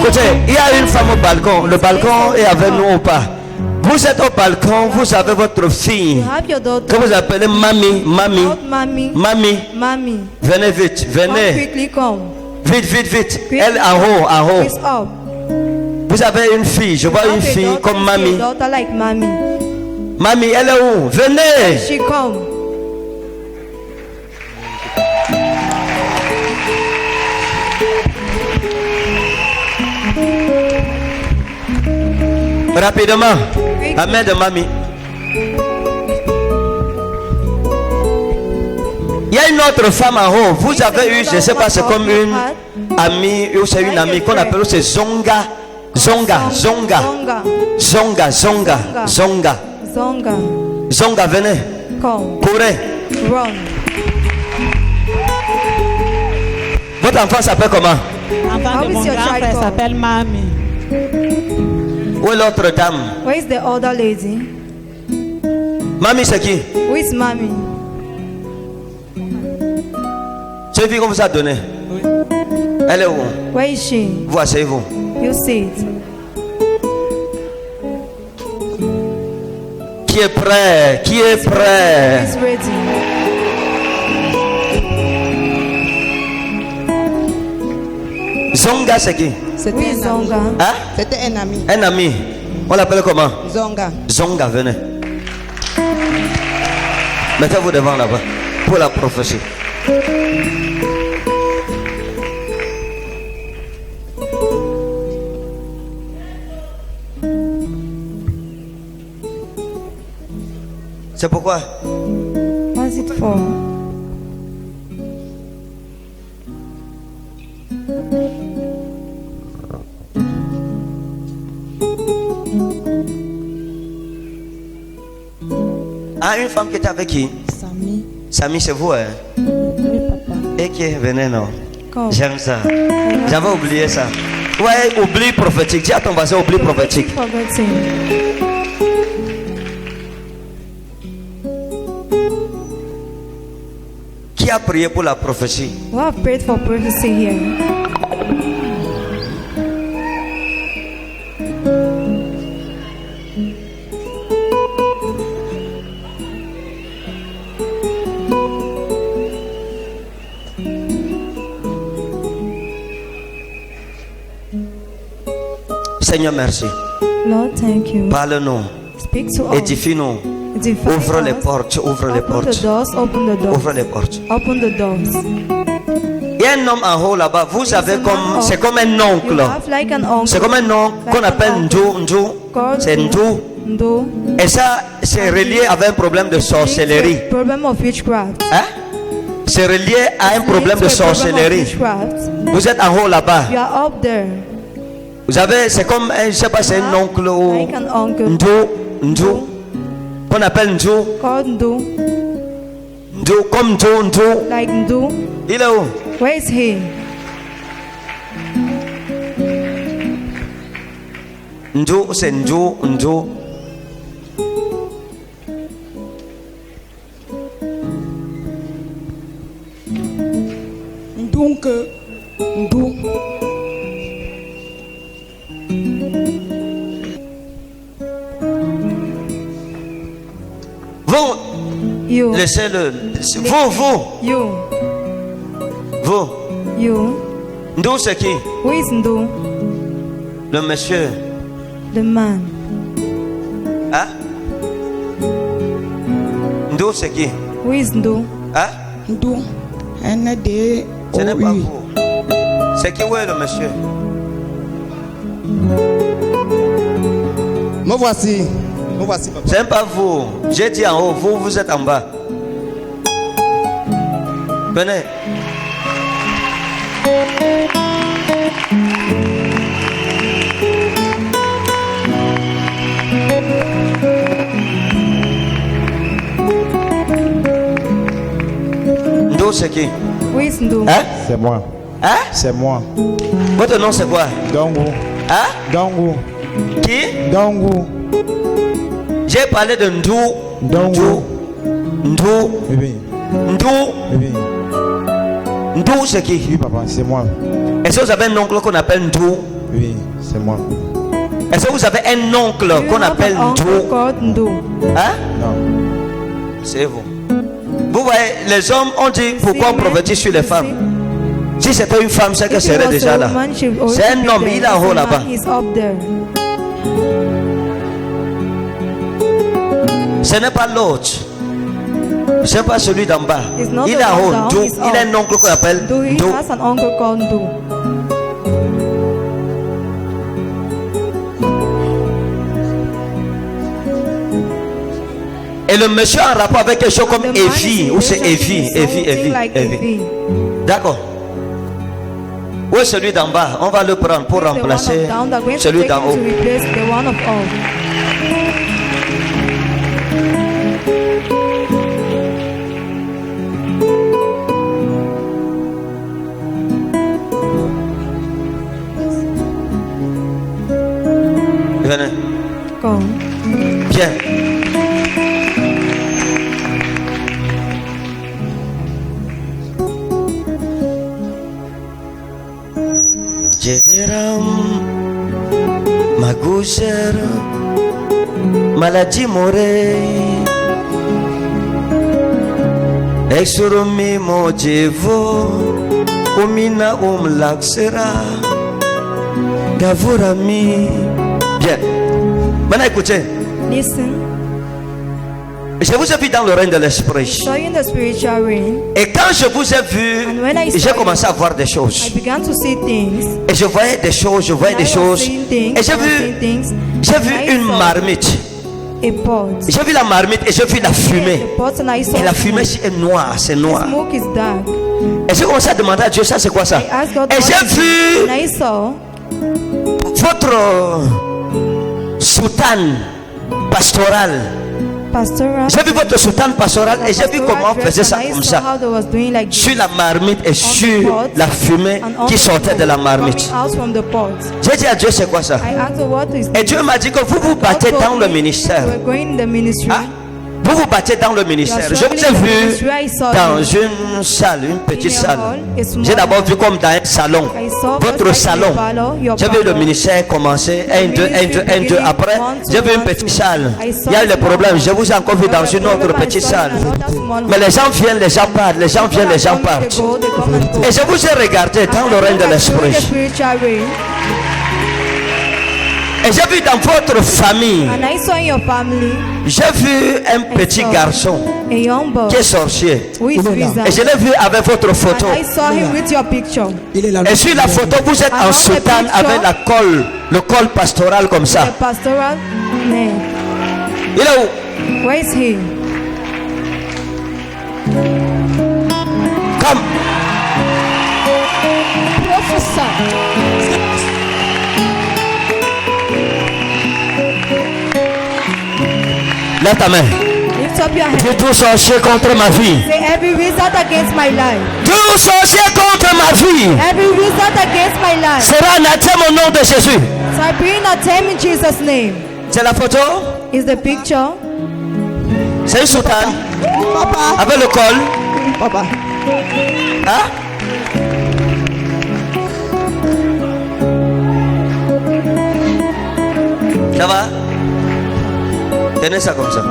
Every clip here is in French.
Écoutez, il y a une femme au balcon. Le balcon est avec nous ou pas? Vous êtes au balcon, vous avez votre fille que vous appelez Mamie. Mamie. Venez vite, venez. Vite. Elle en haut. Vous avez une fille, je vois une fille comme Mamie. Mamie, elle est où? Venez. Rapidement, la main de Mamie. Il y a une autre femme en haut. Vous avez eu, je ne sais pas, c'est comme une amie ou c'est une amie qu'on appelle, c'est Zonga. Zonga, venez. Courez. Votre enfant s'appelle comment? L'enfant de mon grand frère s'appelle Mamie. Où est l'autre dame? Where is the other lady? Mamie, c'est qui? Who is Mammy? C'est une fille qu'on vous a donnée. Oui. Elle est où? Where is she? Vous asseyez-vous. You sit. Qui est prêt? Qui est prêt? He's ready. Zonga, c'est qui? Oui, Zonga. Hein? C'était un ami. Un ami. On l'appelle comment? Zonga. Zonga, venez. Mettez-vous devant là-bas pour la prophétie. C'est pourquoi? What's it for? Ah, une femme qui était avec qui? Samy. Samy, c'est vous, hein? Oui, papa. Et qui est venu, non? Come. J'aime ça. J'avais oublié ça. Ouais, oubli prophétique. Dis à ton voisin, oubli prophétique. Forgetting. Qui a prié pour la prophétie? We have prayed for prophecy here. Seigneur, merci. Lord, thank you. Parle-nous. Speak to us. Édifie-nous. Edify Ouvre les us. portes. Ouvre les Open the portes. doors. Open the doors. Ouvre les portes. Open the doors. Il y a un homme en haut là-bas. Vous avez comme. C'est comme un You oncle. have like an uncle. C'est comme un nom qu'on appelle Ndou. C'est Ndou. Ndo. Et ça, c'est relié avec un problème de sorcellerie. Problem of witchcraft. Hein? C'est relié à un problème de It's a problem of sorcellerie. witchcraft. Vous êtes en haut là-bas. You are up there. Vous avez, c'est comme, je sais pas, c'est un oncle ou Like an uncle. Ndou. Qu'on appelle Ndou. Called Ndo. Ndou, comme Ndou. Like Ndo. Il est où? Where is he? Ndou, c'est Ndou. Donc, Ndou. Vous, You. laissez-le. Vous. You. Ndou, c'est qui? Who is Ndo? Le monsieur. The man. Hein? Ndou, c'est qui? Who is Ndo? Hein? Ndou. N-D-O-U. Ce n'est pas vous. C'est qui? Où est le monsieur? Me voici. Me voici, papa. Ce n'est pas vous. J'ai dit en haut. Vous êtes en bas. Venez. Ndou, c'est qui? Who is Ndo? Hein? C'est moi. Hein? C'est moi. Votre nom c'est quoi? Dongo. Hein? Dongo. Qui? Dongo. J'ai parlé de Ndou. Dongo. Ndou. Oui. Ndou. Oui. Ndou, c'est qui? Oui, papa, c'est moi. Est-ce que vous avez un oncle qu'on appelle Ndou? Oui, c'est moi. Est-ce que vous avez un oncle Do you qu'on have appelle an uncle Ndo? called Ndo? Hein? Non. C'est vous. Vous voyez, les hommes ont dit pourquoi on prophétise sur les femmes. Si c'était une femme, c'est qu'elle If it serait was déjà a là. woman, she would C'est un already be homme, there. il est en It's haut a là-bas. man, he's up there. Ce n'est pas l'autre. Ce n'est pas celui d'en bas. It's not Il the est en one haut. down, Ndo. he's Il a un up. oncle qu'on appelle Do he Ndo. has an uncle called Ndo? Et le monsieur en rapport avec quelque chose comme The man is Evie. in Ou c'est relationship Evie. with Evie, something Evie, like Evie. Evie. D'accord. Où est celui d'en bas? On va le prendre pour The one of remplacer down, they're going to celui take d'en him haut. to replace the one of up. Venez. Come. Bien. Jéram, Magoucher, maladie morée, exurumi mojevo, umina laxera, gavurami. Bien. Maintenant écoutez, Listen. je vous ai vu dans le règne de l'esprit. Saw you in the spiritual realm. Et quand je vous ai vu, And when I saw j'ai you, commencé à voir des choses. I began to see things. Et je voyais des choses, je voyais I des was choses. seeing things. Et j'ai I was seeing vu, things. j'ai vu I une saw marmite. a pot. J'ai vu la marmite et j'ai vu la fumée. The pot and I saw Et la fumée smoke. est noire, c'est The noir. smoke is dark. Et j'ai commencé à demander à Dieu, ça c'est quoi ça? I asked God Et what j'ai is it? vu And I saw votre soutane pastorale. pastoral. J'ai vu votre soutane pastorale et j'ai vu comment on faisait ça comme ça. How they was doing like this. Sur la marmite et On the sur pot la fumée and on qui the sortait de la smoke marmite. coming out from the pot. J'ai dit à Dieu, c'est quoi ça? I asked her what is Et Dieu m'a dit que vous vous battez God told dans le me ministère. you were going in the ministry. Hein? Vous vous battez dans le ministère. Je vous ai vu dans une salle, une petite salle. J'ai d'abord vu comme dans un salon. Votre salon. J'ai vu le ministère commencer. 1, 2, 1, 2, 1, 2. Après, j'ai vu une petite salle. Il y a eu les problèmes. Je vous ai encore vu dans une autre petite salle. Mais les gens viennent, les gens partent. Les gens viennent, les gens partent. Et je vous ai regardé dans le règne de l'esprit. Et j'ai vu dans votre famille, And I saw in your family j'ai vu un petit garçon a young boy qui est sorcier. who is wizard. Et je l'ai vu avec votre photo. And I saw him with your picture. Il est là. Et sur la photo, vous êtes en soutane avec la colle, le col pastoral comme The ça. pastoral name. Il est où? Where is he? Comme. Lève ta main. Lift up your hand. Dis tout sorcier contre ma vie. Say every wizard against my life. Tout sorcier contre ma vie Every wizard against my life. sera anathème au nom de Jésus. So I bring a time in Jesus' name. C'est la photo. Is the picture? C'est une soutane Papa, avec le col. papa. Hein? Ça va? Tenez ça comme ça.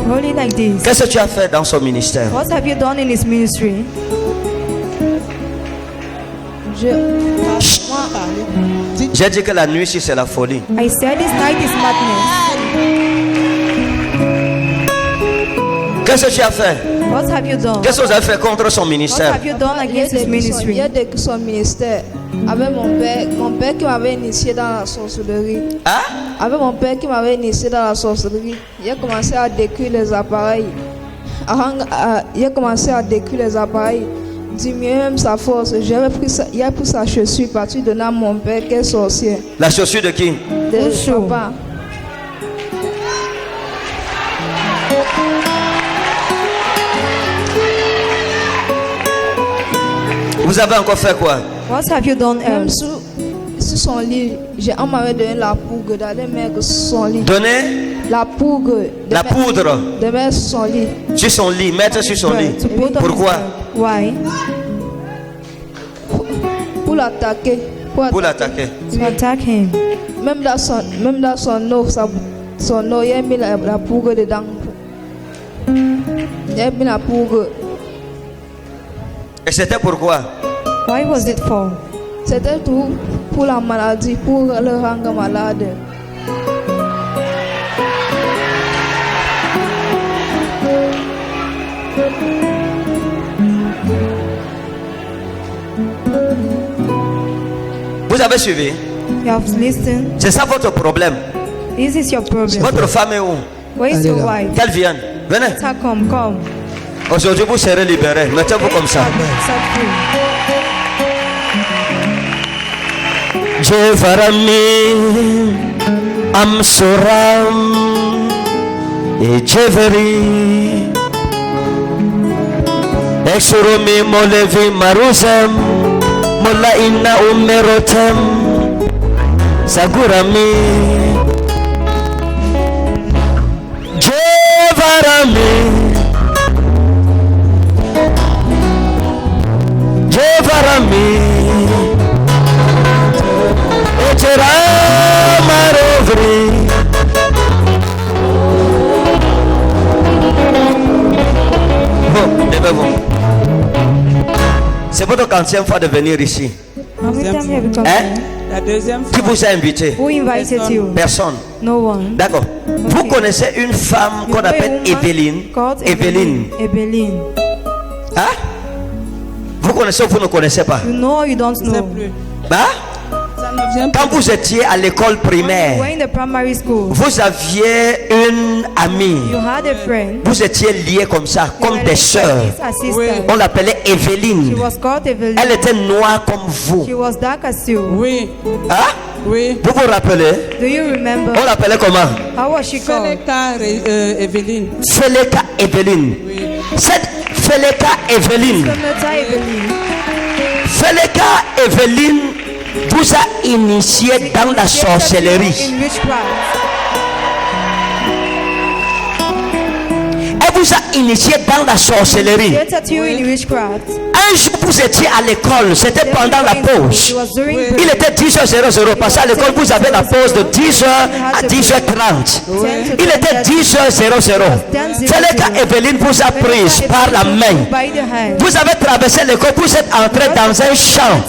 Hold it like this. Qu'est-ce que tu as fait dans son ministère? What have you done in his ministry? J'ai dit que la nuit, si c'est la folie. I said this night is madness. Qu'est-ce que tu as fait? What have you done? Qu'est-ce que vous avez fait contre son What ministère? have you done against his Il ministry? a décrit son ministère avec mon père qui m'avait initié dans la sorcellerie. Hein? Avec mon père qui m'avait initié dans la sorcellerie, il a commencé à décrire les appareils. Il a commencé à décrire les appareils, diminuer même sa force. Il a pris sa chaussure, parti donner à mon père qui est sorcier. La chaussure de qui? De Bonjour. papa. Vous avez encore fait quoi? What have you done Même else? sur son lit, on m'avait donné la poudre d'aller mettre sur son lit. Donner La poudre. la poudre De mettre sur son lit. sur son lit, mettre sur son lit. To put on his Pourquoi? bed. Why? Pour l'attaquer. pour l'attaquer. To attack him. Même dans son eau, son eau, il a mis la poudre dedans. Il a mis la poudre. Et c'était pourquoi? Why was it for? C'était tout pour la maladie, pour le rendre malade. Vous avez suivi? You have listened. C'est ça votre problème. This is your problem. Votre femme est où? Where is your wife? Qu'elle vienne. Venez. Let her come. Aujourd'hui, vous serez libérés. Mettez-vous comme ça. Set free. Jevarami Amsuram Ejeveri Exurumi Molevi Maruzem Mola Inna Umerotem Sagurami Jevarami Bon, levez-vous. C'est votre quantième fois de venir ici. How many times have you come? Hein? La deuxième Qui fois. vous a invité? Who invited you? Personne. No one. D'accord. Vous connaissez une femme You qu'on know a appelle woman Evelyne. called Evelyne. Eveline. Hein? Vous connaissez ou vous ne connaissez pas? You know or you don't Je ne sais know? plus. Hein? Ça ne vient Quand plus. vous étiez à l'école You were primaire, in the primary school. vous aviez une amie. You had a friend. Vous étiez liés comme ça, You comme were des like sœurs. a sister. Oui. On l'appelait She Evelyne. was called Eveline. Elle était noire comme vous. She was dark as you. Oui, Hein? oui. Vous vous rappelez? Do you remember? On l'appelait comment? How was she called? Feleka Evelyne. Feleka Evelyne. Oui. Cette Feleka Evelyne, Femeta Eveline. Feleka Evelyne vous a initié dans la sorcellerie. In witchcraft. Elle vous a initié dans la sorcellerie. She entered you in witchcraft. Un jour, vous étiez à l'école, c'était pendant la It pause. was during Oui. Il break. était 10h00 parce qu'à l'école vous avez la pause de 10h à 10h30. 10 to Il était 10h00. Feleka Evelyne vous a prise par la main. By the hand. Vous avez traversé l'école, vous êtes entré dans un champ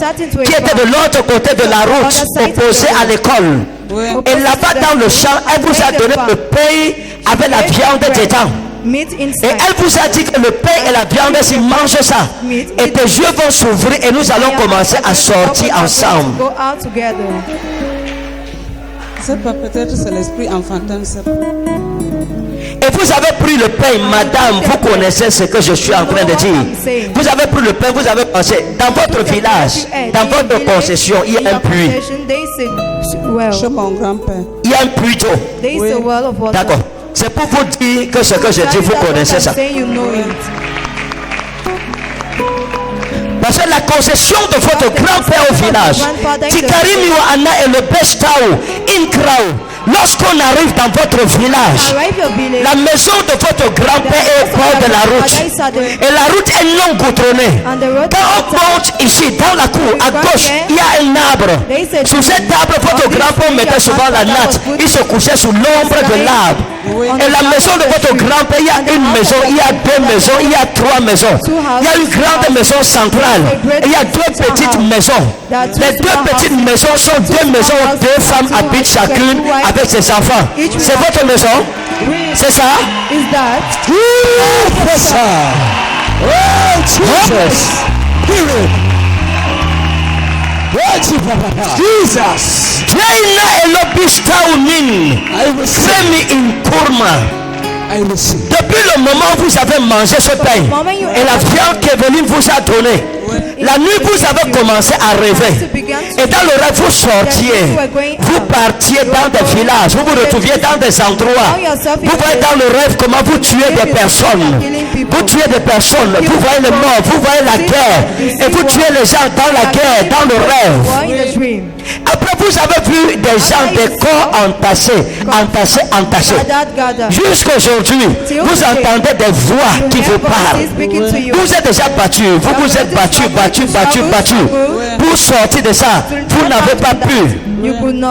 qui était de l'autre côté de la route opposé à l'école. Oui. Et là-bas dans le champ, elle vous a donné le pain avec la viande dedans. Meat Et inside. elle vous a dit que le pain et la viande, s'ils mangent ça, et tes yeux vont s'ouvrir et nous allons commencer à sortir ensemble. Go out together. C'est pas peut-être c'est l'esprit enfantin, je sais pas. Et vous avez pris le pain, madame, vous connaissez ce que je suis en train de dire. Vous avez pris le pain, vous avez pensé, dans votre village, dans votre concession, il y a un puits. Chez mon grand-père. Il y a un puits d'eau. There is a well of water. D'accord. C'est pour vous dire que ce que je dis, vous connaissez ça. You know it. Parce que la concession de votre grand-père au village, Tikarimi wa Anna et le Bestao, Inkrao, lorsqu'on arrive dans votre village, Arrive your village. la maison de votre grand-père est au bord de la route. Et la route est non goudronnée. On the road. Quand on monte ici, dans la cour, à gauche, il y a un arbre. Sous cet arbre, votre grand-père mettait souvent la natte. Il se couchait sous l'ombre de l'arbre. Et la maison de votre grand-père, il y a une maison, il y a deux maisons, il y a trois maisons. Il y a une grande maison centrale. Et il y a deux petites maisons. Les deux petites maisons sont deux maisons où deux femmes habitent chacune avec ses enfants. C'est votre maison? C'est ça? Is that? C'est ça. Oh, Jesus. Jesus. Jaina elobista unin. Femi inkurma. Depuis le moment où vous avez mangé ce pain et la viande qu'Evelyne vous a donnée, la nuit vous avez commencé à rêver. Et dans le rêve, vous sortiez, vous partiez dans des villages, vous vous retrouviez dans des endroits. Vous voyez dans le rêve comment vous tuez des personnes. Vous tuez des personnes, vous voyez les morts, vous voyez la guerre. Et vous tuez les gens dans la guerre, dans le rêve. Or in the dream. Après, vous avez vu des gens, des corps entassés. Jusqu'aujourd'hui, vous entendez des voix qui vous parlent. Vous êtes déjà battu. Vous vous êtes battu. Pour sortir de ça, vous n'avez pas pu.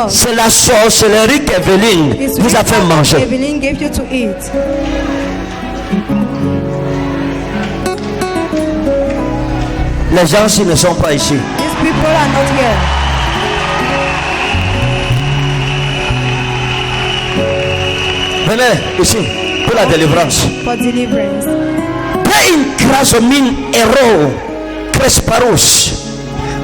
C'est la sorcellerie qu'Evelyne vous a fait manger. Evelyn gave you to eat. Les gens s'ils ne sont pas ici. These people are not here. Venez ici pour la délivrance. For deliverance. Pain Krasomin Hero Cresparus.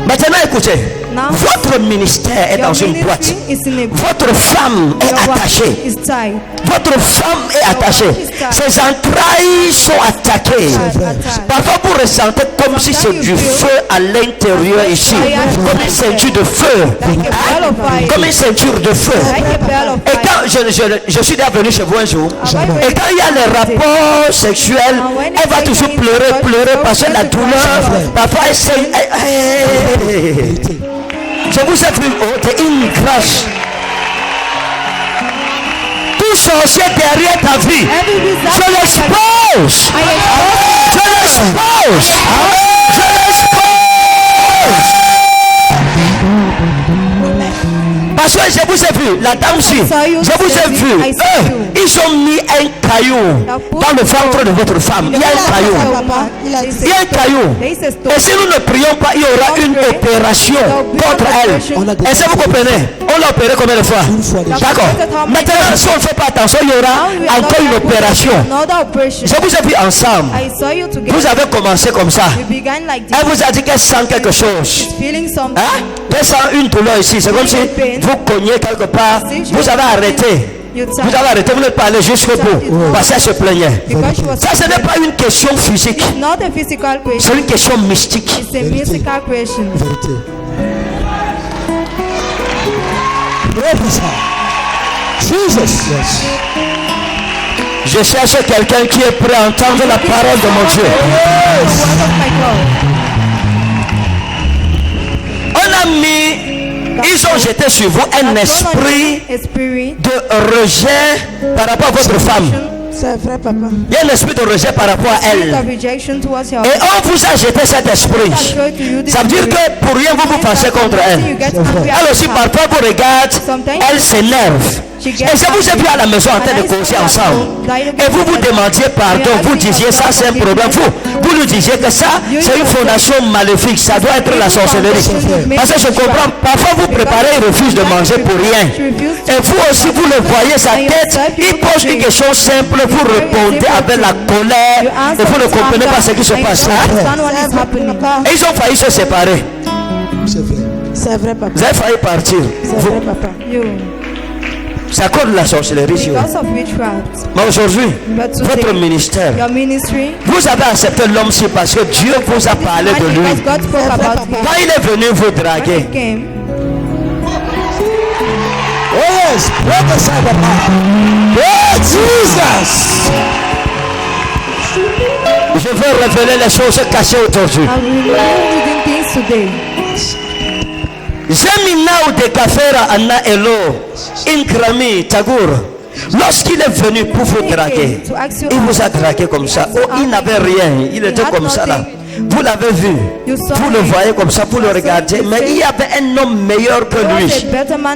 Maintenant écoutez, Now, votre ministère est dans your une boîte. ministry is in a Votre femme est your wife attachée. is tied. Votre femme est attachée. Ses entrailles sont attaquées. Parfois vous ressentez comme si c'est du feu à l'intérieur ici. Comme une ceinture de feu. Like a ball of fire. Comme une ceinture de feu. Like a ball of Et fire. quand je suis déjà venu chez vous un jour, et quand il y a les rapports sexuels, elle va toujours pleurer parce que la douleur, parfois elle saigne. Je vous ai vu, oh, t'es une grâce. Tout sorcier derrière ta vie, je l'expose. Je l'expose. Je l'expose. Parce que je vous ai vu, la dame-ci, je vous ai vu, ils ont mis un caillou dans le ventre de votre femme. Il y a un caillou. Il y a un caillou. Et si nous ne prions pas, il y aura une opération contre elle. Est-ce que vous comprenez? On l'a opéré combien de fois? D'accord. Maintenant, si on ne fait pas attention, il y aura encore une opération. Je vous ai vu ensemble. I saw you together. Vous avez commencé comme ça. You began like this. Elle vous a dit qu'elle sent quelque chose. Feeling something. Hein? Elle sent une douleur ici. C'est comme si vous cognez quelque part. Vous avez arrêté. Vous avez arrêté, vous n'êtes pas allé jusqu'au bout. Parce qu'elle se plaignait. Because she was Ça, ce n'est pas une question physique. not a physical C'est question. une question mystique. It's a mystical question. Jesus. Je cherche quelqu'un qui est prêt à entendre la parole de mon Dieu. The word of my God. On a mis, ils ont jeté sur vous un esprit A spirit de rejet par rapport à votre femme. C'est vrai, papa. Il y a un esprit de rejet par rapport à elle. of rejection towards your Et on vous a jeté cet esprit. showed to you this Ça veut dire spirit. que pour rien vous vous fâchez contre You elle. get angry Elle aussi at her. parfois vous regarde, elle s'énerve. Et je vous ai vu à la maison en train de causer ensemble. Et vous vous demandiez pardon, vous disiez ça c'est un problème. Vous lui disiez que ça c'est une fondation maléfique, ça doit être la sorcellerie. Parce que je comprends, parfois vous préparez, il refuse de manger pour rien. Et vous aussi vous le voyez, sa tête, il pose une question simple, vous répondez avec la colère et vous ne comprenez pas ce qui se passe. Hein? Understand what is happening. Et ils ont failli se séparer. C'est vrai, papa. Vous avez failli partir. C'est vrai, papa. You. C'est à cause de la sorcellerie. Chez vous. Because of witchcraft. Mais aujourd'hui, But today, votre ministère, your ministry. vous avez accepté l'homme-ci parce que Dieu vous a parlé de Because lui. God spoke about him. Quand il est venu vous When draguer, he came, Yes. Prophesy, Papa. Oh, Jesus. je veux révéler les choses cachées aujourd'hui. I will reveal hidden things today. Zemina ou de Kafera Anna Elo, Inkrami Tagour, lorsqu'il est venu pour vous draguer, il vous a dragué comme ça. Oh, il n'avait rien, il était comme ça là. Vous l'avez vu, vous le voyez comme ça, vous le regardez, mais il y avait un homme meilleur que lui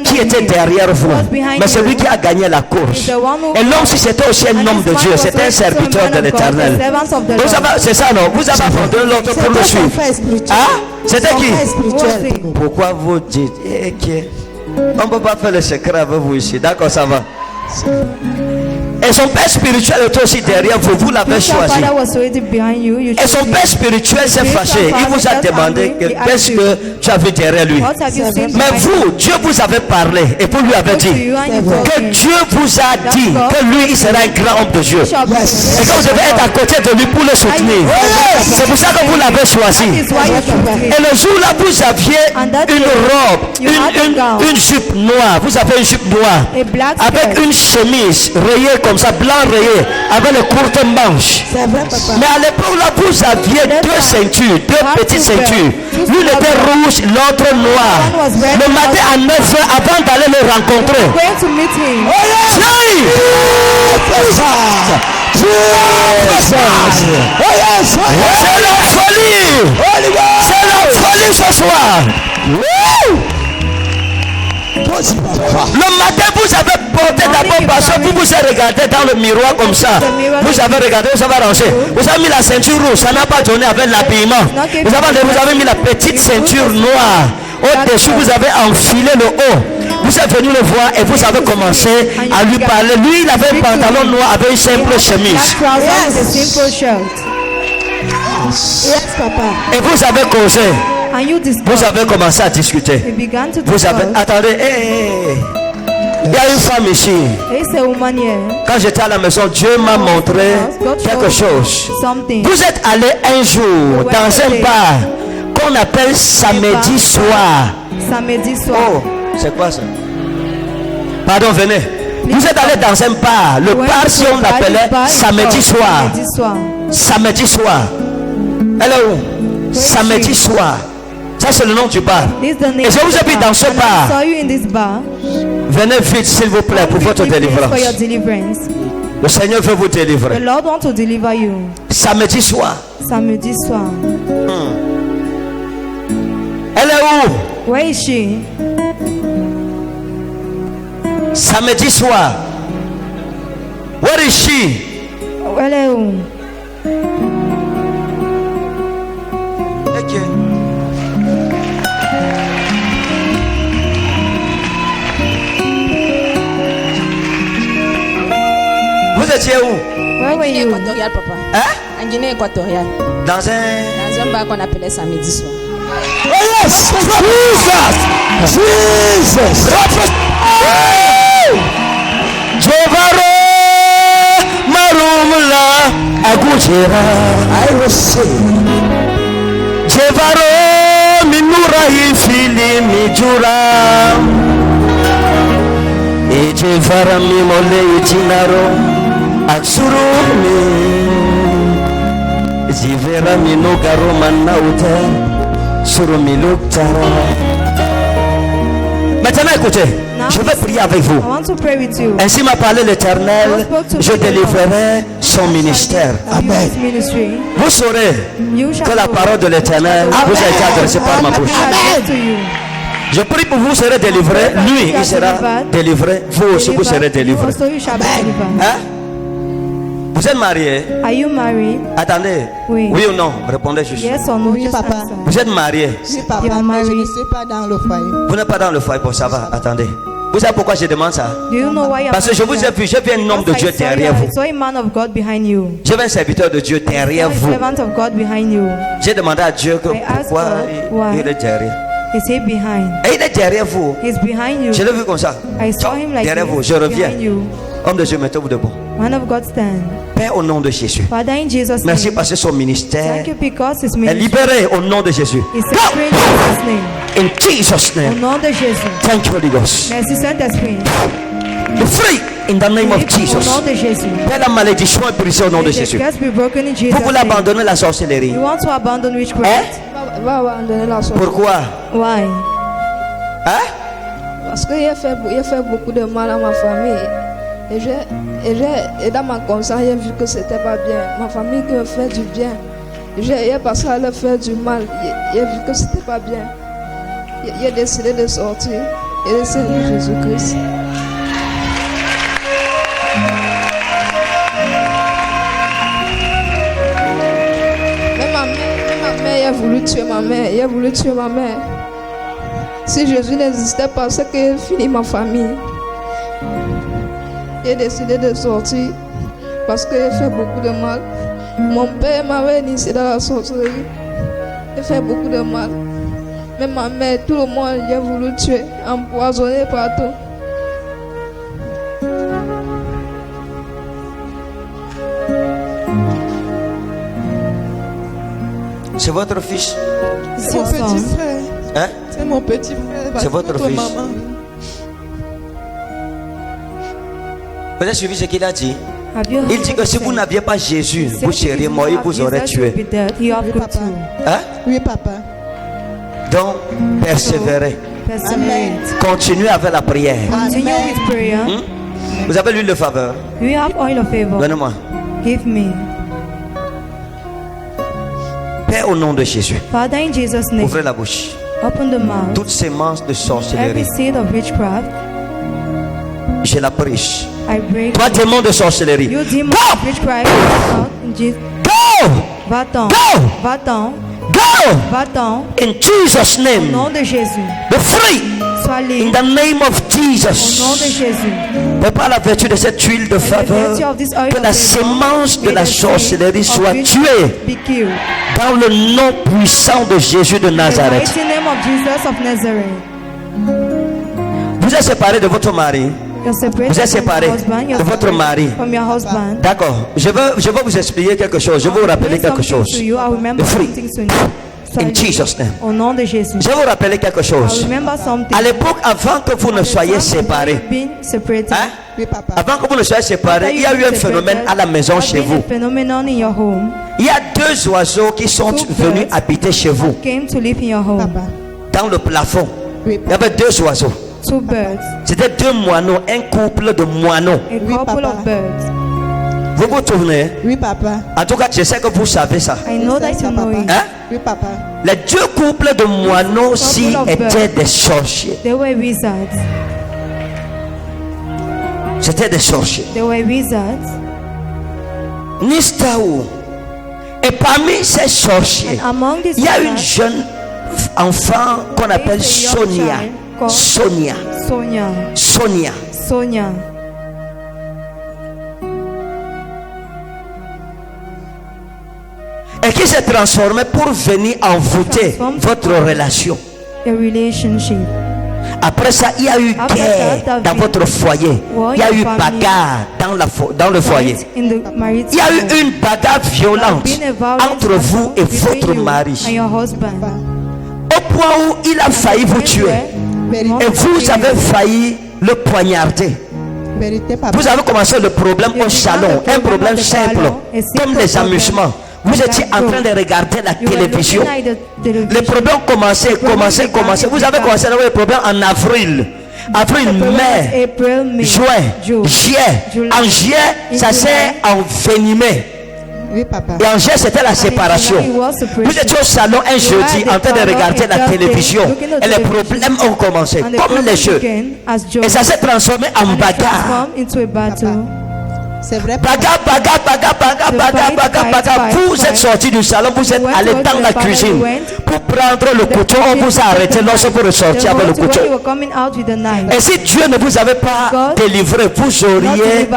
qui était derrière vous. Mais c'est lui qui a gagné la course. Et l'homme, si c'était aussi un homme de Dieu, c'était un serviteur de l'Éternel. C'est ça, non? Vous avez abandonné l'autre pour le suivre. Hein? C'était qui? Pourquoi vous dites on ne peut pas faire le secret avec vous ici? D'accord, ça va. Et son père spirituel est aussi derrière vous, vous l'avez choisi. Et son père spirituel s'est fâché. Il vous a demandé qu'est-ce que tu as vu derrière lui. Mais vous, Dieu vous avait parlé et vous lui avez dit que Dieu vous a dit que lui, il sera un grand homme de Dieu. Et que vous devez être à côté de lui pour le soutenir. C'est pour ça que vous l'avez choisi. Et le jour-là, vous aviez une robe, une jupe noire. Vous avez une jupe noire avec une chemise rayée comme ça, blanc rayé, avec les courtes manches. C'est vrai, papa. Mais à l'époque là, vous aviez deux ceintures, deux petites ceintures. L'une était rouge, l'autre noire. Le matin à 9h, avant d'aller le rencontrer. Going to meet him. C'est la folie. C'est la folie ce soir. Le matin, vous avez porté d'abord parce que vous vous êtes regardé dans le miroir comme ça. Vous avez regardé, vous avez rangé. Vous avez mis la ceinture rouge, ça n'a pas donné avec l'habillement. Vous avez mis la petite ceinture noire. Au-dessus, vous avez enfilé le haut. Vous êtes venu le voir et vous avez commencé à lui parler. Lui, il avait un pantalon noir avec une simple chemise. Yes, papa. Et vous avez causé. And you Vous avez commencé à discuter. began to Vous avez... Attendez, il y a une femme ici. There's a woman here. Quand j'étais à la maison, Dieu m'a montré quelque chose. Something. Vous êtes allé un jour dans un bar qu'on appelle samedi soir. Samedi soir. Oh, c'est quoi ça? Pardon, venez. Vous êtes allé dans un bar. Le bar, si on l'appelait samedi soir. Samedi soir. Samedi soir. Elle est où? Samedi soir. Ça, c'est le nom du bar. This is the name Et je vous ai vu dans ce And I bar. saw you in this bar. Venez vite, s'il vous plaît, pour votre Quickly, please, délivrance. for your deliverance. Le Seigneur veut vous The délivrer. Lord wants to deliver you. Samedi soir. Samedi soir. Elle est où? Where is she? Samedi soir. Where is she? Elle est où? Okay. Vous étiez où? Where were you? Équatorial, papa. Hein? En Guinée équatoriale. Dans un... Dans un bar qu'on appelait samedi soir. Oh yes! Jesus! Jesus! Jevaro marumla agujera. I receive. Jevaro minura ifili mijura. E jevara mimole itinaro aksurumi. Jivera minugaro manauta surumilutara. Maintenant écoutez, je vais prier avec vous. I want to pray with you. Ainsi m'a parlé l'Éternel, je délivrerai son ministère. Amen. Ministry. Vous saurez You shall que la know. parole de l'Éternel vous a été adressée par ma bouche. Amen. To you. Je prie pour vous, vous serez délivrés. Lui, il sera délivré. Vous aussi, vous serez délivrés. Also you shall be delivered. Hein? Vous êtes mariés? Are you married? Attendez. Oui. Oui ou non? Répondez juste. Yes or no? Oui, Just papa. answer. Vous êtes mariés? Oui, papa, You are mais je married. ne suis pas dans le foyer. Vous n'êtes pas dans le foyer pour ça va. Attendez. Vous savez pourquoi je demande ça? Do you know why Parce que je vous ai vu, j'ai vu un homme de Dieu derrière vous. I saw a man of God behind you. J'ai vu un serviteur de Dieu derrière A vous. servant of God behind you. J'ai demandé à Dieu que I asked pourquoi God why. il est derrière. Is he behind? Et il est derrière vous. He's behind you. Je l'ai vu comme ça. I saw him like Derrière this, vous, je reviens. behind you. Homme de Dieu, mettez-vous debout. Man of God, stand. Père, au nom de Jésus. Father, in Jesus' Merci name. parce que son ministère Thank you because his est ministry libéré au nom de Jésus. is set free in Jesus' name. In Jesus' Au name. nom de Jésus. Thank you, Holy Ghost. Merci Saint-Esprit. Be free in the name of Au nom Jesus. de Jésus. Père, la malédiction est brisée au nom de May the Jésus. curse be broken in Vous Jesus' voulez name. abandonner la sorcellerie. You want to abandon witchcraft? Va abandonner la sorte. Pourquoi? Why? Hein? Parce qu'il a fait beaucoup de mal à ma famille. Et dans ma conscience, j'ai vu que c'était pas bien. Ma famille qui me fait du bien. J'ai passé à leur faire du mal. J'ai vu que c'était pas bien. J'ai décidé de sortir et de servir Jésus-Christ. Même ma mère, il a voulu tuer ma mère. Il a voulu tuer ma mère. Si Jésus n'existait pas, c'est que fini ma famille. J'ai décidé de sortir parce que j'ai fait beaucoup de mal. Mon père m'avait initié dans la sorcellerie. J'ai fait beaucoup de mal. Même ma mère, tout le monde, j'ai voulu tuer, empoisonner partout. C'est votre fils? C'est mon petit frère. Hein? C'est mon petit frère. C'est votre fils. Maman. Vous avez suivi ce qu'il a dit? Have you Il dit que si vous n'aviez pas Jésus, vous seriez mort, il vous aurait tué. Hein? Oui, papa. Donc, persévérez. Perseverate. Continuez avec la prière. Continue with prayer. Vous avez l'huile de faveur? You have oil of favor. Donnez-moi. Give me. Père, au nom de Jésus, Father, in Jesus' name, ouvrez la bouche. open the mouth. Toute sémence de Every sorcellerie, seed of witchcraft, je la prêche. I break. Toi, démon de sorcellerie, You demon go! of witchcraft, out in Jesus. Go! Va-t'en. Go! Va-t'en. Go! Va-t'en. In Jesus' Au name, nom de Jésus. be free. Sois In libre. the name of Au nom de Jesus. Jésus. Mais par la vertu de cette huile de faveur, vertu of this oil que of la favor, sémence de may la the seed sorcellerie of soit witchcraft tuée be killed. dans le nom puissant de Jésus de In the Nazareth. mighty name of Jesus of Nazareth. Vous êtes séparés de votre mari. You're separated Vous êtes from séparés your husband. You're de votre separated mari. from your husband. D'accord. Je veux vous expliquer quelque chose. Je vais vous rappeler quelque chose. To you, I remember The free. something to you. Sois In libre. Jesus' name. Au nom de Jésus. Je vais vous rappeler quelque I chose. remember something. À l'époque, avant que vous ne soyez séparés, Being separated. hein? Oui, papa. Avant que vous ne soyez séparés, il y a eu un phénomène à la maison chez vous. Phenomenon in your home. Il y a deux oiseaux qui sont venus habiter chez vous, Came to live in your home. Papa. dans le plafond. Oui, Il y avait deux oiseaux. Two birds. C'était deux moineaux, un couple de moineaux. A couple papa. of birds. Vous vous souvenez? Oui, papa. En tout cas, je sais que vous savez ça. I know that you know it. Hein? Oui, papa. Les deux couples de moineaux-ci étaient des sorciers. They were wizards. C'était des sorciers. They were wizards. Nistaou. Et parmi ces sorciers, Among these il y a une wizards, jeune enfant qu'on appelle There's a young Sonia. child called Sonia. Sonia. Sonia. Sonia. Et qui s'est transformée pour venir envoûter votre relation. A relationship. Après ça, il y a eu After guerre that, dans votre foyer. Il y a eu bagarre dans le foyer. In the marriage. Il y a eu une bagarre violente Been a violence entre vous et between votre you and mari. your husband. Au point où il a failli vous tuer. Et vous avez failli le poignarder. Vérité, papa. Vous avez commencé le problème au salon. Un problème simple, comme les amusements. Vous étiez en train de regarder la You were looking télévision. at the Les television. problèmes commençaient. Vous avez commencé à avoir des problèmes en avril. Avril, mai, April, May, juin, June. juillet. En juillet, ça s'est envenimé. Oui, papa. Et en juillet, c'était la séparation. Vous étiez au salon un jeudi en train de regarder la télévision. Et les problèmes ont commencé, And the comme les problem jeux. began as joy. Et ça s'est transformé en And it bagarre. transformed into a battle. C'est vrai, papa. Bagarre. Vous êtes sorti du salon, vous êtes allé dans la cuisine pour prendre le couteau. On vous a arrêté lorsque vous ressortiez avec le When couteau. you were coming out with a knife. Et si Dieu ne vous avait pas délivré, vous auriez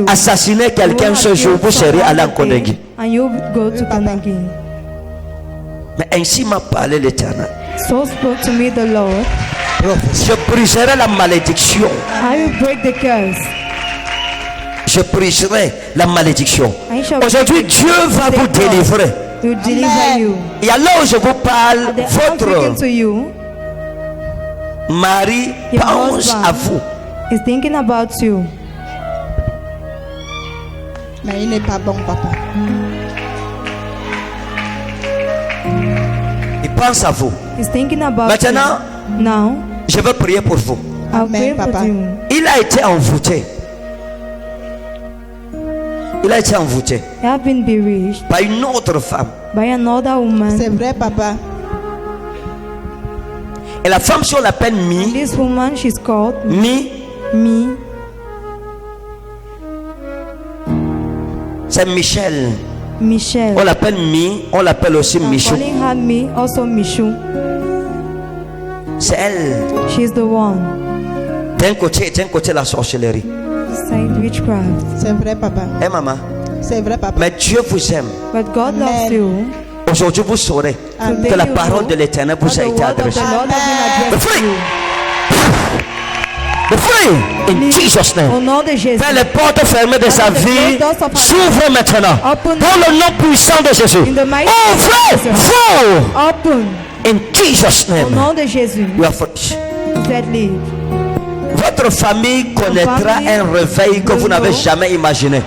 assassiné quelqu'un ce jour, vous seriez allé en Konegi. And you would go to Konegi. Mais ainsi m'a parlé l'Éternel. So spoke to me the Lord. Je briserai la malédiction. I will break the curse. Je briserai la malédiction. I shall Aujourd'hui, Dieu va vous délivrer. He will deliver you. Et à l'heure où je vous parle, The I'm speaking votre to you mari Your pense husband. à vous. is thinking about you. Mais il n'est pas bon, papa. Il pense à vous. He's thinking about Maintenant, you. Now, je veux prier pour vous. I'll Amen, pray for Papa. you. Il a été envoûté. Il a été envoûté You have been bewitched par une autre femme. by another woman. C'est vrai, papa. Et la femme, si on l'appelle Mi, This woman, she's called Mi, me. c'est Michel. Michelle. On l'appelle Mi, on l'appelle aussi I'm Michou. calling her me, also Michou. C'est elle. She's the one. D'un côté la sorcellerie. Side witchcraft. C'est vrai, papa. Eh maman, C'est vrai, papa. mais Dieu vous aime. But God loves Amen. you. Aujourd'hui, vous saurez Amen. que la parole de l'Éternel That vous a the été word of adressée. the Lord has been addressed to you. The free in Jesus' Au name. nom de Jésus. Fais les portes fermées de sa vie s'ouvrent maintenant. Open Dans le nom puissant de Jésus. in the mighty name of Ouvrez, Jesus. vous. Open. In Jesus' Au name. nom de Jésus. You are free. Vous êtes libre. Votre famille connaîtra un réveil que vous n'avez jamais imaginé.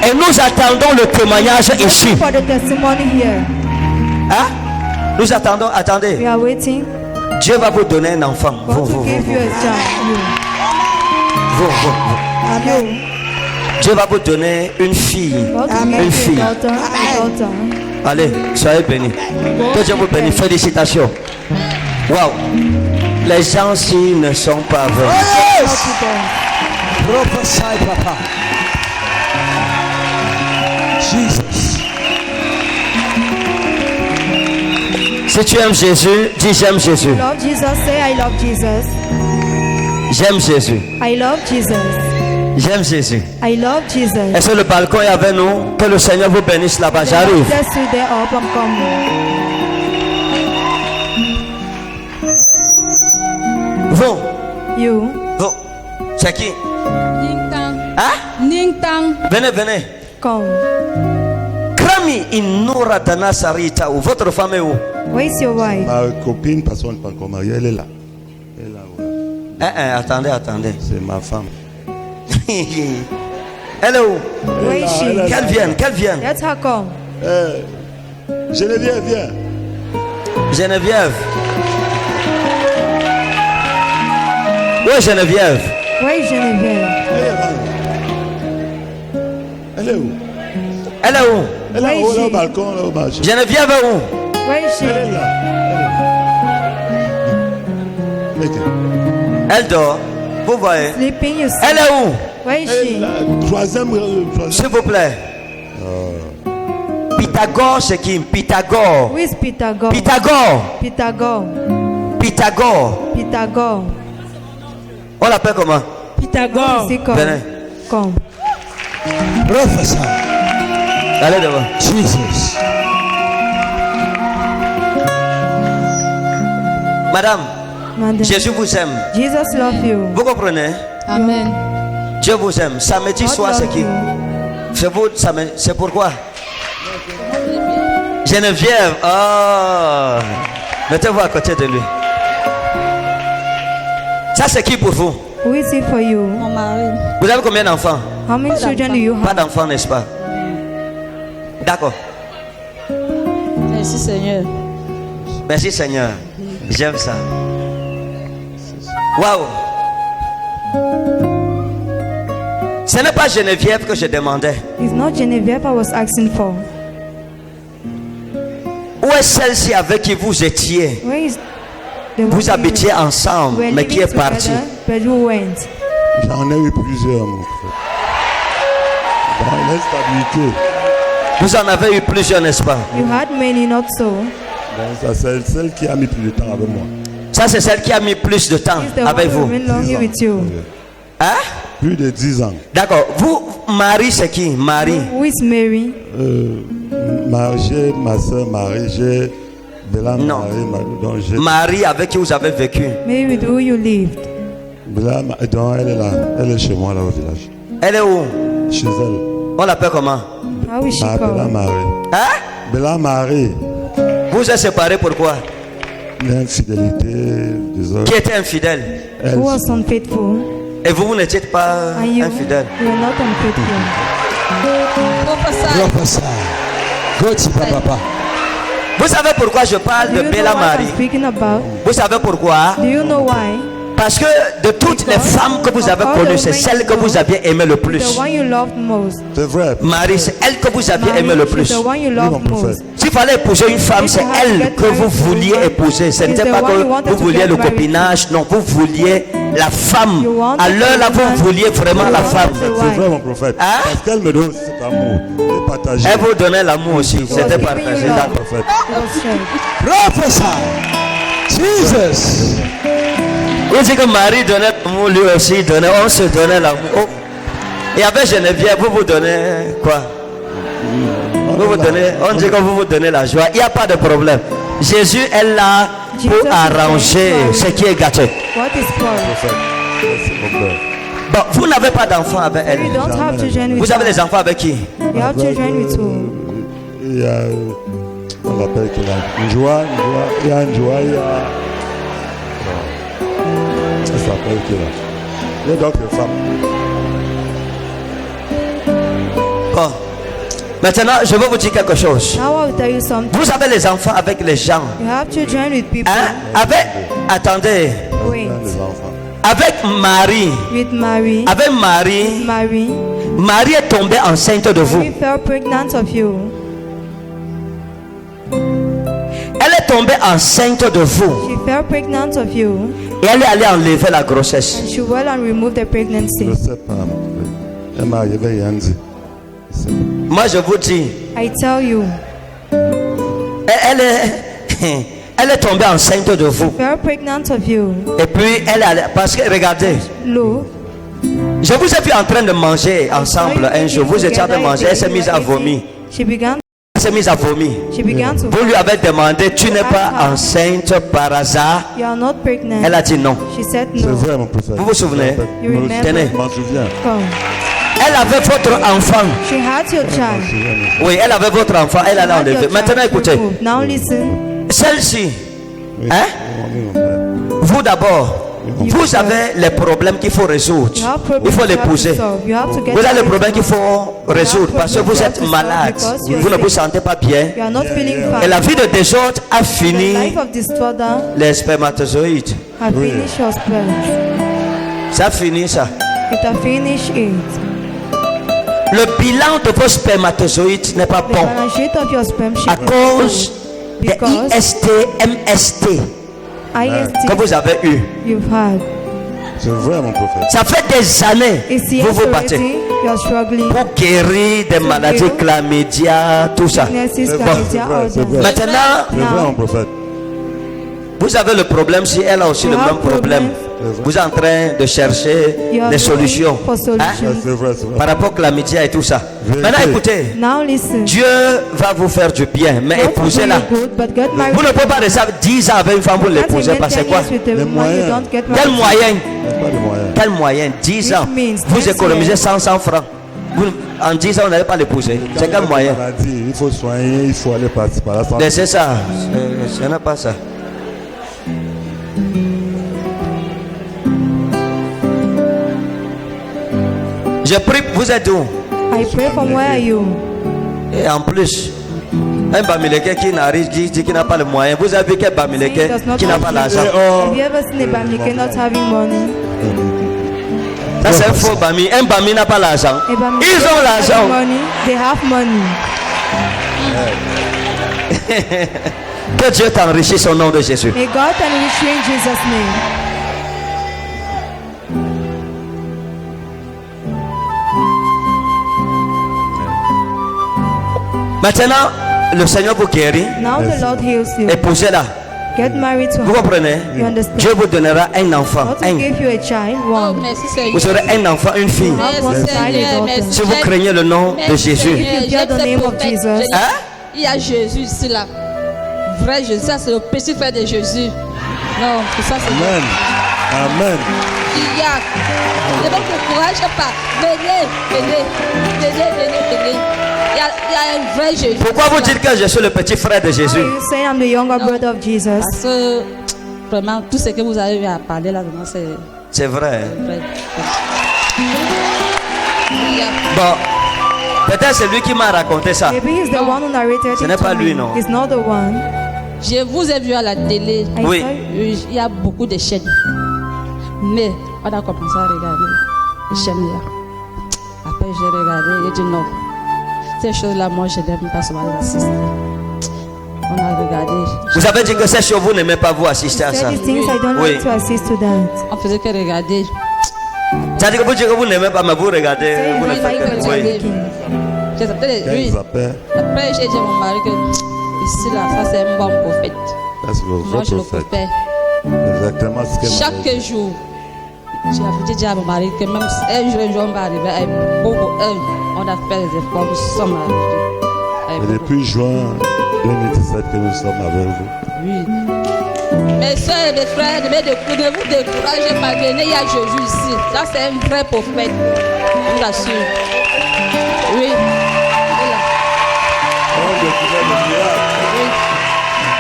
Et nous attendons le témoignage ici. For the testimony here. Hein? Nous attendons, attendez. We are waiting. Dieu va vous donner un enfant. God to give you a child. You. Dieu va vous donner une fille. God to Une give you fille. a daughter. A daughter. Allez, soyez bénis. Que Dieu vous bénisse. Félicitations. Waouh. Les gens ci ne sont pas vrais. Yes. Prophesy, Papa. Jesus. Si tu aimes Jésus, dis j'aime Jésus. Love Jesus. Say I love Jesus. J'aime Jésus. I love Jesus. J'aime Jésus. I love Jesus. Est-ce que le balcon est avec nous? Que le Seigneur vous bénisse là-bas. J'arrive. Just you there up. I'm coming. Vous. You. Vous. C'est qui? Ningtang. Hein? Ningtang. Venez, venez. Come. Krami Inura Dana Sarita. Votre femme est où? Where is your wife? Ma copine, parce qu'on n'est pas encore marié, elle est là. Elle est là, ouais. Attendez, attendez. C'est ma femme. Elle est où? Where is she? Qu'elle vienne, qu'elle vienne. Let her come. Geneviève, viens. Geneviève. Où est Geneviève? Where is Geneviève? Elle est où? Elle est où? Elle Where est is au she? balcon, là, au marché. Geneviève est où? Where is she? Elle est là. Elle est là. Elle dort. Vous voyez? Sleeping, you Elle sleep. est où? Where is Elle est she? là. Troisième. S'il vous plaît. Pythagore, c'est qui? Pythagore. Who is Pythagore? Pythagore. Pythagore. Pythagore. Pythagore. On l'appelle comment? Pythagore. Is he come? Venez. Come. Prophesy. Allez devant. Jesus. Madame, Madam. Jésus vous aime. Jesus love you. Vous comprenez? Amen. Dieu vous aime. Samedi God soir, love c'est qui? you. C'est vous, c'est pourquoi? Geneviève. Oh. Mettez-vous à côté de lui. Ça, c'est qui pour vous? Who is it for you? Mon mari. Vous avez combien d'enfants? How many children do you Pas have? d'enfants, n'est-ce pas? D'accord. Merci Seigneur. Merci Seigneur. J'aime ça. Waouh. Ce n'est pas Geneviève que je demandais. It's not Geneviève I was asking for. Où est celle-ci avec qui vous étiez? Where is the one Vous habitiez you ensemble, were mais qui living est partie? together, but who went? J'en ai eu plusieurs, mon frère. Dans l'instabilité. Vous en avez eu plusieurs, n'est-ce pas? You had many, not so. Ça, c'est celle qui a mis plus de temps avec moi. Ça, c'est celle qui a mis plus de temps He's the avec one who vous. remained longer with you. Hein? Plus de 10 ans. D'accord. Vous, Marie, c'est qui? Marie. Who is Mary? J'ai ma soeur Marie, j'ai Bella Non. Marie, donc j'ai Marie avec qui vous avez vécu. Mary with who you lived. Bella, donc elle est là, elle est chez moi là au village. Elle est où? Chez elle. On l'appelle comment? How is she Bella called? Marie. Hein? Bella Marie, Vous êtes séparés pourquoi? l'infidélité des autres. Qui était infidèle? Elle, Who was unfaithful? Et vous, vous n'étiez pas And you infidèle. were not unfaithful. Prophesy. Prophesy. Go to Papa. Vous savez pourquoi je parle Do de you know Bella what Marie? I'm speaking about? Vous savez pourquoi? Do you know why? Parce que de toutes les femmes que vous avez connues, c'est celle que vous aviez aimé le The plus. one you loved most. c'est vrai. Marie, c'est elle que vous aviez aimé Mary, le she's plus. the one you Oui, loved mon prophète. most. S'il fallait épouser une femme, c'est elle que vous vouliez épouser. Ce n'était pas que vous vouliez le copinage, non, vous vouliez la femme. À l'heure là, vous vouliez vraiment la femme. C'est vrai, mon prophète. Hein? Parce qu'elle me donne cet amour. C'est partagé. Elle vous donnait l'amour aussi. C'était partagé. Mon D'accord. prophète. It was shared. Prophesy. Jesus. Vous dites que Marie donnait l'amour, lui aussi donnait. On se donnait l'amour. Oh. Et avec Geneviève, vous vous donnez quoi? Vous donnez, on dit que vous vous donnez la joie. Il n'y a pas de problème. Jésus est là pour arranger ce qui est gâté. What is called? Prophète. Merci, mon frère. Bon, vous n'avez pas d'enfants avec elle. You don't have children with Vous avez her. des enfants avec qui? You have children with who? Il y a, on l'appelle qu'il a Njoua, il y a Njoua, il y a Ok, là. Il y a d'autres femmes. Bon. Maintenant, je vais vous dire quelque chose. Now I will tell you something. Vous avez les enfants avec les gens. You have children with people. Hein? Attendez. Wait. Les enfants. Avec Marie. With Mary. Avec Marie. Mary. Marie est tombée enceinte de vous. Mary fell pregnant of you. Elle est tombée enceinte de vous. She fell pregnant of you. Et elle est allée enlever la grossesse. And she went and removed the Je pregnancy. ne sais pas. Elle m'a arrivé Yanzi. Moi, je vous dis, I tell you, elle est tombée enceinte de vous. fell pregnant of you. Et puis, elle est allée, parce que regardez, Look. je vous ai vu en train de manger ensemble un jour. Vous étiez en train de manger, elle s'est mise à vomir. She began Elle s'est mise à vomir. to. Vous lui avez demandé, tu n'es pas enceinte par hasard? You are not pregnant. Elle a dit non. She said C'est no. vrai, mon prophète. Vous vous souvenez? You remember? Tenez. Je m'en souviens. Come. Elle avait votre enfant. She had your child. Oui, elle avait votre enfant. Elle allait Had enlever. your Maintenant, child écoutez. removed. Now listen. Celle-ci, Oui. hein? Oui, mon frère. Vous d'abord, vous avez les problèmes qu'il faut résoudre. You have problems Il faut you have to l'épouser. solve. You have to get Vous avez les married. problèmes qu'il faut résoudre parce que vous êtes malade. Vous ne vous sentez pas bien. You are not feeling Et fine. la vie de désordre a The fini life of this father les spermatozoïdes. have finished your sperm. Ça finit ça. It has finished it. Le bilan de vos spermatozoïdes n'est pas The bon balance sheet of your sperm à sheet cause des Because- IST, MST IST que vous avez eu. you've had. C'est vrai, mon prophète. Ça fait des années It's que years vous vous battez already. You are struggling. pour guérir des maladies heal. chlamydia, tout ça. Sicknesses, C'est vrai, chlamydia, c'est vrai, all c'est that. vrai. Maintenant, C'est vrai, mon prophète. vous avez le problème, si elle a aussi You le have même problème. Vous êtes en train de chercher You are des looking solutions for hein, solutions. C'est vrai, c'est vrai. par rapport à la média et tout ça. Vérité. Maintenant, écoutez, Now listen. Dieu va vous faire du bien, mais God will do épousez-la. you good, but get married. Vous ne pouvez pas rester 10 ans avec une femme pour Can't l'épouser remain parce que 10 quoi? years with a Les woman, moyens. you don't get Quel married. moyen? Il n'y a pas de moyens. Quel moyen? 10 ans. means Vous 10 économisez years. 100 francs. Vous, en 10 ans, vous n'allez pas l'épouser. C'est quel moyen? Maladie, il faut soigner, il faut aller participer à la santé. C'est ça. Ce n'est pas ça. Je prie, vous êtes où? I pray from where are you? Et en plus, un Bamileke qui n'arrive, qui dit qu'il n'a pas le moyen. Vous avez vu quel Bamileke He does not qui n'a have pas money. l'argent? Have you ever seen a Bamileke not having money? Ça, c'est un faux Bami. Un Bami n'a pas l'argent. A Bamileke Ils ont have l'argent. money. They have money. Que Dieu t'enrichisse au nom de Jésus. May God enrich you in Jesus' name. Maintenant, le Seigneur vous guérit. Now the Lord heals you. Épousez-la. Get married to Vous her. comprenez? You understand? Dieu vous donnera un enfant. God will Un. give you a child. Oh, One. merci Vous Seigneur. aurez un enfant, une fille. Have one Merci child, a Seigneur, daughter. merci. Si vous craignez le nom de Merci Jésus. Seigneur, If you fear the j'aime name ce of prophète. Jesus. Hein? Il y a Jésus ici là. Vrai Jésus, ça c'est le petit frère de Jésus. Non, c'est ça c'est vrai. Amen. Amen. Il y a. Ne vous découragez pas. Venez, venez, venez, venez, venez. Il y a un vrai Jésus. Pourquoi vous dites que je suis le petit frère de Why Jésus? are you saying I'm the younger brother of Jesus? Parce que vraiment tout ce que vous avez eu à parler là dedans c'est C'est vrai. vrai. Il y a. Bon, peut-être c'est lui qui m'a raconté ça. Maybe he's the one who narrated Ce it n'est to pas me. lui, non. He's not the one. Je vous ai vu à la télé. I Oui. saw you. Il y a beaucoup de chaînes. Mais on a commencé à regarder les chaînes là. Après j'ai regardé, j'ai dit non. Ces choses-là, moi je n'aime pas souvent les assister. On a regardé. Vous avez dit que ces choses, vous n'aimez pas vous assister à ça. Said these things I don't Oui. like to assist to that. On faisait que regarder. Ça dit que vous dites que vous n'aimez pas, mais vous regardez. Say Vous you ne don't faites like que. what you're Oui. making. J'ai appelé Quand lui. ils appellent, Après j'ai dit à mon mari que ici là, ça c'est un bon prophète. ça, c'est le Moi vrai je le prophète. préfère. Exactement ce qu'elle m'a dit. Chaque jour, j'ai dit à mon mari que même si un jour on va arriver à on a fait des efforts, nous sommes arrivés. Et depuis juin 2017 que nous sommes avec vous. Oui. Mes soeurs et mes frères, ne vous découragez pas, venez, il y a Jésus ici. Ça, c'est un vrai prophète. Je vous assure. Oui.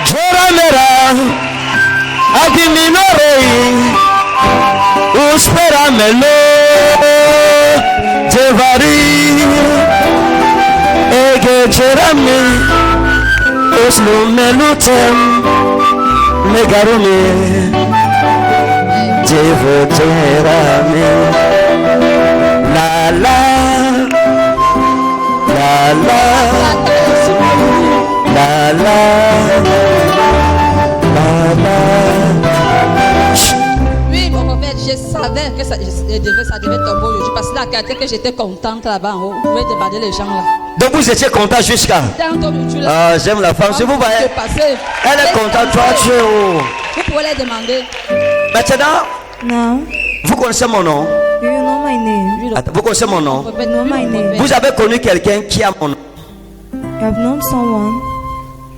Joramera, Akiminore, Jerami, Oslo Melutem, Megarumi, Jerami, la la, la la, la la, la la. Oui, mon prophète, je savais que ça devait tomber aujourd'hui parce que la qualité que j'étais contente là-bas en haut. Vous pouvez demander les gens là. Donc vous étiez content jusqu'à. Ah, j'aime la femme. Si vous voyez, elle est contente, toi tu es où? Vous pouvez les demander. Maintenant, Now, vous connaissez mon nom? do you know my name? Attends, vous connaissez mon nom? Prophète, know my name. Vous avez connu quelqu'un qui a mon nom? You have known someone.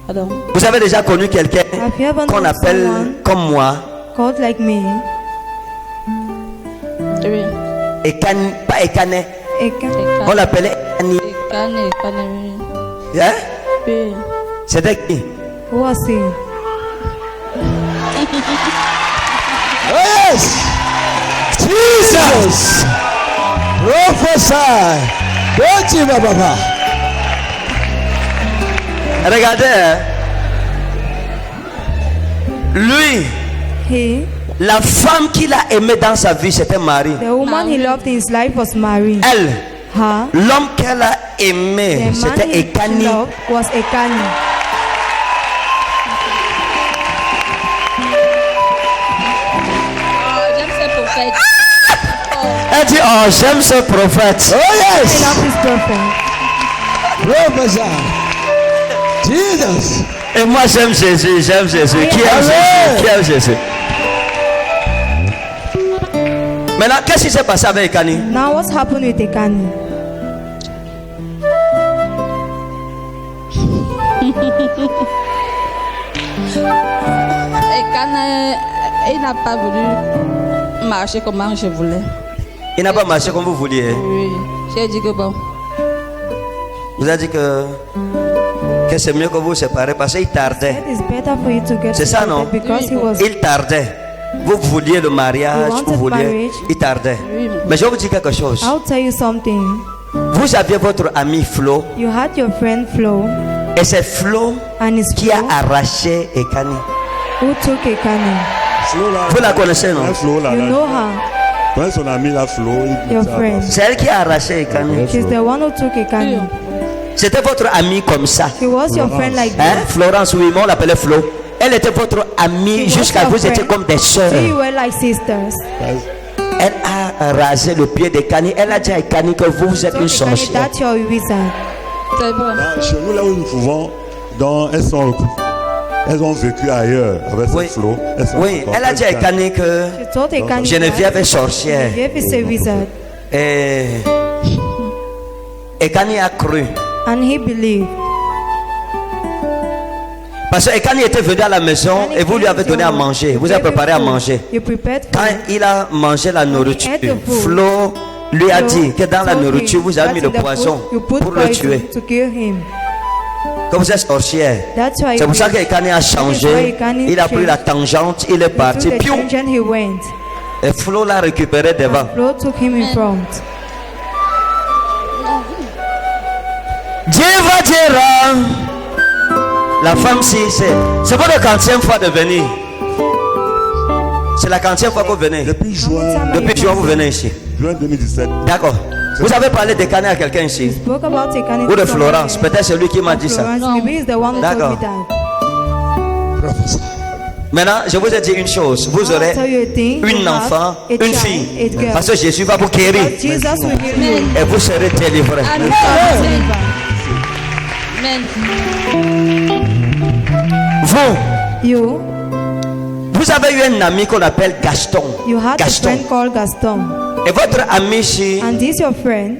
Pardon. Vous avez déjà connu quelqu'un Have you ever qu'on known appelle someone comme moi called like me? Oui. Ekani, pas Ekane. Eka. On l'appelait Ekani. Ekane, oui. Hein? Oui. C'était qui? Who was he? Yes. Jesus. Prophesy. Go to Baba. Regardez, hein. Lui, He, la femme qu'il a aimée dans sa vie, c'était Marie. the woman he loved in his life was Mary. Elle, Her, l'homme qu'elle a aimé, the man c'était he Ekani. loved was Ekani. J'aime ces prophètes. Elle dit, oh, j'aime ce prophète. Oh I yes. love this prophet. Prophesy. Jesus. Et moi, j'aime Jésus, j'aime Jésus. Qui aime Amen. Jésus? Qui aime Jésus? Maintenant, qu'est-ce qui s'est passé avec Ekani? Now what's happened with Ekani? Ekane, il n'a pas voulu marcher comme je voulais. Il n'a pas marché comme vous vouliez. Oui. J'ai dit que bon. Vous avez dit que c'est mieux que vous vous séparez parce qu'il tardait. It is better for you to get C'est ça, non? separated because he was Il tardait. Vous vouliez le mariage, You wanted vous vouliez. marriage. Il tardait. Oui. Mais je vais vous dire quelque chose. I'll tell you something. Vous aviez votre ami Flo You had your friend Flo et c'est Flo and his qui a Flo arraché Ekani. who took Ekani. Flo là. Vous la connaissez, non? Ouais, Flo là. You là. know her, Ouais, son ami là, Flo. il your dit ça, friend. C'est elle qui a arraché Ekani. She's the one who took Ekani. C'était votre ami comme ça. She was your friend like Hein? this. Florence, oui, mais on l'appelait Flo. Elle était votre amie She was jusqu'à your vous étiez friend. comme des sœurs. So you were like sisters. Elle a rasé le pied d'Ekani. Elle a dit à Ekani que vous êtes So une Ekani, sorcière. that's your wizard. C'est vrai. Là, chez nous, là où nous pouvons, elles ont vécu ailleurs avec Oui. ce Flo. Elles sont Oui, elle a dit à Ekani que She told Ekani Geneviève that est sorcière. Geneviève is a wizard. Et Ekani a cru. And he believed. Parce que Ekani était venu à la maison et vous lui avez donné à manger. Vous avez préparé à manger. You prepared Quand food. il a mangé la nourriture, Ate the food. Flo lui a dit que dans la Told him nourriture vous avez that mis in le the poisson food, you put pour le poison tuer. to kill him. Que vous êtes sorcière. That's why C'est pour ça he- qu'Ekani a That is why changé. Ekani Il a pris changed. la tangente, il est He parti. took the Piou. tangent, he went. Et Flo l'a récupéré devant. Flo took him in front. Dieu va dire. La femme, si c'est votre 40e fois de venir. C'est la 40e fois que vous venez. Depuis juin, Depuis juin, vous venez ici. juin 2017. D'accord. Vous avez parlé d'Ekani à quelqu'un ici? Spoke about Ekani. Ou de to someone Florence? here. Peut-être c'est lui qui m'a dit ça. Florence, maybe he's the one who told D'accord. me that. Prophesy. Maintenant, je vous ai dit une chose. Vous I'll aurez tell you a thing. You une have enfant, a une child, fille. a girl. Parce que Jésus va vous guérir. But Jesus will heal you. Et vous serez délivrés. Amen. Amen. You Vous avez eu un ami qu'on appelle Gaston. had a Gaston. friend called Gaston. Et votre ami ici, And this your friend,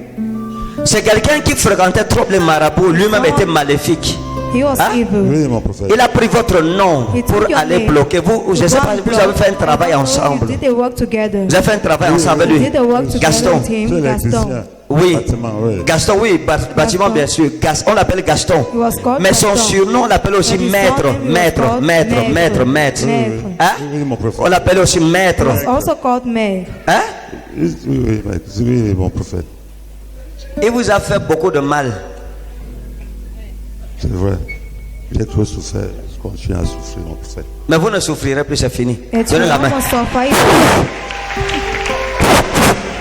c'est quelqu'un qui fréquentait trop les marabouts. Lui-même était maléfique. he was Hein? evil. Oui, mon prophète. Il a pris votre nom He pour took your aller name bloquer. Vous, je to sais go pas, and vous block. avez fait un travail I don't know, ensemble. You did a work together. Vous avez fait un travail ensemble avec You lui. did a work together Gaston. with him, C'est Gaston. l'électricien. Oui. Bâtiment, oui. Gaston, oui, bâtiment bien sûr. On l'appelle Gaston. He was called Mais son Gaston. surnom, on l'appelle aussi But his maître, surname was maître, called maître, Maître. maître, maître. Maître. Hein? Oui, mon prophète. On l'appelle aussi maître. He was also called Meg. Hein? Oui, oui, oui, oui, mon prophète. Il vous a fait beaucoup de mal. C'est vrai. J'ai trop souffert. Je continue à souffrir, mon prophète. Mais vous ne souffrirez plus, c'est fini. It's Donnez la no main. more suffer.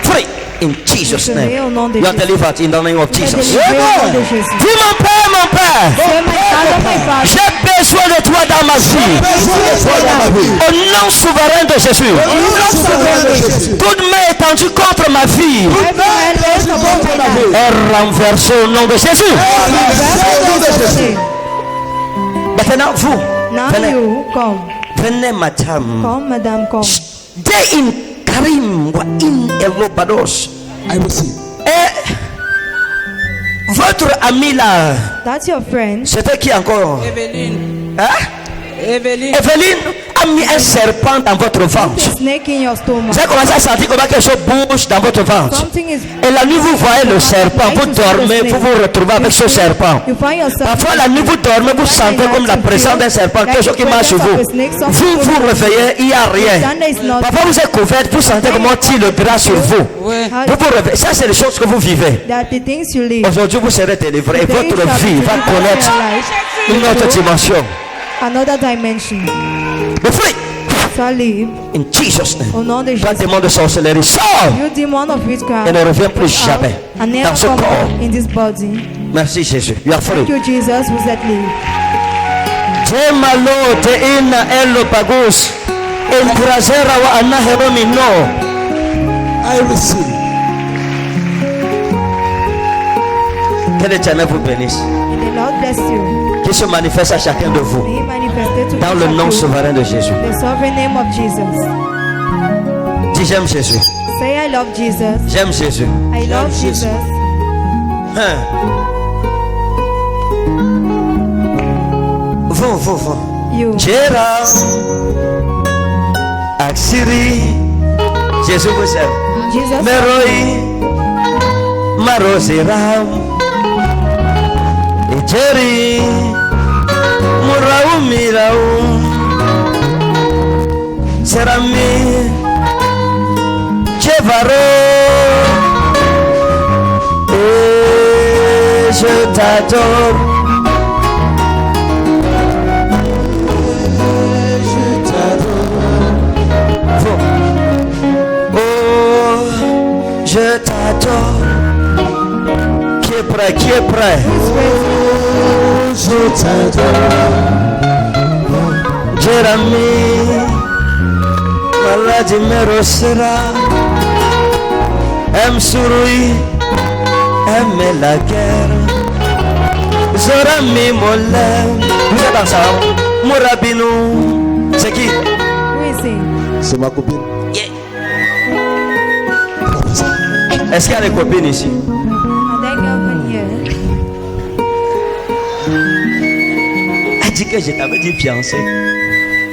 Free in Jesus' name. Au nom de You are Jésus. delivered in the name of Vous êtes Jesus. délivrés au nom de Jésus. Dis mon Père, mon Père. C'est my father, my father. J'ai besoin de toi dans ma vie. Au nom souverain de Jésus. Toute main étendue contre ma vie Every man lays upon my life. est renversée au nom de Jésus. Maintenant, vous, Now venez, you come. venez, madame. Come, madam, come. Day in Karim wa in Elobados. I will see. Et votre ami là, That's your friend. c'était qui encore? Evelyne. Hein? Evelyne. Evelyne a mis un serpent dans votre ventre. Snake in your stomach. Vous avez commencé à sentir comment quelque chose bouge dans votre ventre. Something is. Et la nuit, vous voyez le serpent, vous dormez, vous vous retrouvez avec ce serpent. You find yourself. Parfois, la nuit, vous dormez, vous sentez comme la présence d'un serpent, quelque chose qui marche sur vous. Vous vous réveillez, il n'y a rien. Parfois, vous êtes couvert, vous sentez comment tire le drap sur vous. Vous vous réveillez. Ça, c'est les choses que vous vivez. That the things you live. Aujourd'hui, vous serez délivré et Today votre you shall vie be va delivered in connaître your life. une autre dimension. Another dimension. Le fruit, So live. in Jesus' name. Au nom de Toi, Jésus. démon de sorcellerie, sors You demon of witchcraft. et ne reviens plus jamais And never dans ce come corps. back in this body. Merci, Jésus. You are free. Thank you, Jesus. Vous êtes libre. Jemalo te ina elo pagus. Entrazera wa anahero no. I receive. Que l'Éternel vous bénisse. May the Lord bless you. Qu'il se manifeste à chacun de vous. May He manifest to Dans le nom souverain de Jésus. the sovereign name of Jesus. Dis j'aime Jésus. Say I love Jesus. J'aime Jésus. I love Jesus. Hein. Vous. You. Jera. Aksiri. Jésus vous aime. Jesus. Meroi. Maroseram. Ejeri. Murau mirau. Serami. Chevaro. Et je t'adore. Je t'adore. Qui est prêt? Qui est prêt? Je t'adore. Jérémie, maladie me ressera. Aime surui, aime la guerre. Zorami molem. Vous êtes ensemble? Mourabinou. C'est qui? Who is he? C'est ma copine. Est-ce qu'il y a des copines ici? Are there girlfriend here? Elle dit que je t'avais dit fiancé.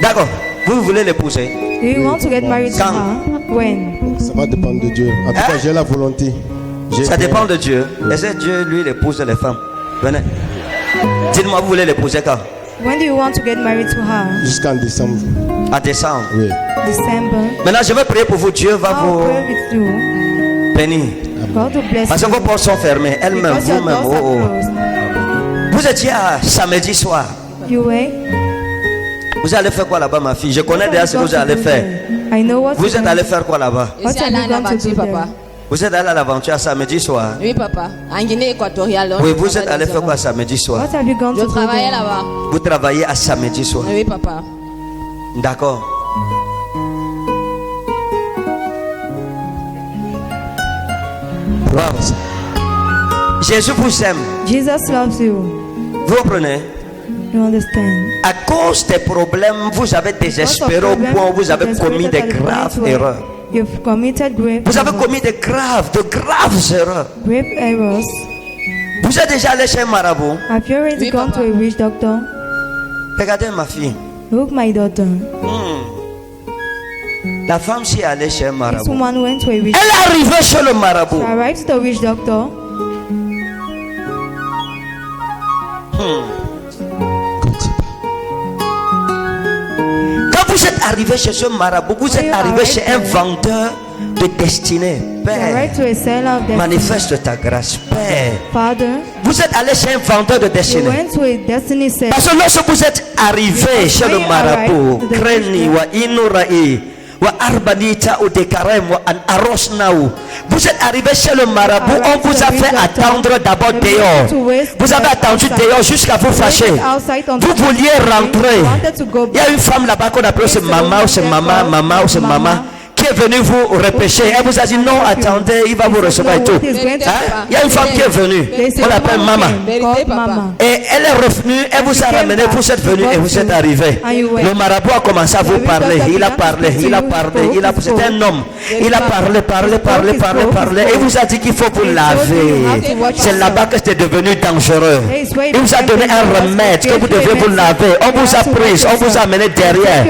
D'accord. Vous voulez l'épouser? Do you want to get married to Quand? her? When? Ça va dépendre de Dieu. En tout cas, j'ai la volonté. Ça dépend de Dieu. Est-ce que Dieu, lui, il épouse les femmes? Venez. Dites-moi, vous voulez l'épouser quand? When do you want to get married to her? Jusqu'en décembre. En décembre. Oui. December. Maintenant, je vais prier pour vous. Dieu va I'll vous pray with you. bénir. God will bless Parce que you. vos portes sont fermées. Elle-même, Because your vous-même. doors are Oh, oh. closed. Vous étiez à samedi soir. You wait. Vous allez faire quoi là-bas, ma fille? Je connais déjà ce que vous allez faire. I know what Vous you're êtes going allé to faire quoi là-bas? Je suis allée en aventure, papa. Vous êtes allé à l'aventure à samedi soir. Oui, papa. En Guinée équatoriale. Oui, vous êtes allé faire quoi samedi soir? What have you gone Je to do travaillais there? là-bas. Vous travaillez à samedi soir. Oui, papa. D'accord. Wow. Jésus vous aime. Jesus loves you. Vous comprenez? You understand? À cause des problèmes, vous avez désespéré au point où vous avez commis de graves erreurs. You've committed Vous avez commis de graves erreurs. grave errors. Vous êtes déjà allé chez un marabout? Have you already Oui, gone papa. to a witch doctor? Regardez ma fille. Look, my daughter. La femme s'y est allée chez un This marabout. woman went to a witch. Elle est arrivée chez le marabout. She arrived to the witch doctor. Quand vous êtes arrivé chez ce marabout, vous êtes arrivé chez un vendeur de destinée. You are Père, right to a seller of destiny. manifeste ta grâce. Père, Father, vous êtes allé chez un vendeur de you destinée. went to a destiny seller. Parce que lorsque vous êtes arrivé chez le marabout, Kreni wa Inurai, wa Arbanita ou Dekarem wa An Arosnaou, vous êtes arrivé chez le marabout, on vous a fait attendre d'abord dehors. Vous avez attendu dehors jusqu'à vous fâcher. Vous vouliez rentrer. Il y a une femme là-bas qu'on appelle ce maman ou ce maman ou ce maman qui est venue vous repêcher. Elle vous a dit non, attendez, il va vous recevoir et tout. Hein? Il y a une femme qui est venue, on l'appelle maman. Vérité, papa. Et elle est revenue, elle vous a ramené, vous êtes venu et vous êtes arrivé. Le marabout a commencé à vous parler. Il a parlé. C'était un homme. Il a parlé. Et vous a dit qu'il faut vous laver. C'est là-bas que c'était devenu dangereux. Il vous a donné un remède que vous devez vous laver. On vous a pris, on vous a amené derrière.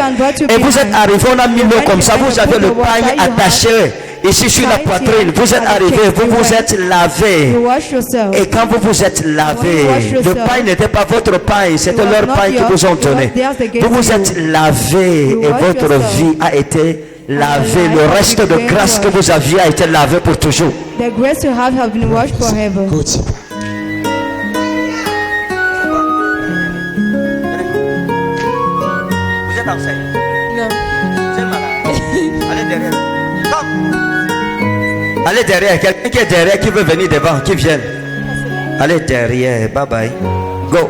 Et vous êtes arrivé, on a mis l'eau comme ça. Vous avez le pagne attaché ici sur la poitrine. Vous êtes arrivé, vous vous êtes lavé. You wash yourself. Et quand vous vous êtes lavé, le pain n'était pas votre pain, c'était leur pain qu'ils vous ont donné. Vous vous êtes lavé et votre vie a été lavée. Le reste de grâce que vous aviez a été lavé pour toujours. The grace you have been washed forever. Coach. Vous êtes enceinte? Non. Vous êtes malade? Allez derrière. Come. Allez derrière. Quelqu'un qui est derrière qui veut venir devant, qui vienne. Allez derrière. Bye bye. Go.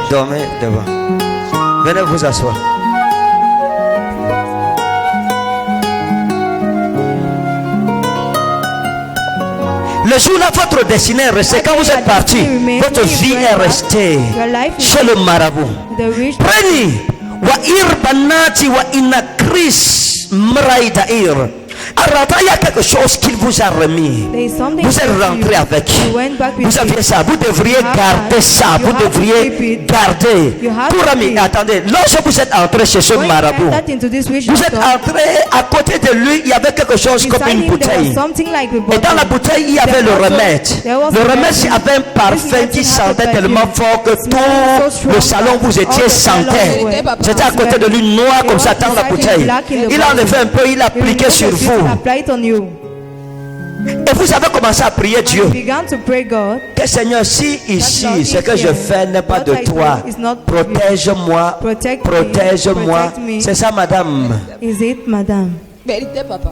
Dormez devant. Venez vous asseoir. Le jour-là, votre destinée est restée. Quand vous êtes parti, votre vie est restée chez le marabout. The rich Prenez wa irbanati wa inakris mraïdaïr. Il y a quelque chose qu'il vous a remis. Vous êtes rentré avec. Vous aviez ça. Vous devriez garder ça. Vous devriez garder. Pour ami, attendez. Lorsque vous êtes entré chez ce marabout, vous êtes entré à côté de lui. Il y avait quelque chose comme une bouteille. Et dans la bouteille, il y avait le remède. Le remède, avait un parfum qui sentait tellement fort que tout le salon où vous étiez sentait. C'était à côté de lui, noir comme ça dans la bouteille. Il a enlevé un peu, il a appliqué sur vous. Et vous avez commencé à prier Dieu. Que Seigneur, si ici ce que je fais n'est pas de toi, protège-moi, protège-moi. C'est ça, madame. Is it, madame? Vérité, papa.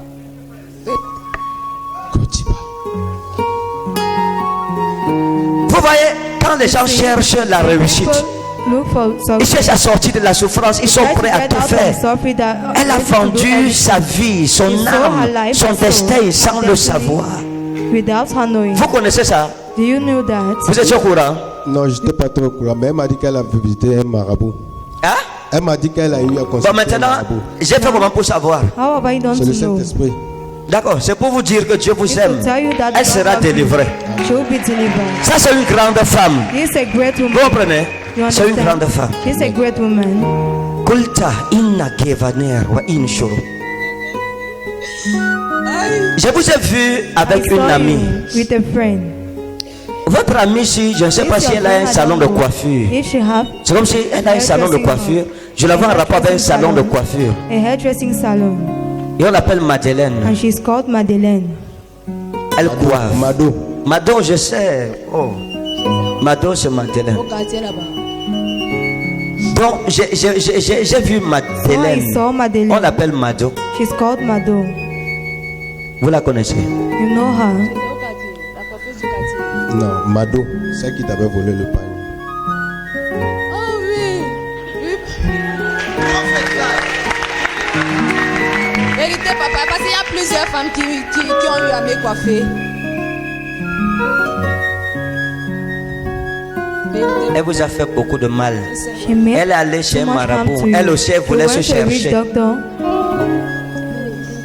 Coach. Vous voyez, quand les gens cherchent la réussite, Look for ils cherchent à sortir de la souffrance, ils sont prêts à tout faire. Elle a vendu sa vie, son âme, son destin sans le savoir. Without her knowing. Vous connaissez ça? Do you know that? Vous êtes au courant? Non, je n'étais pas trop au courant, mais elle m'a dit qu'elle a visité un marabout. Hein? Elle m'a dit qu'elle a eu à consulter Bon, maintenant, un marabout. j'ai fait comment pour savoir? How have I done C'est le to know? Saint-Esprit. D'accord, c'est pour vous dire que Dieu vous aime. Elle sera délivrée. She will be delivered. Ça, c'est une grande femme. She's a great Vous woman. comprenez? You C'est une understand? grande femme. She's a great woman. Kulta inna kevaner wa inshuru. Je vous ai vu avec I une saw amie. you with a friend. Votre amie ici, je ne sais pas si elle a un salon de coiffure. If she have C'est comme si elle a un salon de coiffure. Je la vois en rapport avec un salon de coiffure. a hairdressing salon, Et on l'appelle Madeleine. and she's called Madeleine. Elle coiffe. Mado. Mado, je sais. Oh. Mado, c'est Madeleine. Au quartier là-bas. Donc, j'ai vu So I Madeleine. saw On Madeleine. l'appelle Mado. She's called Mado. Vous la connaissez? You know her? Au quartier. La coiffeuse du quartier. Non, Mado. Celle qui t'avait volé le pain. Oh oui. Vérité, papa. Parce qu'il y a plusieurs femmes qui ont eu à me coiffer. Elle vous a fait beaucoup de mal. She made Elle est allée chez un too much harm marabout. to you. Elle aussi, elle She voulait went se to a rich chercher. doctor.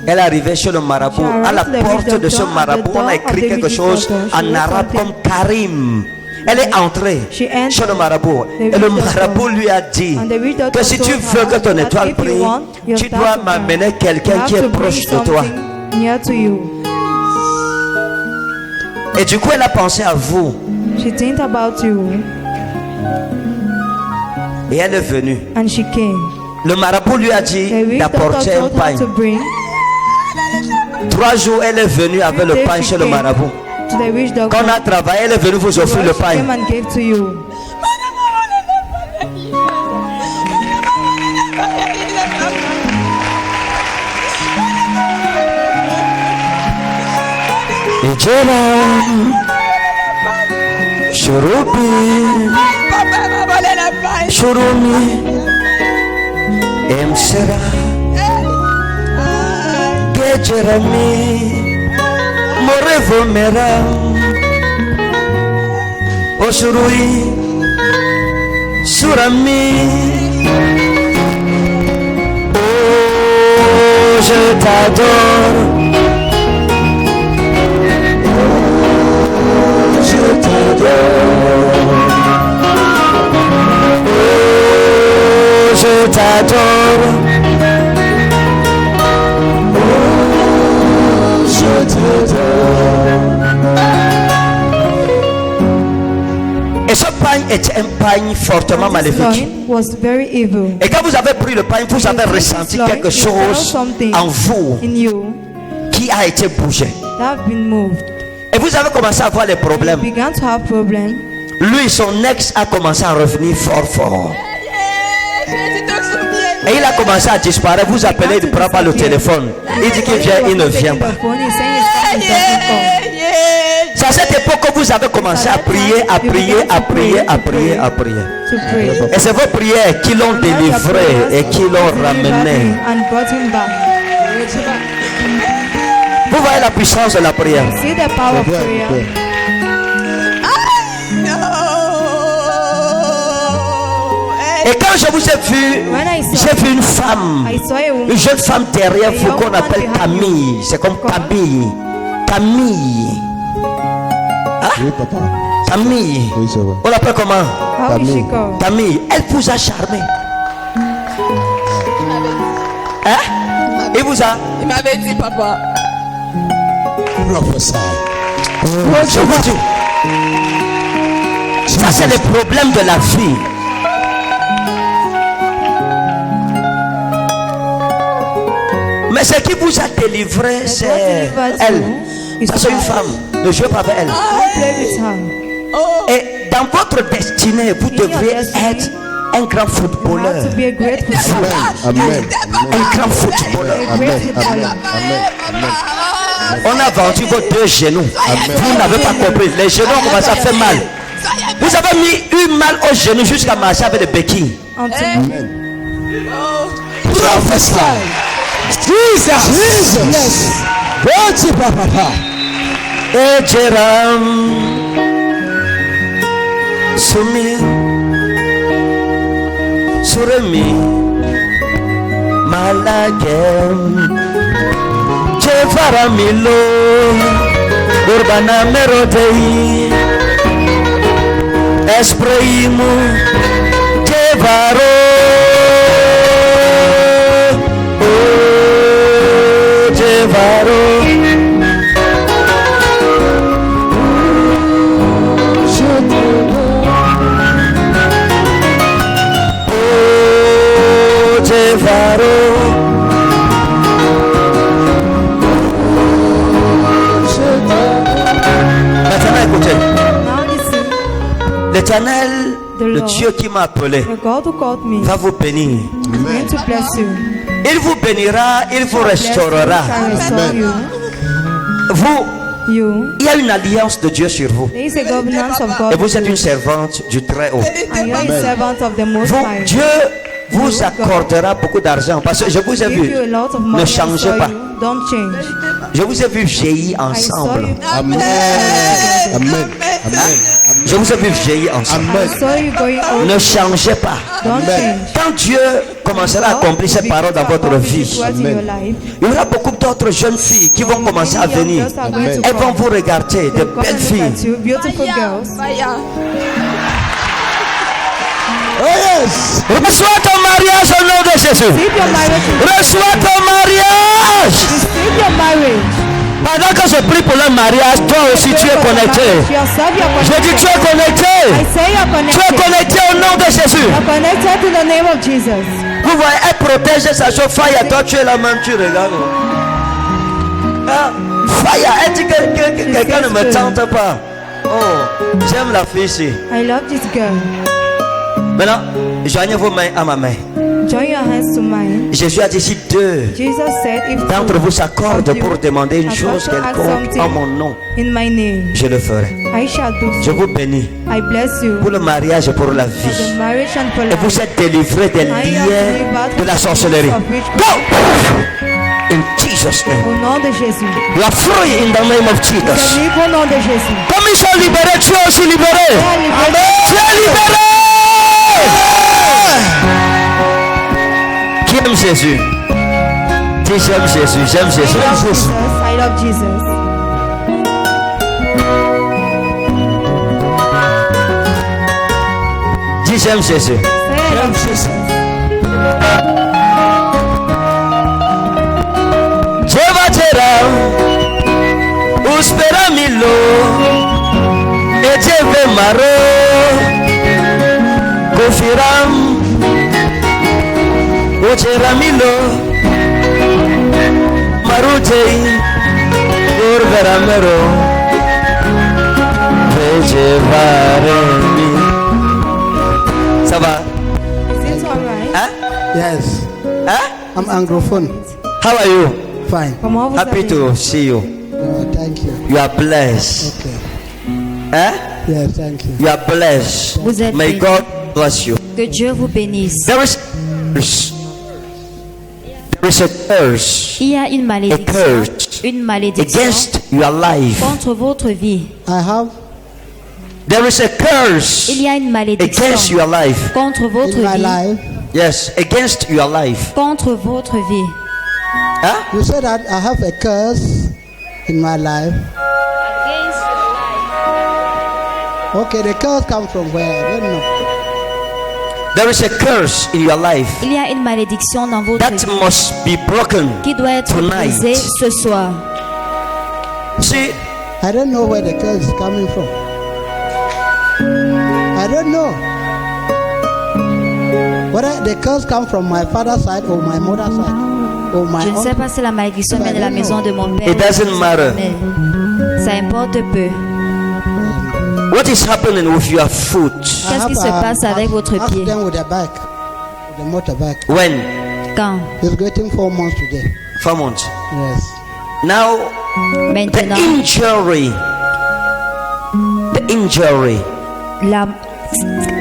Elle est arrivée chez le marabout. À la porte de ce marabout, on a écrit quelque chose en arabe comme Karim. Elle est entrée She entered chez le marabout. the Et rich le doctor. marabout lui a dit And the rich que doctor si tu told veux her que ton that étoile if you brille, want your tu star dois to m'amener shine, quelqu'un you qui have est to bring proche de toi. something near to you. Et du coup, elle a pensé à vous. She think about you, Et elle est venue. and she came. Le marabout lui a dit The rich doctor d'apporter un told her pain. to bring 3 jours, elle est venue avec le pain chez le marabout. To the witch doctor. Quand on a travaillé, elle est venue vous offrir le She came pain. and gave to you. Ejera, Shurubi, Shurumi, Emsera, Gejerami, Morevo Mera, Oshurui, Surami. Oh, je t'adore. Je t'adore. Oh, je t'adore. Oh, je t'adore. Et ce pain était un pain fortement This maléfique. loin was very evil. Et quand vous avez pris le pain, vous avez ressenti quelque chose en vous in you qui a été bougé. that have been moved. Et vous avez commencé à avoir des You problèmes. began to have problems. Lui, son ex a commencé à revenir fort fort. Et il a commencé à disparaître. Vous appelez, il ne prend pas le téléphone. Il dit qu'il vient, il ne vient pas. C'est à cette époque que vous avez commencé à prier, à prier, à prier, à prier, à prier. To pray. Et c'est vos prières qui l'ont délivré et qui l'ont ramené. And brought him back. Vous voyez la puissance de la prière. See the power of prayer. Et quand je vous ai vu, When I saw, j'ai vu une femme, I saw a une woman. jeune femme derrière vous qu'on appelle Camille. C'est comme Camille. Camille. Oui, papa. Camille. Oui, c'est vrai. On l'appelle comment? How is she called? Camille. Elle vous a charmé. Hein? Il vous a. Il m'avait dit, papa. Prophesy. Je vous dis. Ça, c'est le problème de la vie. Mais ce qui vous a délivré, c'est elle. Ça, c'est une femme. Ne jouez pas avec elle. Don't play with her. Et dans votre destinée, vous devriez être un grand You have footballeur. to be a great footballer. Amen. Un grand footballeur. A great footballer. On a vendu vos 2 genoux. Vous n'avez pas compris. Les genoux ont commencé à faire mal. Vous avez eu mal aux genoux jusqu'à marcher avec des béquilles. Until Prophesy. Jesus. Yes. What's papa? Et Jéram Sumi Suremi Malagem Jevaramilo Urbana Merodei Espraimu Jevaro Oh Jevaro Maintenant écoutez, now listen, l'Éternel, The le Lord. Dieu qui m'a appelé, the God who called me va vous bénir. is going to bless you. Il vous bénira, il vous Bless you, restaurera. shall restore you. Vous, You. il y a une alliance de Dieu sur vous. There is a governance of Et God. vous êtes une servante du Très-Haut. And you are a servant of the Most Vous, High. Dieu vous accordera beaucoup d'argent parce que je vous ai Give vu. you a lot of money. Ne I changez saw pas. you. Don't change. Je vous ai vu vieillir I saw ensemble. you. Amen. Amen. Amen. Je vous ai vu vieillir ensemble. I saw you going old. Ne changez pas. Don't change. Quand Dieu commencera à accomplir ses paroles dans votre vie, Amen. il y aura beaucoup d'autres jeunes filles qui vont commencer à venir. Amen. Elles vont vous regarder, de belles filles. Beautiful girls. Oh yes. Reçois ton mariage au nom de Jésus. Receive your marriage. Reçois ton mariage. Receive your marriage. Pendant que je prie pour le mariage, toi aussi tu es connecté. Yourself, you are Je dis tu es connected. connecté. I say you are Tu es connected. connecté au nom de Jésus. You are connected to the name of Jesus. Vous voyez, elle protège sa chauffeur et toi tu es la même, tu regardes. Ah. fire. Elle dit que quelqu'un ne me tente pas. Oh, j'aime la fille ici. I love this girl. Maintenant, joignez vos mains à ma main. Join your hands to mine. Jésus a dit si deux Jesus said, if d'entre vous s'accordent of you pour demander une are chose going to ask quelconque something en mon nom, in my name, je le ferai. I shall do Je so. vous bénis I bless you pour le mariage et pour la for the vie. marriage and for Et life. vous êtes délivrés des liens de la sorcellerie. Go! In Jesus' name. Au nom de Jésus. You are free in the name of C'est Jesus. libre au nom de Jésus. Comme ils sont libérés, tu es aussi libéré. Amen. Tu es libéré. Qui aime Jésus? Dis j'aime Jésus, j'aime Jésus. I love Jesus. I love Jesus. Dis j'aime Jésus. Say I love Jesus. Jevatera, uspera milo, ejeve maro, kofiram, ojera milo, marujei, urvera mero, vejevaremi. Ça va? Is it alright? Hein? Yes, Hein? I'm anglophone. How are you? Fine. Comment vous Happy allez? to see you. Thank you. You are blessed. Okay. Hein? Yes, thank you. You are blessed. Vous êtes May bénis. God bless you. Que Dieu vous bénisse. There is a curse Il y a une malédiction. curse Une malédiction against your life. contre votre vie. I have There is a curse Il y a une against malédiction your life. contre votre in my vie. life. Yes, against your life. Contre votre vie. Huh? You said that I have a curse in my life. Okay, the curse comes from where? I don't know. There is a curse in your life Il y a une malédiction dans votre that vie must be broken qui doit être tonight. brisée ce soir. See, I don't know where the curse is coming from. I don't know. Whether the curse comes from my father's side or my mother's side or my Je ne sais uncle. pas si la malédiction vient de la maison de mon père. It doesn't ou de matter. ma mère. Ça importe peu. what is happening with your foot? Qu'est-ce qui se passe avec votre pied? Accident with the bike, with the motorbike. When? Quand? It's getting 4 months today. 4 months. Yes. Now, the Maintenant, injury la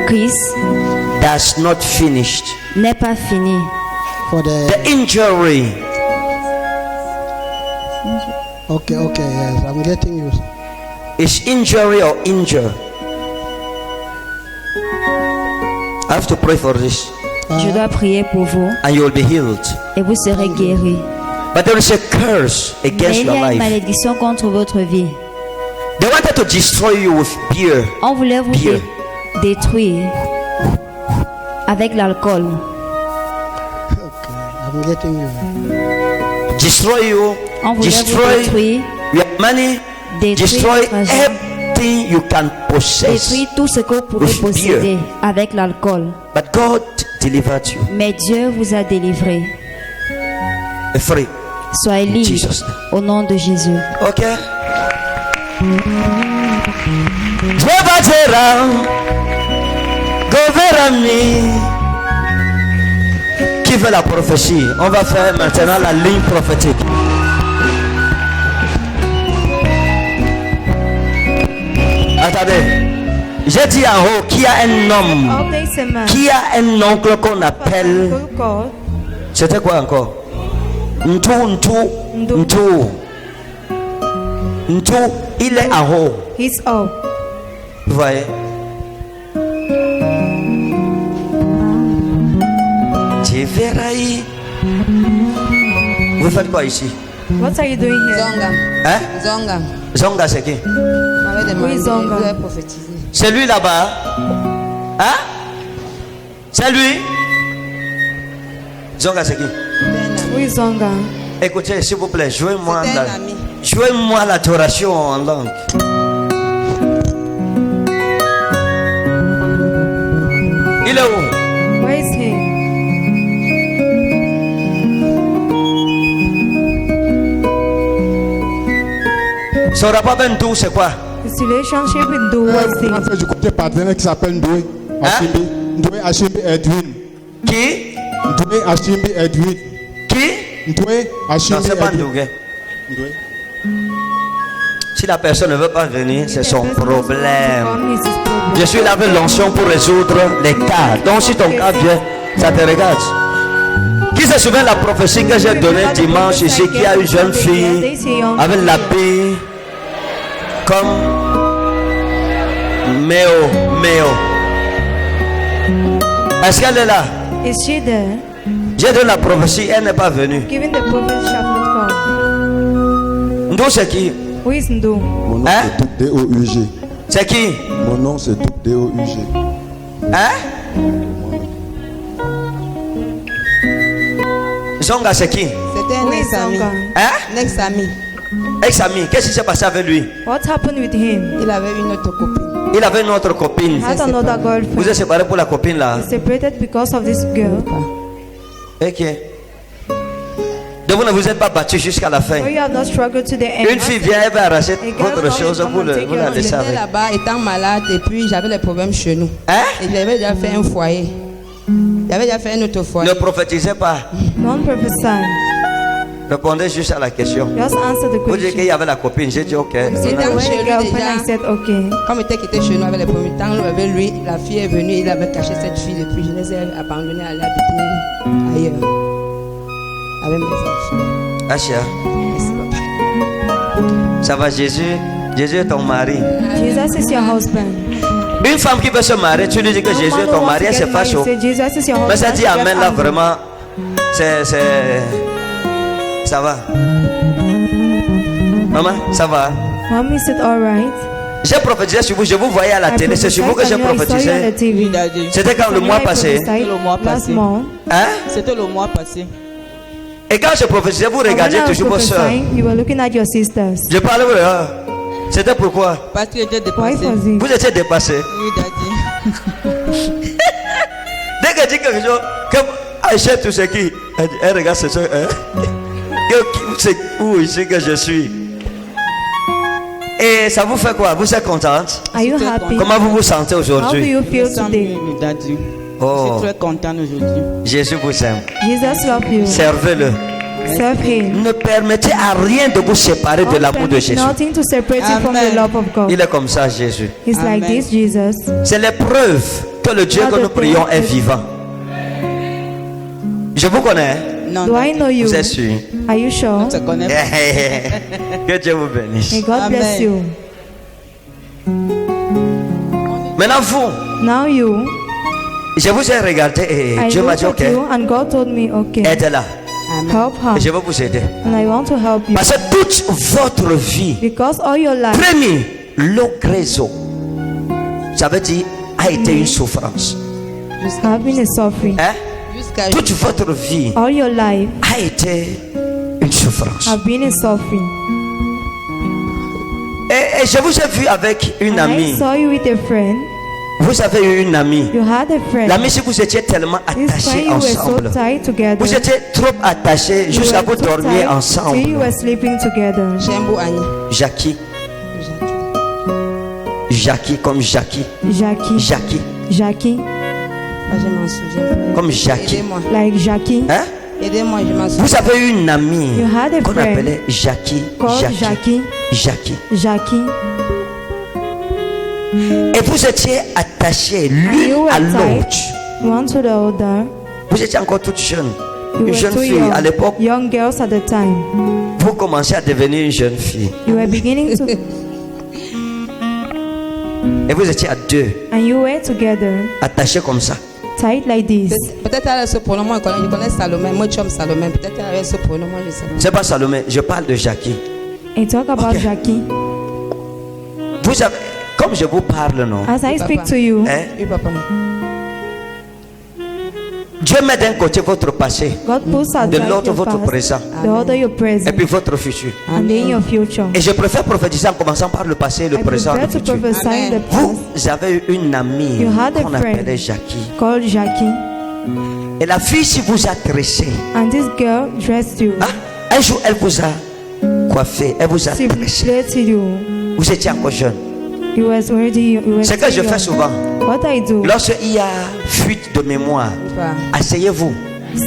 crise does not finished. n'est pas finie. For the The injury okay, yes, I'm getting you. is injury or injure. I have to pray for this, Je dois prier pour vous and you will be healed. et vous serez guéris. But there is a curse Mais against il y your a une life. malédiction contre votre vie. They wanted to destroy you with beer. On voulait vous Beer. détruire avec l'alcool. Okay, I'm getting you. Destroy you. On voulait vous Destroy détruire, your money. détruire Destroy votre argent, everything you can possess. détruire tout ce que vous pouvez with posséder avec l'alcool. But God delivered you. Mais Dieu vous a délivré. Free. Soyez libre Jesus. au nom de Jésus. Ok. Jevatera, Goverami. Qui veut la prophétie? On va faire maintenant la ligne prophétique. Attendez. J'ai dit en haut qu'il y a un homme, All day c'est man. qui a un oncle qu'on appelle. Who called? C'était quoi encore? Ntou. Il est en haut. He's up. Vous voyez? Tu verras. Vous faites quoi ici? What are you doing here? Zonga. Hein? Zonga. Zonga, c'est qui? M'avait demandé Oui, Zonga. il doit prophétiser. C'est lui là-bas. Hein? C'est lui? Zonga, c'est qui? Who is Zonga? Écoutez, s'il vous plaît, jouez-moi C'est un ami. jouez-moi l'adoration en langue. Il est où? Where is he? Son rapport avec Ndou, c'est quoi? His relationship with Ndou was On a this. fait du côté partenaire qui s'appelle Ndoué. Ashimbi. Ndoué Ashimbi Edwin. Qui? Ndoué Ashimbi Edwin. Qui? Ndoué Non, Ashimbi c'est pas Edwin. Ndougué. Ndoué. Si la personne ne veut pas venir, c'est son The person problème. who comes is his problem. Je suis là avec l'onction pour résoudre les cas. Donc si ton cas vient, ça te regarde. Qui se souvient de la prophétie que j'ai donnée dimanche ici, qu'il y a une jeune fille avec l'habit comme Méo. Est-ce qu'elle est là? Is she there? J'ai donné la prophétie, elle n'est pas venue. Given the prophet shall not come. Ndou c'est qui? Who is Ndou? Mon nom Hein? c'est tout D-O-U-G. C'est qui? Mon nom c'est tout D-O-U-G. Hein? Zonga c'est qui? C'était un Who is ex-ami. Zonga? Hein? Un ex-ami. Ex-ami, qu'est-ce qui s'est passé avec lui? What happened with him? Il avait une autre copine. Il avait une autre copine. He had another Vous girlfriend. êtes séparés pour la copine là? He separated because of this girl. Ok. Donc vous ne vous êtes pas battu jusqu'à la fin. So you have not struggled to the end. Une fille vient, elle va arracher votre girl chose, comes vous and take la your laissez J'étais avec. là-bas étant malade et puis j'avais les problèmes chez nous. Hein? Et j'avais déjà fait un foyer. J'avais déjà fait un autre foyer. Ne prophétisez pas. Non prophesy. Répondez juste à la question. Just answer the Vous dites qu'il question. y avait la copine, j'ai dit ok. C'était When chez the lui girlfriend, I déjà. said okay. Comme il était quitté chez nous avec les premiers temps, avec lui, la fille est venue, il avait caché cette fille et puis je les ai abandonnés à aller habiter ailleurs. Avec mes enfants. Achia, Merci, papa. ça va Jésus? Jésus est ton mari. Jesus is your husband. Une femme qui veut se marier, tu lui dis que No Jésus man est who ton wants mari, to elle get se married, fâche. say Jesus is your Mais ça husband. dit She amen gets là angry. vraiment. Ça va. Maman, ça va. Mom, is it alright? J'ai prophétisé sur vous, je vous voyais à la télé, c'est sur vous que j'ai prophétisé. C'était quand le mois passé. Le mois last passé. month. Hein? C'était le mois passé. Et quand je prophétisais, vous regardiez And when I was toujours vos soeurs. prophesying, you were looking at your sisters. Je parlais de eux. C'était pourquoi? Parce qu'il était Why dépassé. was it? Vous étiez dépassé. Oui, daddy. Dès qu'elle dit quelque chose, comme Aïcha, tout ce qui. Elle regarde ses soeurs. Hein? C'est où ici que je suis? Et ça vous fait quoi? Vous êtes contente? Are you happy? Comment vous vous sentez How do aujourd'hui? you feel today? Daddy. Oh, Je suis très content aujourd'hui. Jésus vous aime. Jesus love you. Servez-le. Serve him. Ne permettez à rien de vous séparer de Don't l'amour de permit Jésus. nothing to separate you from the Amen. love of God. Il est comme ça, Jésus. He's like Amen. this, Jesus. C'est les preuves que le Dieu que nous prions est vivant. Je vous connais. Non, Do I know you? Vous êtes sûr? Are you sure? je te connais pas. Que Dieu vous bénisse. May God bless Amen. you. Maintenant, vous, Now you, je vous ai regardé et I Dieu m'a dit looked ok, at you and God told me, okay, aide-la. help her. Et je vais vous aider. And I want to help you. Parce que toute votre vie, Because all your life, premier, l'ogrézo, ça veut dire a été une souffrance. have been a suffering. Hein? Jusqu'à Toute votre vie All your life a été une souffrance. have been a suffering. Et je vous ai vu avec une And I amie. saw you with a friend. Vous avez eu une amie. You had a friend. L'amie, si vous étiez tellement This friend, attachés you were so ensemble, tied together. vous étiez trop attachés You jusqu'à were vous so dormir tied till you ensemble. were sleeping together. Jembo Annie. Jackie, Jackie comme Jackie, Jackie. Jackie Jackie. Ah, je m'en souviens plus. comme Jackie. Aidez-moi. Like Jackie. Hein? Aidez-moi, je m'en souviens. Vous avez eu une amie You had a qu'on friend appelait Jackie, called Jackie, Jackie. Jackie. Jackie. Et vous étiez attachés And l'une you were à tied l'autre. one to the other. Vous étiez encore toute jeune. You Une were jeune too fille à l'époque. young girls at the time. Vous commencez à devenir une jeune fille. You were beginning to, Et vous étiez à deux, and you were together, attachés comme ça. tied like this. Peut-être elle a ce pronom, je connais Salomé. Moi, je suis Salomé. Peut-être elle avait ce pronom, je sais pas. C'est pas Salomé, je parle de Jackie. And talk about Okay. Jackie. Vous avez, comme je vous parle, non? As I Papa. speak to you, Hein? Oui, papa. Dieu met d'un côté votre passé, God puts aside de l'autre your votre past, présent, the other your et present, puis votre futur. and then your future. Et je préfère prophétiser en commençant par le passé, le I présent et prefer le to futur. prophesy Amen. the past. Vous avez eu une amie You had a qu'on friend. appelait Jackie. Called Jackie, Et la fille, si vous a tressé, and this girl dressed you. hein, un jour, elle vous a coiffé, elle vous a She dressé. plaited you. Vous étiez encore jeune. You was already. You were C'est que je still fais young. souvent. What I do? Lorsqu'il y a fuite de mémoire, asseyez-vous.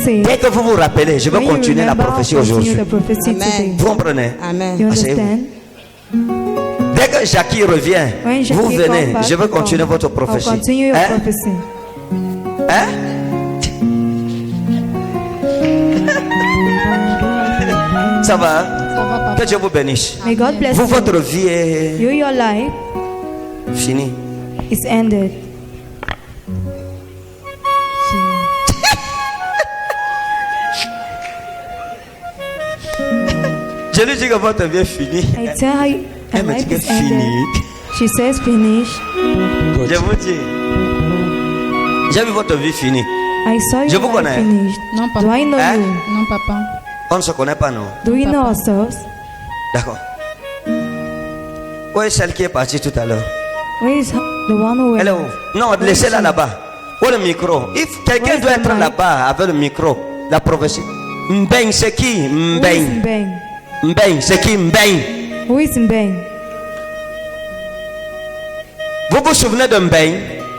Say. Dès que vous vous rappelez, je vais When you continuer la remember, prophétie continue aujourd'hui. the prophecy Amen. today. Vous comprenez? Amen. You Asseyez-vous. understand? Dès que Jackie revient, When Jackie vous venez, come back, je vais you continuer come. votre I'll prophétie. continue your Hein? prophecy. Hein? Ça va? Hein? Ça va, papa. Que Dieu vous bénisse. May God bless Vous, you. votre vie est You, your life finie. is ended. Je lui dis que votre vie est finie. I tell her her Elle me dit life que is ended. fini. She says finish. Je vous dis. J'ai vu votre vie finie. I saw Je your vous life connais. finished. Non, Do papa. I know Hein? you? Non, papa. On ne se connaît pas, non? Do we know ourselves? D'accord. Où est celle qui est partie tout à l'heure? Where is the one who Elle est went? où? Non, laissez-la là-bas. Où est le micro? Quelqu'un Where's doit the être mic? là-bas avec le micro. La prophétie. Mbeng, c'est qui? Who is Mbeng. Mbeng? Mbeng, c'est qui? Mbeng. Who is Mbeng? Vous vous souvenez de Mbeng?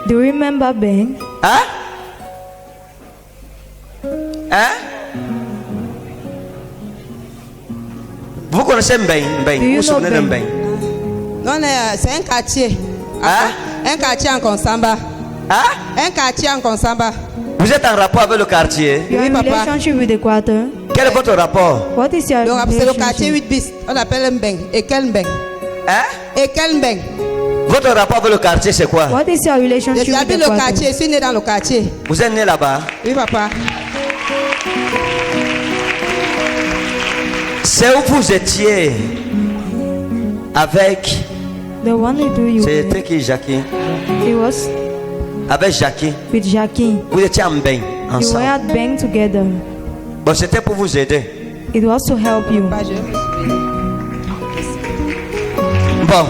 Do you remember Beng? Hein? Hein? Vous connaissez Mbeng? Mbeng. Do Vous you vous souvenez de know Mbeng? Non, c'est un quartier. Hein? Un quartier en Konsamba. Hein? Un quartier en Konsamba. Vous êtes en rapport avec le quartier? You are Oui, in papa. relationship with the quarter? Quel est votre rapport? What is your C'est le quartier relationship? 8 bis. On appelle Mbeng. Ekel Mbeng. Hein? Ekel Mbeng. Votre rapport avec le quartier, c'est quoi? What is your relationship with J'habite the le quarter? quartier. Je suis né dans le quartier. Vous êtes né là-bas? Oui, papa. C'est où vous étiez avec. The one who do you C'était with, qui, Jackie? it was Avec Jackie. with Jackie. Vous étiez en bain You were ensemble. at Beng together. Bon, c'était pour vous aider. It was to help you. Papa, je me suis- Bon.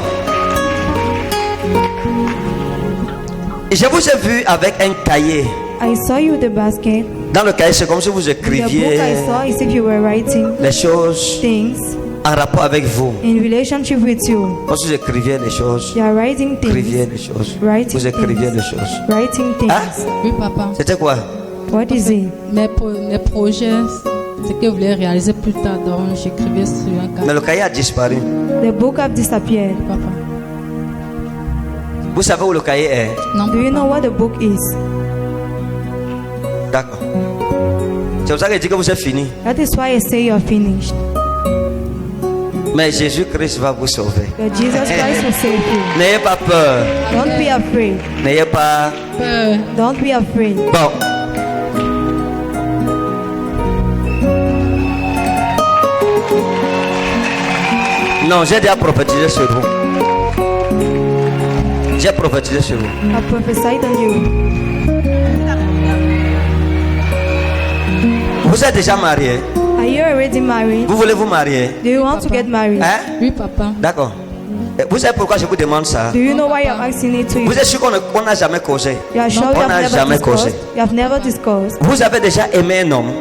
Je vous ai vu avec un cahier. I saw you with the basket. Dans le cahier, c'est comme si vous The book écriviez I saw is if you were writing les choses things en rapport avec vous. in relationship with you. Comme si vous écriviez les choses. You are writing Écriviez things. les choses. Writing Vous écriviez things. les choses. Writing things. Hein? Oui, papa. C'était quoi? What is it? Mes projets, ce que je voulais réaliser plus tard, donc j'écrivais sur un Mais carton, le cahier a disparu. The book have disappeared. papa. Vous savez où le cahier est? Non, Do you know papa. what the book is? D'accord. C'est pour ça que je dis que vous êtes fini. That is why I say you're finished. Mais Jésus-Christ va vous sauver. But Jesus Christ will save you. N'ayez pas peur. Don't be afraid. N'ayez pas. Peur. Don't be afraid. Bon. Non, j'ai déjà prophétisé sur vous. J'ai prophétisé sur vous. I prophesied on you. Vous êtes déjà marié. Are you already married? Vous voulez vous marier? Do you want to get married? Hein? Oui, papa. D'accord. Vous savez pourquoi je vous demande ça? Do you know why I'm asking it to you? Vous êtes sûr qu'on n'a jamais causé? You are sure On you n'a have jamais never causé. discussed? You have never discussed. Vous avez déjà aimé un homme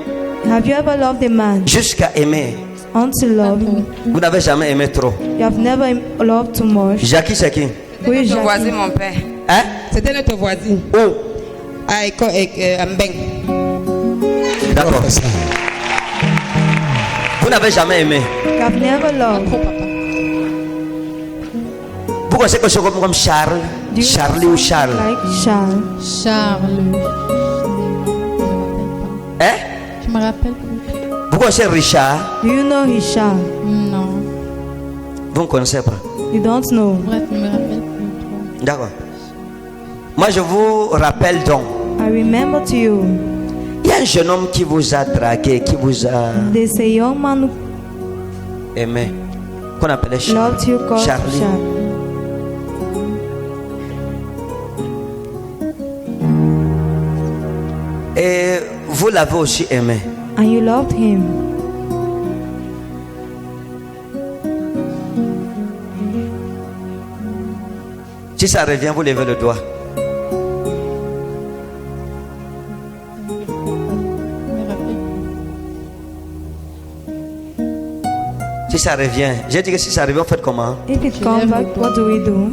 Have you ever loved a man jusqu'à aimer. until love him? Vous n'avez jamais aimé trop. You have never loved too much. Jackie, c'est qui? Who is Notre voisine, Jackie? mon père. Hein? C'était notre voisine. Où? À Mbeng. D'accord. Vous n'avez jamais aimé. You have never loved. Trop, papa. Vous connaissez quelque chose comme Charles? Do you Charlie know ou Charles? like Charles? Charles. Hein? Je me rappelle plus. Vous connaissez Richard? Do you know his Charles? Non. Vous ne connaissez pas. You don't know. Bref, je me rappelle plus trop. D'accord. Moi, je vous rappelle donc. I remember to you. Il y a un jeune homme qui vous a dragué, qui vous a There's a young man who aimé, qu'on appelait loved you called Charlie. Charles. Et vous l'avez aussi aimé. And you loved him. Si ça revient, vous levez le doigt. Je me rappelle plus. Si ça revient, j'ai dit que si ça revient, faites comment? If it comes back, what do we do?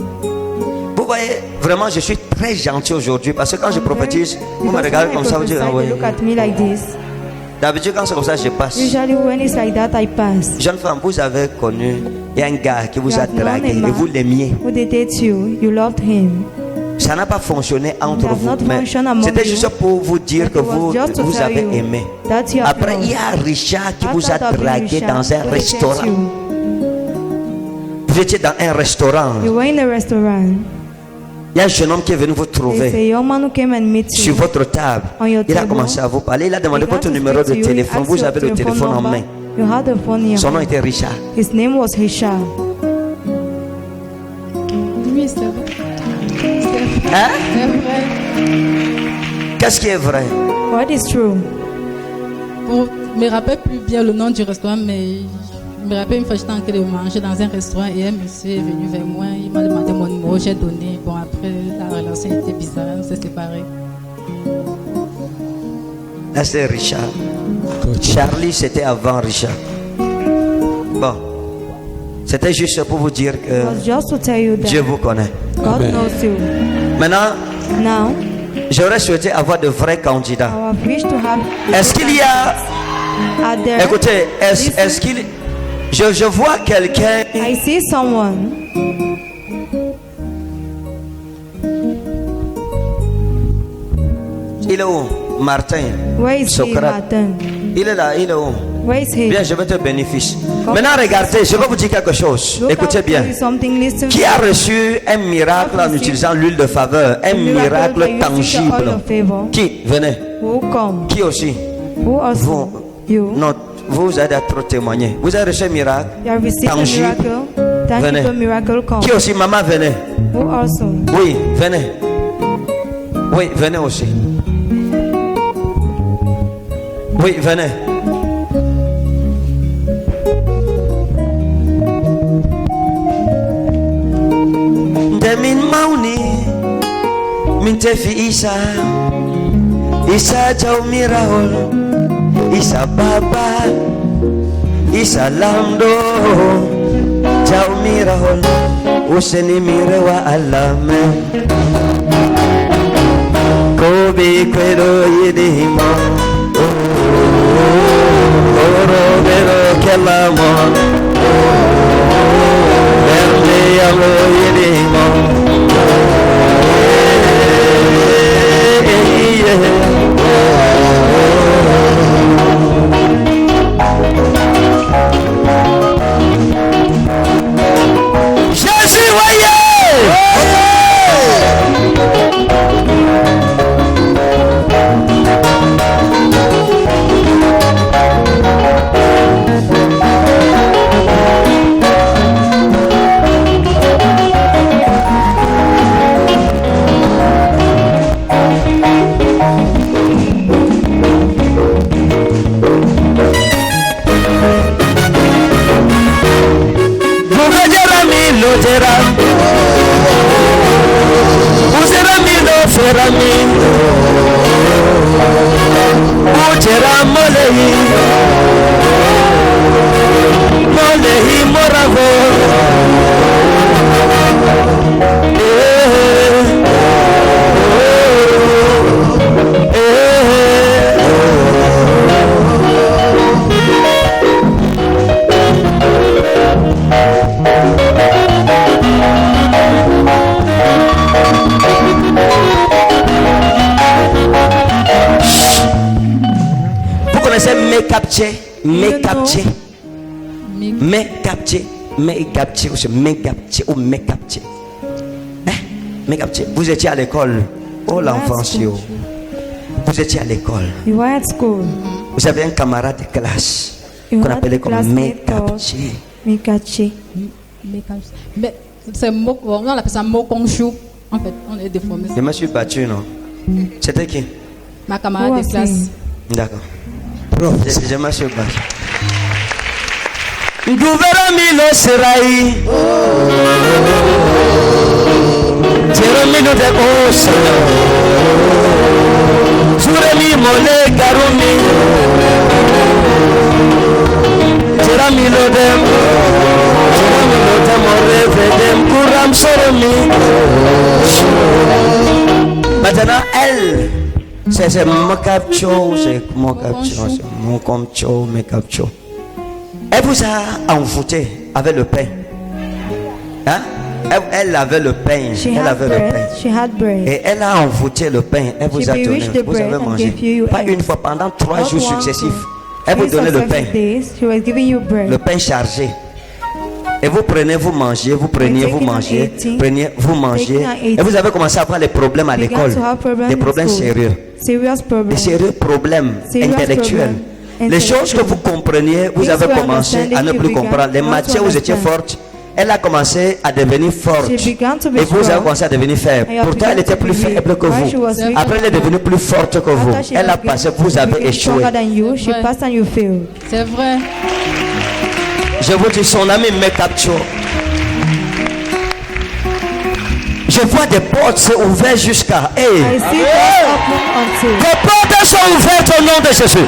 Vous voyez, vraiment, je suis très gentil aujourd'hui parce que quand je prophétise, vous me Because regardez when comme I ça, vous dites, prophesy, ah ouais. they look at me like this. D'habitude, quand c'est comme ça, je passe. Usually when it's like that, I pass. Jeune femme, vous avez connu un gars qui vous You a have known dragué a et man vous l'aimiez. who dated you, you loved him. Ça n'a pas fonctionné entre It has vous, not mais functioned among c'était you. juste pour vous dire But que it was vous, just to vous tell avez you aimé. that you have Après, loved. il y a Richard qui vous a After that, dragué Richard dans un who dated restaurant. you. Vous étiez dans un restaurant. You were in a restaurant. Il y a un jeune homme qui est venu vous There's a trouver young man who came and met sur you. votre table. On your Il a table. commencé à vous parler. Il a demandé He began votre to numéro speak de to you. He téléphone. asked Vous your avez le telephone téléphone en number. main. You had the phone in your Son nom hand. était Richard. His name was Richard. Oui, c'est vrai. Hein? C'est vrai. Qu'est-ce qui est vrai? What is true? Bon, je me rappelle plus bien le nom du restaurant, mais je me rappelle une fois j'étais en train de manger dans un restaurant et un monsieur est venu vers moi, il m'a demandé mon numéro, j'ai donné. Bon, après la relation était bizarre, on s'est séparés. Là, c'est Richard. Charlie, c'était avant Richard. Bon. C'était juste pour vous dire It que was just to tell you Dieu that vous connaît. God knows you. Maintenant, Now, j'aurais souhaité avoir de vrais candidats. I have wished to have. Est-ce qu'il y a... Are there? Écoutez, est-ce qu'il... Je vois quelqu'un... I see someone. Il est où? Martin. Where is he, Socrate. Martin? Il est là, il est où? Where is he? Bien, je vais te bénéficier. Maintenant, regardez, je vais vous dire quelque chose. Look, Écoutez I'll bien. tell you something. Listen. Qui a reçu un miracle en utilisant l'huile de faveur? Un miracle by using the oil tangible. of favor. Qui? Venez. Who come? Qui aussi? Who also? Vous. You. Non, vous allez trop témoigner. Vous avez reçu un miracle You have received a tangible. miracle. Venez. Tangible miracle come. Qui aussi? Maman, venez. Who also? Oui, venez. Oui, venez aussi. Oui, venez. Demin mauni minte fi Isa Isa jauh mirahol Isa baba Isa lamdo jauh mirahol Useni mirewa alame Kobe kwero yedihimo Oro vero kelamo Verde alo yedihimo Jésus, voyez! Vous connaissez me capture, me capture, me capture, me capture, ou me capture, ou me capture. Me capture. Vous étiez à l'école. Oh l'enfance, yo. Vous étiez à l'école. You were at school. Vous avez un camarade de classe You qu'on had a appelait comme me classmate called capture. Mikachi. Mais c'est mot, on appelle ça mot conchou. En fait, on est déformé. Je me suis battu, non? C'était qui? Ma camarade Who de was classe. he? D'accord. Je me suis battu. Gouvernement lo serai. Jeremino de Osa. Suremi mole garumi. Maintenant, elle, c'est Mokapcho, c'est Mokapcho, c'est Mokomcho, Mekapcho. Elle vous a envoûté avec le pain. Hein? Elle avait le pain. Elle avait le pain. Et elle a envoûté le pain. Elle vous a donné. Vous avez mangé. Pas une fois, pendant 3 jours successifs. Elle vous donnait le pain. Le pain chargé. Et vous prenez, vous mangez, vous preniez, vous mangez, prenez, vous mangez. Et vous avez commencé à avoir des problèmes à l'école. Des problèmes sérieux. Des sérieux problèmes intellectuels. Les choses que vous compreniez, vous avez commencé à ne plus comprendre. Les matières où vous étiez forte, elle a commencé à devenir forte. Et vous avez commencé à devenir faible. Pourtant, elle était plus faible que vous. Après, elle est devenue plus forte que vous. Elle a passé, vous avez échoué. C'est vrai. Je vous dis, son ami me capture. Je vois des portes se ouvrir jusqu'à. Hey. Des portes sont ouvertes au nom de Jésus.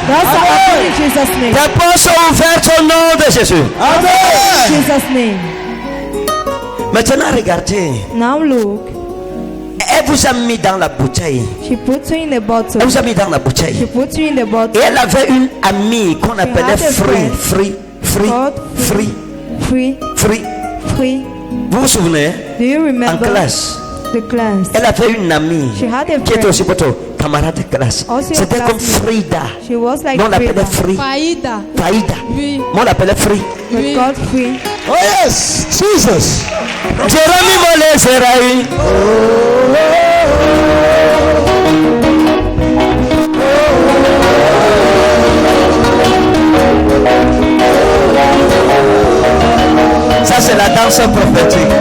Des portes sont ouvertes au nom de Jésus. Amen. Maintenant, regardez. Now look. Elle vous a mis dans la bouteille. She puts you in the bottle. Elle vous a mis dans la bouteille. She puts you in the bottle. Et elle avait une amie qu'on appelait Free. Vous vous souvenez? Do you remember? En classe. The class. Elle avait une amie She had a qui était aussi votre camarade de classe. C'était comme Frida. She was like Nous on l'appelait Free. Faïda. Oui. Moi on l'appelait Free. We got free. Oh yes, Jesus. Jérémie Mollet Zeraï. Ça c'est la danse prophétique.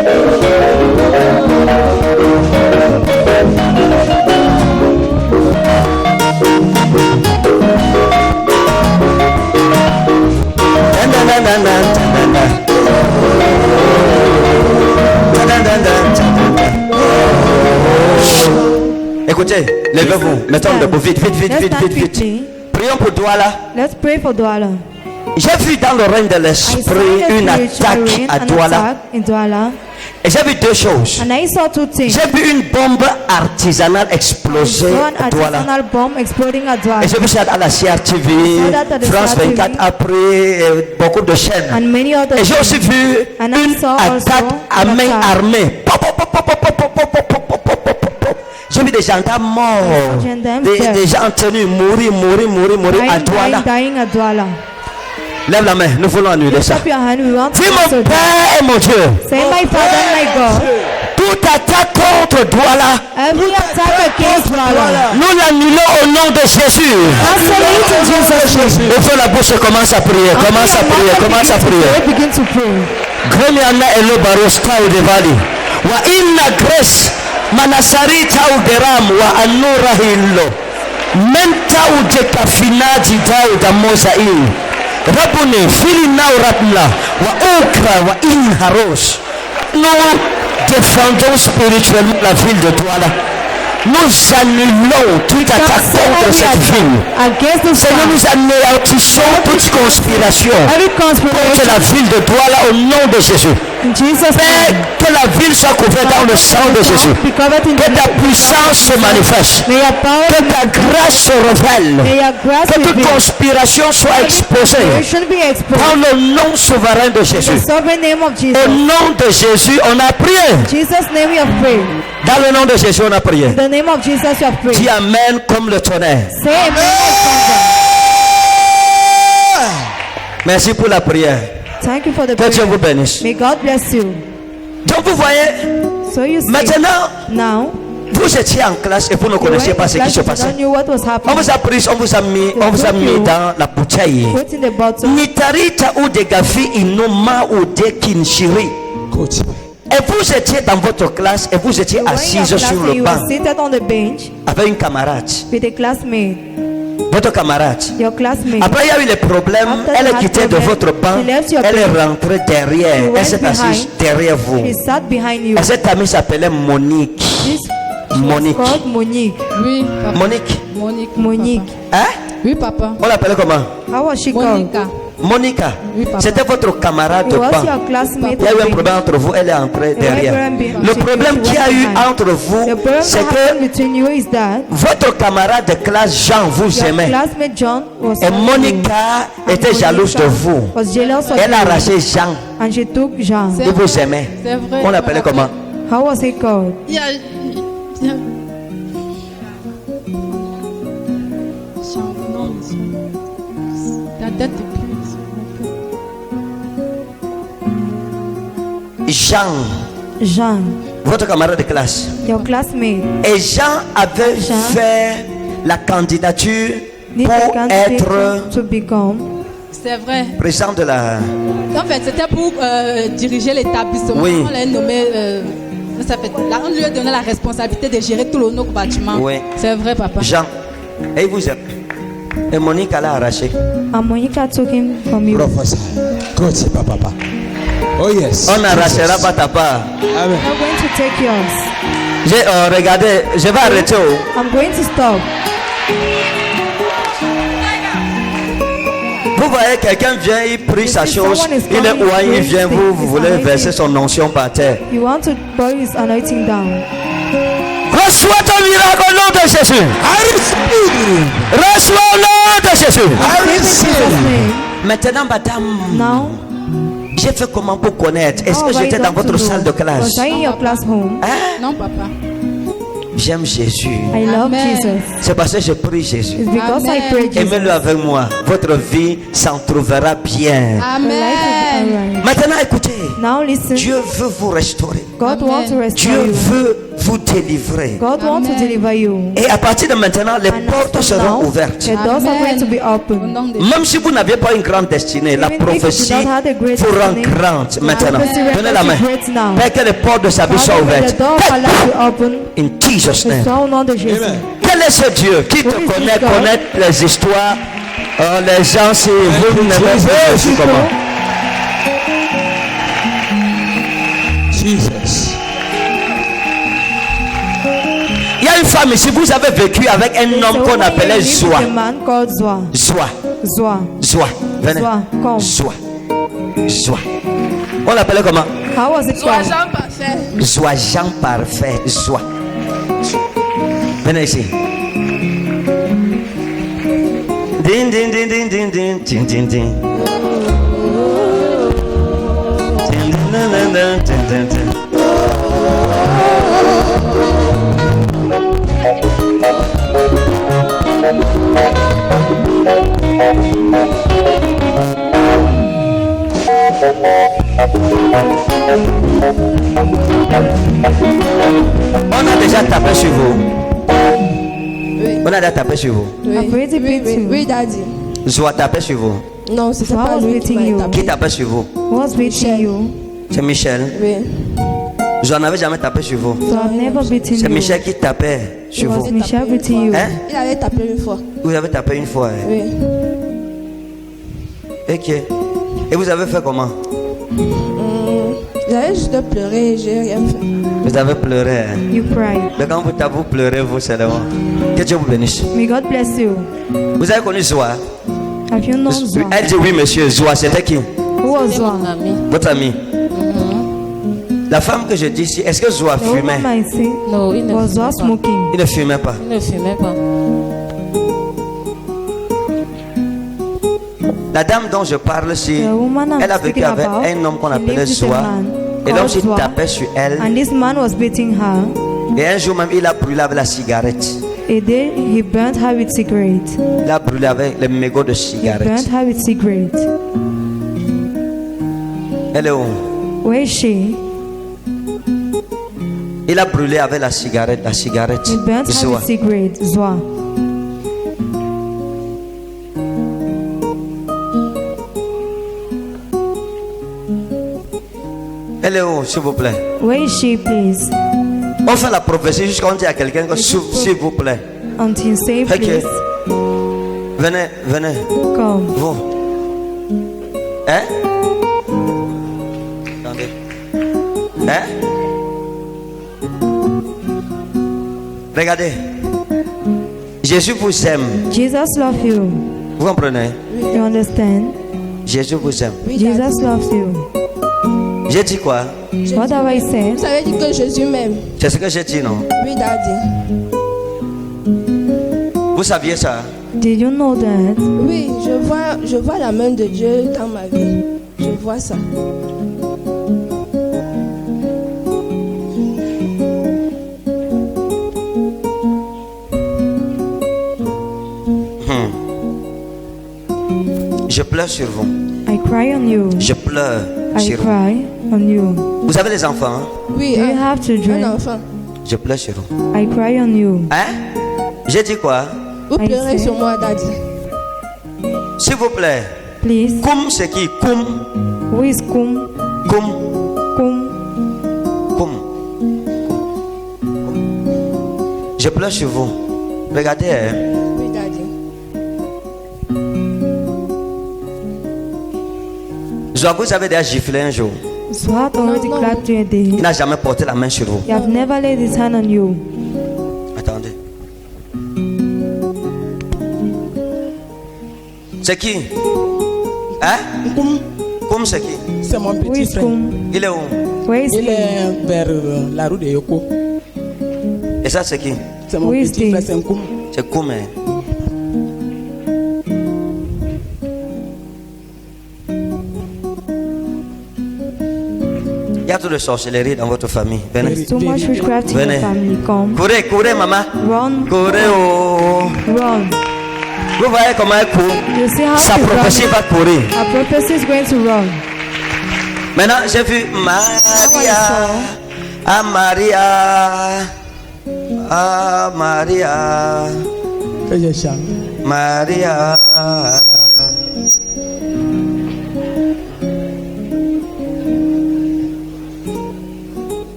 Écoutez, levez-vous, mettons debout, vite. Prions pour Douala. Let's pray for Douala. J'ai vu dans le règne de l'esprit une attaque à Douala. Et j'ai vu 2 choses. And I saw 2 things. J'ai vu une bombe artisanale exploser An à Douala. artisanal bomb exploding at Douala. Et j'ai vu ça à la CRTV, France 24 après, beaucoup de chaînes. And many other Et j'ai aussi vu And I une saw attaque also à an main attack. armée. J'ai vu des gendarmes morts, des gens tenus mourir à Douala. Dying at Douala. Lève la main, nous voulons annuler ça. Lift up your hand, we want to Dis mon cancel that. Père et mon Dieu, Say, my Father and my God, toute attaque contre Douala, every attack against Douala, nous l'annulons au nom de Jésus. cancel it in Jesus' name. Ouvre la bouche et commence à prier, commence à prier. Begin to pray. Gremiana elo baroska u devali. Wa inna grace manasarita u deram wa anura hillo. Menta u dekafinaji dau da mozail. Rabune filina u rapla wa okra wa inharos. Nous défendons spirituellement la ville de Douala. Nous annulons toute attaque contre cette ville. Seigneur, nous anéantissons toute conspiration contre la ville de Douala au nom de Jésus. Père, que la ville soit couverte dans le sang de Jésus. Que ta puissance se manifeste. Que ta grâce se révèle. Que toute conspiration soit exposée dans le nom souverain de Jésus. Au nom de Jésus, on a prié. Dans le nom de Jésus, on a prié. In the name of Jesus, you have prayed. Dis amen comme le tonnerre. Say amen. Merci pour la prière. Thank you for the Que Dieu prayer. vous bénisse. May God bless you. Donc vous voyez, So you see, maintenant, now, vous étiez en classe et vous ne you were connaissiez in pas ce qui class, se you passait. don't know what was On happening. vous a pris, on vous a mis dans la bouteille. Put in the bottle. Nitarita ou de gafi inoma ou de kinshiri. Et vous étiez dans votre classe et vous étiez You were in your assise class sur and le you banc were seated on the bench avec une camarade. with a classmate. Votre camarade. Your classmate. Après, il y a eu les problèmes. After Elle the est quittée de problem, votre banc. she left your Elle est bench. rentrée derrière. She Elle went s'est assise behind. derrière vous. She sat behind you. Et cette amie s'appelait Monique. This Monique. was called Monique. Oui, papa. Monique. Monique. Monique. Hein? Oui, papa. On l'appelait comment? How was she called? Monica. Monica, Oui, papa. c'était votre camarade de It was banc. your classmate. Il y a eu un problème entre vous, elle est entrée derrière. Le problème qu'il y a eu entre vous, The problem c'est that happened que between you is that votre camarade de classe Jean vous your aimait. classmate John was Et Monica était jalouse de vous. was jealous of Elle a you, arraché Jean. and she took Jean. Il vous aimait. C'est vrai. On l'appelait comment? How was he called? Il y a. La date est plus. Jean, Jean, votre camarade de classe. your classmate. Et Jean avait Jean. fait la candidature Did pour the candidate être to become. C'est vrai. président de la... En fait, c'était pour diriger l'établissement. Oui. On l'a nommé. Ça fait, là, on lui a donné la responsabilité de gérer tout le notre bâtiment. Oui. C'est vrai, papa. Jean. Et il vous aime. Et Monique l'a arraché. And Monica took him from you. Prophesy. God, c'est pas papa. Oh yes. On n'arrachera pas ta part. Amen. I'm going to take yours. Regardez, je vais arrêter. Oh. I'm going to stop. Vous voyez, quelqu'un vient, il prie sa chose. someone is Il est coming, ouin, il going vient, to vous, take vous his voulez anointing. verser son onction par terre. You want to pour his anointing down. Reçois ton miracle au nom de Jésus. I receive. Reçois au nom de Jésus. I In Jesus' receive. name. Maintenant, madame, Now, j'ai fait comment pour connaître? Est-ce how que have I j'étais dans done to votre know? salle de classe? Was I in your classroom? Hein? Non, papa. J'aime Jésus. I love Amen. Jesus. C'est parce que je prie Jésus. It's because Amen. I pray Jesus. Aimez-le avec moi. Votre vie s'en trouvera bien. Your life Amen. will be alright. Maintenant, écoutez. Now listen. Dieu veut vous restaurer. God wants to restore Dieu you. veut vous délivrer. God wants to Amen. deliver you. Et à partir de maintenant, les And portes from seront now, ouvertes. the doors are going to be Au open. nom de Même si vous n'aviez pas une grande destinée, la Even if you prophétie do not have a great vous rend destiny, grande maintenant. prophecy renders Donnez la main. you great now. Père, que les portes de sa vie soient Father, may ouvertes. the door of our life be open. In Jesus' name. C'est au nom de Jésus. Quel est ce Dieu qui te Who is this connaît, God? connaît les histoires? Les gens, si vous n'aimez pas Jésus, comment? Jesus. Il y a une femme ici, vous avez vécu avec un homme qu'on appelait Zoa. A man called Zoa. Zoa. Zoa. Zoa. Venez. Zoa, come. Zoa. Zoa. On l'appelait comment? How was it called? Zoa Jean parfait. Zoa. Venez ici. Din din din din din din din din din. Din, din, din, din, din, din, din. On a déjà tapé sur vous. On a déjà tapé sur vous. I've already been to. Oui, daddy. Zoa tapé sur vous. Non, c'était So I pas was lui qui beating m'a you. tapé. Qui tapait sur vous? Who was beating you? C'est Michel. Oui. Zoa n'avait jamais tapé sur vous. So I've never beaten C'est you. Michel qui tapait It sur was vous. Michelle beating you. Hein? Il avait tapé une fois. Vous avez tapé une fois. Hein? Oui. Ok. Et vous avez fait comment? J'avais juste pleuré, j'ai rien fait. Vous avez pleuré. Hein? You cried. Mais quand vous pleurez, vous seulement. Que Dieu vous bénisse. May God bless you. Vous avez connu Zoa? Have you known Zoa? Elle dit oui, monsieur. Zoa, c'était qui? Who was Zoa? Votre ami. La femme que je dis ici, est-ce que Zoa The fumait? woman I see Non, il ne was Zoa fumait pas. smoking. Il ne fumait pas. Il ne fumait pas. La dame dont je parle ici, The woman I'm elle a vécu speaking avec about, un homme qu'on she appelait lived with a Zoa. man Et l'homme called s'est Zoa. tapé sur elle. And this man was beating her. Et un jour même, il a brûlé avec la cigarette. A day he burnt her with cigarette. Il a brûlé avec les mégots de He cigarette. burnt her with cigarette. Elle est où? Where is she? Il a brûlé avec la cigarette. He burnt her Zoa. with cigarette. Zoa. Elle est où, s'il vous plaît? Where is she, please? On fait la prophétie jusqu'à on dit à quelqu'un que s'il vous plaît. Until say, Ok. please. Venez, venez. Come. Vous. Hein? Attendez. Hein? Regardez. Jésus vous aime. Jesus loves you. Vous comprenez? You understand? Jésus vous aime. Oui, Daddy. Jesus loves you. J'ai dit quoi? What have I said? Vous avez dit que Jésus m'aime. C'est ce que j'ai dit, non? Oui, Daddy. Vous saviez ça? Did you know that? Oui, je vois la main de Dieu dans ma vie. Je vois ça. Je pleure sur vous. I cry on you. Je pleure I sur vous. cry on you. Vous avez des enfants, hein? Oui, Do you have un children? enfant. Je pleure sur vous. I cry on you. Hein? J'ai dit quoi? Vous I pleurez say- sur moi, Daddy. S'il vous plaît. Please. Koum, c'est qui? Koum. Who is Kum? Koum. Kum. Koum. Je pleure sur vous. Regardez, hein? Oui, Daddy. Joa, vous avez déjà giflé un jour. Swat already No, no. clapped you a day. Il n'a jamais porté la main sur vous. You have never laid his hand on you. Attendez. C'est qui? Hein? Koum, c'est qui? C'est mon Who petit is frère. Kum? Il est où? Where is Il he? est vers la rue de Yoko. Et ça, c'est qui? C'est mon Who is petit he? frère, c'est un Koum. C'est Koum, hein? Il y a trop de sorcellerie dans votre famille. Venez. So much witchcraft in your Venez. family. Come. Courez, courez, maman. Run. Courez, oh. Run. Vous voyez comment elle court? You see how Sa to prophétie run? va courir. Our prophecy is going to run. Maintenant, j'ai vu Maria. Ah, Maria. Ah, Maria. Que je chante. Maria.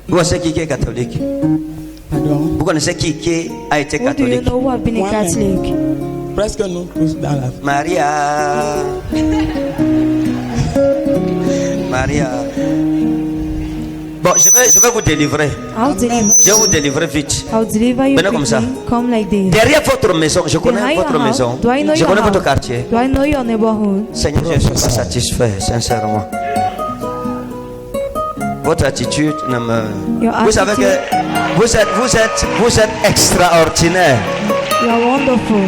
Vous connaissez qui est catholique? Pardon. Vous connaissez qui a été Who do you catholique? know who have been a Moi-même. Catholic? Presque nous tous dans la Maria. Maria. Bon, je vais vous délivrer. I'll deliver Je vais you. vous délivrer vite. I'll deliver you Venez comme ça. quickly. Come like this. Derrière votre maison, je connais Behind votre your house. maison. Do I know Je your connais votre house? quartier. Do I know your neighborhood? Seigneur, je ne suis pas satisfait, sincèrement. Votre attitude ne me... Your Vous savez attitude. que vous êtes extraordinaire. You are wonderful.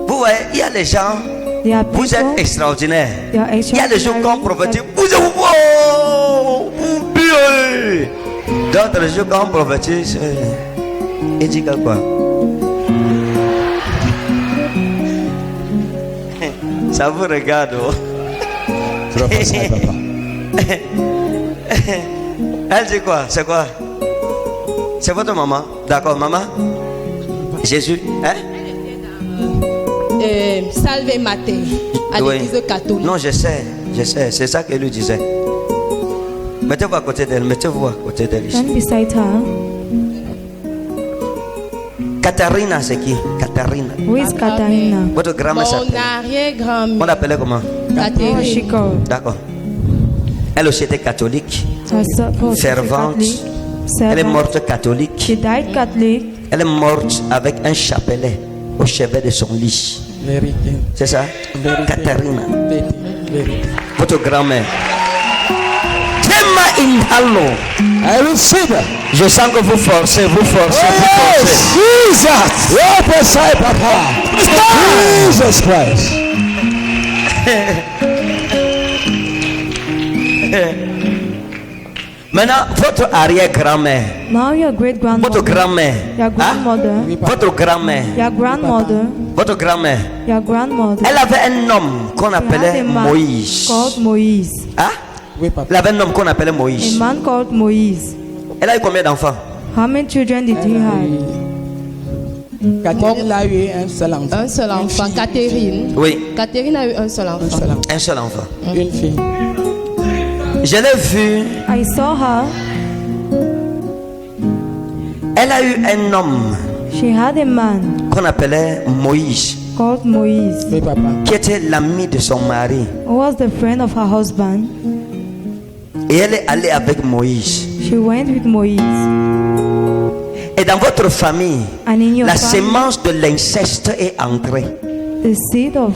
Vous voyez, il y a des gens, There are vous êtes people. extraordinaires. They are Il y a des gens extraordinary. qu'on prophétise. Vous êtes wow, bien. D'autres gens qu'on prophétise. Il dit que quoi? Ça vous regarde. Oh. Prophesy, papa. Elle dit quoi? C'est quoi? C'est votre maman? D'accord, maman? Jésus, hein? Salve Mater, à Oui. l'église catholique. Non, je sais, c'est ça qu'elle lui disait. Mettez-vous à côté d'elle, mettez-vous à côté d'elle ici. Stand beside her. Katharina, c'est qui? Katharina. Who is Katarina? Votre grand-mère Mon s'appelle. On arrière-grand-mère, l'appelait comment? Oh, she Catherine. called. D'accord. Elle aussi était catholique. Fervente. Elle est Servant. morte catholique. She died Catholic. Elle est morte avec un chapelet au chevet de son lit. vérité. C'est ça? Vérité. Katharina. Vérité. Vérité. Votre grand-mère. Tema indalo. I receive it. Je sens que vous forcez, vous forcez, vous forcez. Jesus. Prophesy, papa. Jesus Christ. Maintenant, votre arrière-grand-mère, Now your great votre grandmother, grand-mère, your hein? grandmother, Votre grand-mère, your grandmother, votre grand-mère, your grandmother. elle avait un homme qu'on She had appelait a man Moïse. called Moïse. Hein? Oui, papa. Elle avait un homme qu'on appelait A Moïse. man called Moïse. Elle a eu combien d'enfants? How many children did he have? Catherine a eu un seul enfant. Un seul enfant, Catherine. Oui, Catherine a eu un seul Un enfant. seul enfant. un seul enfant. Une fille. Je l'ai vue, I saw her. elle a eu un homme She had a man qu'on appelait Moïse, called Moïse, Oui, papa. qui était l'ami de son mari. who was the friend of her husband. Et elle est allée avec Moïse. She went with Moïse. Et dans votre famille, And in your la family, sémence de l'inceste est entrée. the seed of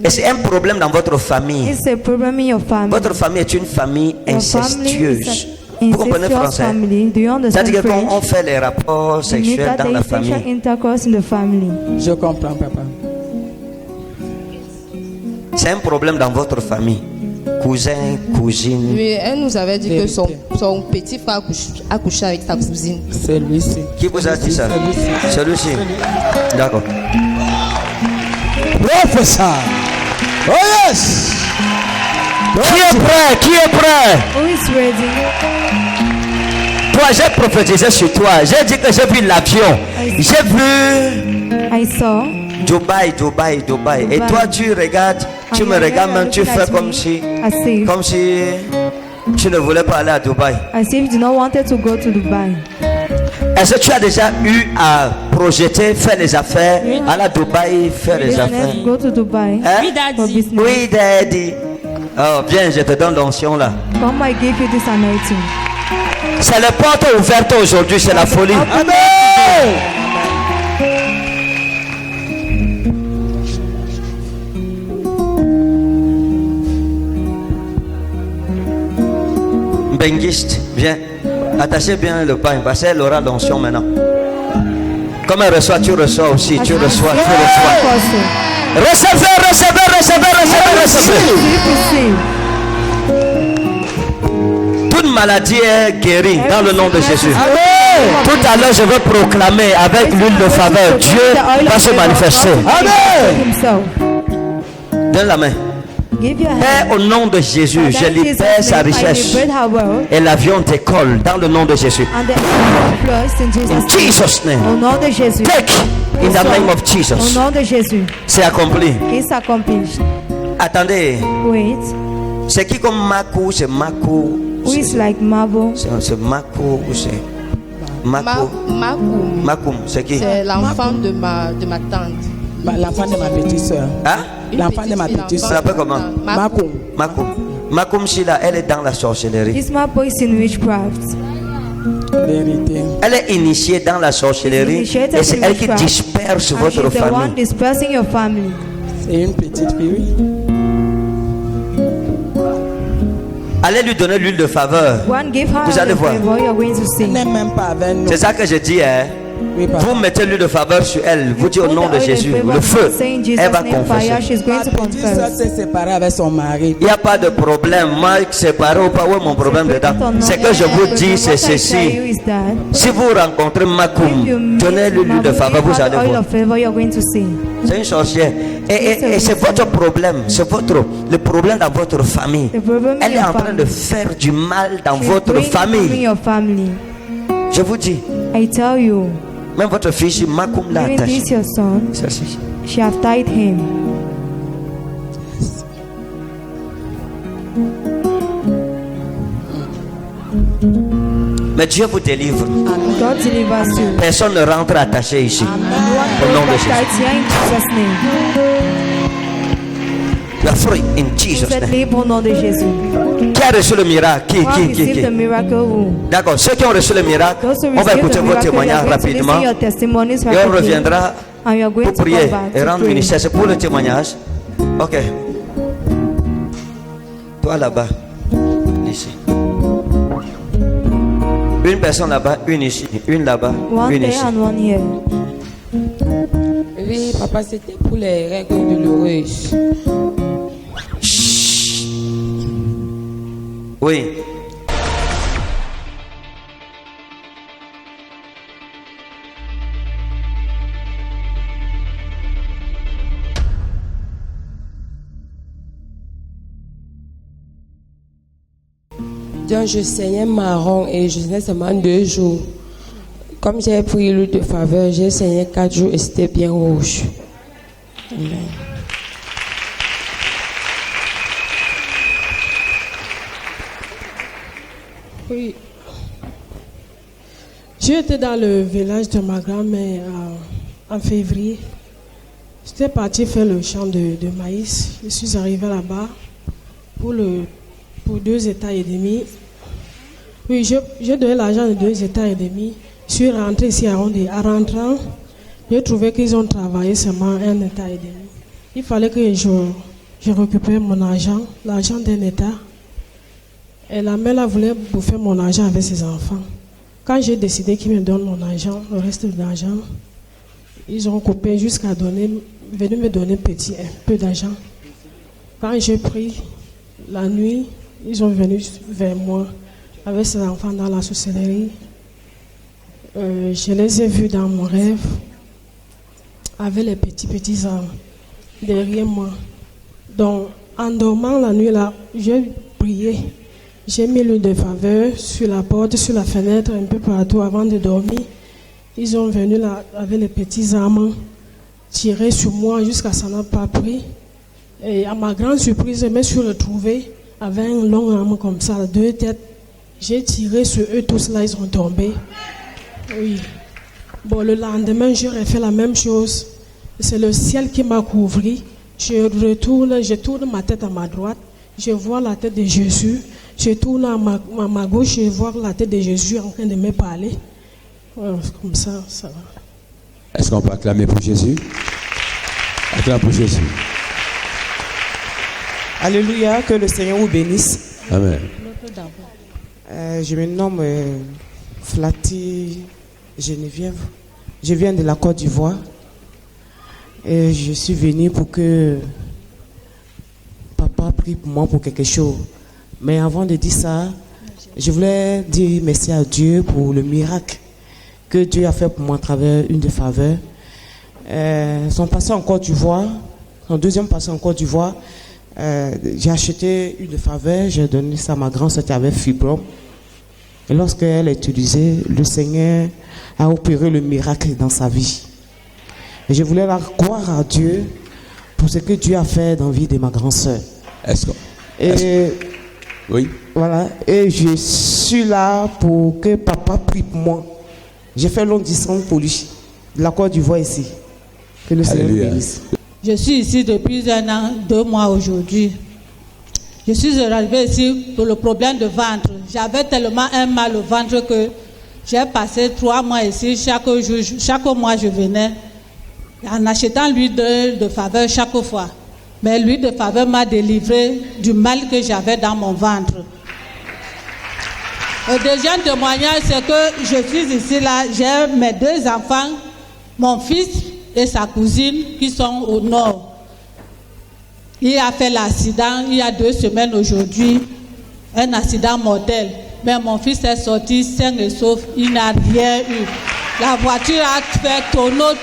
Et c'est un problème dans votre famille. it's a problem in your family. Votre famille est une famille Your family is incestueuse. an Vous comprenez incestuous français? family. Do you understand C'est-à-dire que quand French? on fait les rapports You mean sexuels that dans there la is sexual famille, intercourse in the family. Je comprends, papa. c'est un problème dans votre famille. Cousin, cousine. Oui, elle nous avait dit que son petit frère a couché avec sa cousine. C'est lui-ci. Qui vous a dit ça? Celui-ci. D'accord. Prophesy. Oh yes. Qui est prêt? Qui est prêt? Who is ready? Toi, j'ai prophétisé sur toi. J'ai dit que j'ai vu l'avion. J'ai vu I saw. Dubaï. Et toi, tu regardes, tu me regardes même, tu fais comme si tu ne voulais pas aller à Dubaï. As if you did not wanted to go to Dubai. Est-ce que tu as déjà eu à projeter, faire les affaires, aller à Dubaï, faire les affaires? Business, go to Dubai. Hein? For business. Oui, daddy. Oh, bien, je te donne l'onction là. Come, I give you this anointing. C'est les portes ouvertes aujourd'hui, c'est la folie. Amen. Benguiste, viens. Attachez bien le pain, parce qu'elle aura l'onction maintenant. Comme elle reçoit, tu reçois aussi. Tu reçois, tu reçois. Recevez. Toute maladie est guérie dans le nom de Jésus. Tout à l'heure, je vais proclamer avec l'huile de faveur. Dieu va se manifester. Donne la main. Père, au nom de Jésus, je libère sa richesse. Et l'avion décolle dans le nom de Jésus. In Jesus' name. Au nom de Jésus. Take in the name of Au Jesus. nom de Jésus. C'est accompli. It's accomplished. Attendez, Wait. c'est qui comme Makou? C'est Makou. Who is like Mabo? C'est Makou ou c'est Makou? Makoum. Makoum, c'est qui? C'est l'enfant de ma tante. L'enfant de ma petite soeur. Hein? L'enfant de ma petite Ça soeur. s'appelle comment? Makoum. Makoum. Makoum Shila, elle est dans la sorcellerie. This Mabo is in witchcraft. Vérité. Elle est initiée dans la sorcellerie et c'est elle qui disperse And votre she's the one famille. dispersing your family. C'est une petite fille. Allez lui donner l'huile de faveur. One give her Vous allez the voir. favor, you're going to Elle see. n'est même pas avec nous. C'est ça que je dis, hein. Oui, papa. Vous mettez l'huile de faveur sur elle. Vous dites au Put nom the de oil in Jésus, favor, le feu, saying Jesus' elle va name, fire, confesser. she's going to Ma petite soeur confess. s'est séparée avec son mari. Il n'y a pas de problème. Moi, séparé ou pas, où est mon problème dedans? C'est que je vous dis, c'est ceci. Si vous rencontrez Makoum, donnez-lui l'huile de faveur, vous allez voir. C'est une sorcière. Et c'est votre problème. C'est le problème dans votre famille. Elle est en train de faire du mal dans votre famille. Je vous dis, I tell you, même votre fils, Makoum l'a even attaché. this your son, Ceci. she have tied him. Mais Dieu vous délivre. God delivers you. Personne ne rentre attaché ici. Au nom de Jésus. Tied here in Jesus' name. You are free in Jesus' Vous êtes name. libre au nom de Jésus. Qui a reçu le miracle? Qui? Receive the miracle. Who? D'accord. Ceux qui ont reçu le miracle, Those who on va receive écouter the vos miracle, they témoignages are going to rapidement. listen your testimonies Et on rapidly. reviendra And you are going pour to prier come back et to rendre pray. ministère. C'est pour le témoignage. Ok. Toi là-bas. Ici. Une personne là-bas, une ici. Une là-bas, One une there ici. and one here. Oui, papa, c'était pour les règles douloureuses. Oui. Donc je saignais marron et je saignais seulement 2 jours. Comme j'ai pris l'huile de faveur, j'ai saigné 4 jours et c'était bien rouge. Amen. Oui. J'étais dans le village de ma grand-mère en février. J'étais partie faire le champ de maïs. Je suis arrivée là-bas. pour 2 états et demi. Oui, j'ai donné l'argent de 2 états et demi. Je suis rentré ici à Yaoundé. En rentrant, j'ai trouvé qu'ils ont travaillé seulement 1 état et demi. Il fallait que je récupère mon argent, l'argent d'un état. Et la mère voulait bouffer mon argent avec ses enfants. Quand j'ai décidé qu'ils me donnent mon argent, le reste de l'argent, ils ont coupé jusqu'à venir me donner un peu d'argent. Quand j'ai pris la nuit, ils sont venus vers moi avec ses enfants dans la sorcellerie. Je les ai vus dans mon rêve avec les petits arbres derrière moi. Donc, en dormant la nuit là, j'ai prié. J'ai mis l'huile de faveur sur la porte, sur la fenêtre, un peu partout avant de dormir. Ils sont venus là avec les petits armes tirer sur moi jusqu'à ça n'a pas pris. Et à ma grande surprise, je me suis retrouvée avec un long arme comme ça, 2 têtes. J'ai tiré sur eux, tous là, ils sont tombés. Oui. Bon, le lendemain, j'ai refait la même chose. C'est le ciel qui m'a couvert. Je tourne ma tête à ma droite. Je vois la tête de Jésus. Je tourne à ma gauche. Je vois la tête de Jésus en train de me parler. Voilà, comme ça, ça va. Est-ce qu'on peut acclamer pour Jésus? Acclame pour Jésus. Alléluia, que le Seigneur vous bénisse. Amen. Je me nomme Flati Geneviève. Je viens de la Côte d'Ivoire. Et je suis venu pour que papa prie pour moi pour quelque chose. Mais avant de dire ça, je voulais dire merci à Dieu pour le miracle que Dieu a fait pour moi à travers une de faveurs. Son passé en Côte d'Ivoire, son deuxième passé en Côte d'Ivoire, j'ai acheté une de faveur, j'ai donné ça à ma grand-sœur qui avait fibrome. Et lorsqu'elle l'a utilisé, le Seigneur a opéré le miracle dans sa vie. Et je voulais la croire à Dieu pour ce que Dieu a fait dans la vie de ma grand-sœur. Oui. Voilà. Et je suis là pour que papa prie pour moi. J'ai fait longue distance pour lui. De la Côte d'Ivoire ici. Que le Seigneur bénisse. Je suis ici depuis 1 an, 2 mois aujourd'hui. Je suis arrivée ici pour le problème de ventre. J'avais tellement un mal au ventre que j'ai passé 3 mois ici. Chaque mois, je venais en achetant l'huile de faveur chaque fois. Mais l'huile de faveur m'a délivré du mal que j'avais dans mon ventre. Le deuxième témoignage, c'est que je suis ici là, j'ai mes 2 enfants, mon fils et sa cousine qui sont au nord. Il a fait l'accident il y a 2 semaines aujourd'hui, un accident mortel. Mais mon fils est sorti sain et sauf, il n'a rien eu. La voiture a fait tonneau.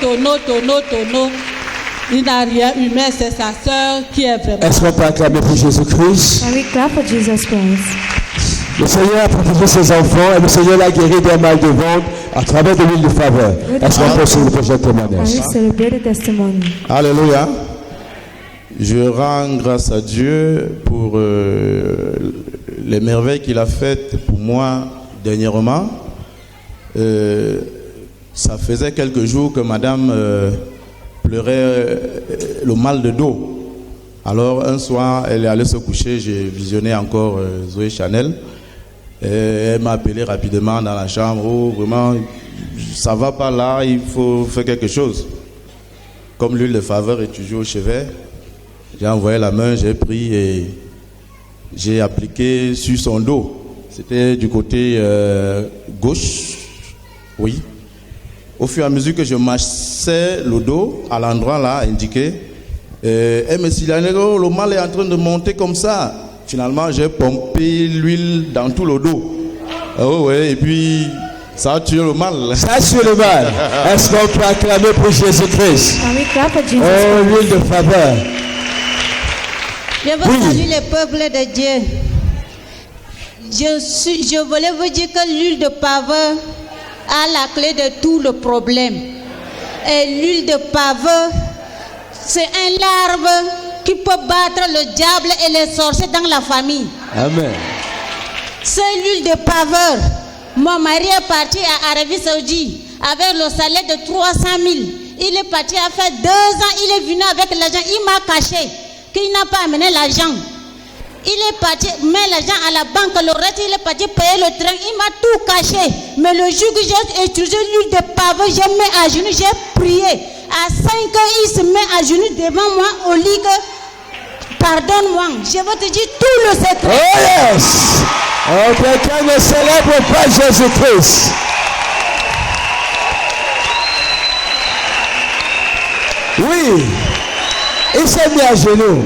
Il n'a rien eu, mais c'est sa soeur qui est vraiment... Est-ce qu'on peut acclamer pour Jésus-Christ? Can we clap for Jesus Christ? Le Seigneur a protégé ses enfants et le Seigneur l'a guéri d'un mal de ventre à travers de l'huile de faveur. Est-ce qu'on peut sur le prochain témoignage? Alléluia. Je rends grâce à Dieu pour les merveilles qu'il a faites pour moi dernièrement. Ça faisait quelques jours que madame pleurait le mal de dos. Alors un soir, elle est allée se coucher, j'ai visionné encore Zoé Chanel. Et elle m'a appelé rapidement dans la chambre. Oh, vraiment, ça va pas là, il faut faire quelque chose. Comme l'huile de faveur est toujours au chevet, j'ai envoyé la main, j'ai pris et j'ai appliqué sur son dos. C'était du côté gauche, oui. Au fur et à mesure que je massais le dos, à l'endroit là indiqué, elle me dit, le mal est en train de monter comme ça. Finalement, j'ai pompé l'huile dans tout le dos. Oh ouais, et puis ça a tué le mal. Ça a tué le mal. Est-ce qu'on peut acclamer pour Jésus-Christ? Oh, l'huile de faveur. Je veux saluer les peuples de Dieu. Je voulais vous dire que l'huile de faveur a la clé de tout le problème. Et l'huile de faveur, c'est un arbre qui peut battre le diable et les sorciers dans la famille. Amen. C'est l'huile de faveur. Mon mari est parti à Arabie Saoudite avec le salaire de 300 000. Il est parti à faire 2 ans. Il est venu avec l'argent. Il m'a caché qu'il n'a pas amené l'argent. Il est parti mettre l'argent à la banque, le reste il est parti payer le train, il m'a tout caché. Mais le jour que j'ai utilisé l'huile de pavot, j'ai mis à genoux, j'ai prié. À 5 heures, il se met à genoux devant moi au lit que, pardonne-moi, je vais te dire tout le secret. Oh yes! Oh, quelqu'un ne célèbre pas Jésus-Christ. Oui, il s'est mis à genoux.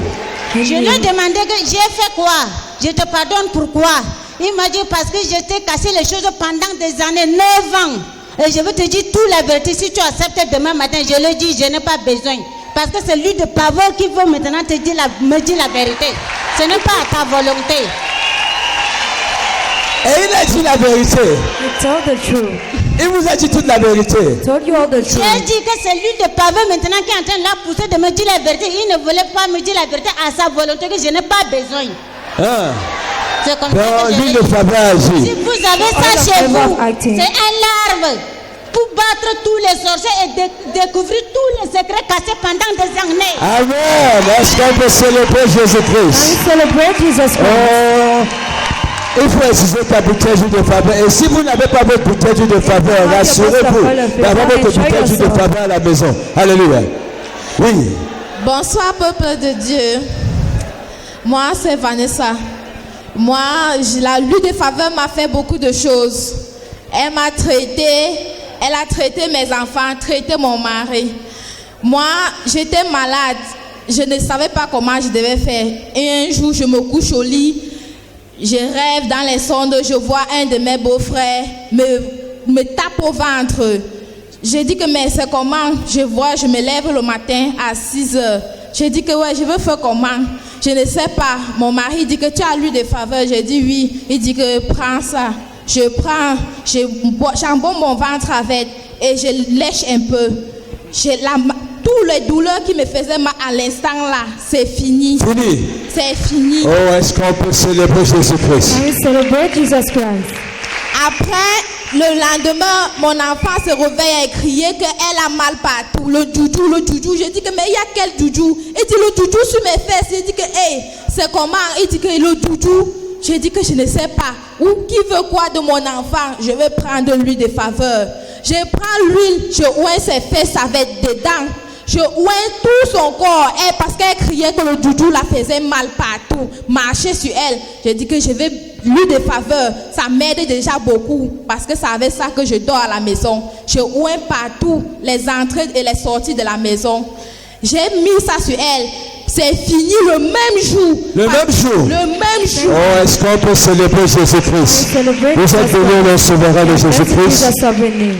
Je lui ai demandé que j'ai fait quoi? Je te pardonne pourquoi? Il m'a dit parce que j'étais cassé les choses pendant des années, 9 ans. Et je veux te dire toute la vérité. Si tu acceptes demain matin, je le dis, je n'ai pas besoin. Parce que c'est lui de pavot qui veut maintenant te dire me dire la vérité. Ce n'est pas à ta volonté. Et il a dit la vérité. He told the truth. Il vous a dit toute la vérité. Told you all the truth. J'ai dit que c'est lui de pavot maintenant qui est en train de la pousser de me dire la vérité. Il ne voulait pas me dire la vérité à sa volonté que je n'ai pas besoin. Hein? C'est comme ça Donc, que je lui l'ai de dit. faveur agit. Si vous avez ça chez vous, c'est un larve pour battre tous les sorciers et découvrir tous les secrets cachés pendant des années. Amen. Est-ce qu'on peut célébrer Jésus-Christ? Celebrate Jesus Christ. Oh, il faut utiliser ta bouteille d'huile de faveur. Et si vous n'avez pas votre bouteille d'huile de faveur, rassurez-vous d'avoir votre bouteille d'huile de faveur à la maison. Alléluia. Oui. Bonsoir, peuple de Dieu. Moi, c'est Vanessa. Moi, l'huile de faveur m'a fait beaucoup de choses. Elle m'a traité, elle a traité mes enfants, traité mon mari. Moi, j'étais malade. Je ne savais pas comment je devais faire. Et un jour, je me couche au lit. Je rêve dans les sondes. Je vois un de mes beaux-frères me tape au ventre. J'ai dit que mais c'est comment? Je me lève le matin à 6 heures. J'ai dit que ouais, je veux faire comment? Je ne sais pas. Mon mari dit que tu as l'huile de faveur. J'ai dit oui. Il dit que prends ça. Je prends, j'embaume mon ventre avec et je lèche un peu. Toutes les douleurs qui me faisaient mal à l'instant là, c'est fini. Fini. C'est fini. Oh, est-ce qu'on peut célébrer Jésus-Christ? We celebrate Jesus Christ. Après, le lendemain, mon enfant se réveille et criait qu'elle a mal partout. Le doudou. J'ai dit que mais il y a quel doudou? Il dit le doudou sur mes fesses. J'ai dit que hey, c'est comment? Il dit que le doudou. J'ai dit que je ne sais pas. Ou qui veut quoi de mon enfant? Je vais prendre l'huile de faveur. Je prends l'huile, je oins ses fesses avec des dents. Je oins tout son corps. Et parce qu'elle criait que le doudou la faisait mal partout. Marcher sur elle. J'ai dit que je vais l'huile de faveur. Ça m'aide déjà beaucoup. Parce que c'est avec ça que je dors à la maison. Je oins partout les entrées et les sorties de la maison. J'ai mis ça sur elle. C'est fini le même jour. Le même jour. Le même jour. Oh, est-ce qu'on peut célébrer Jésus-Christ? Vous êtes béni le souverain de Jésus-Christ.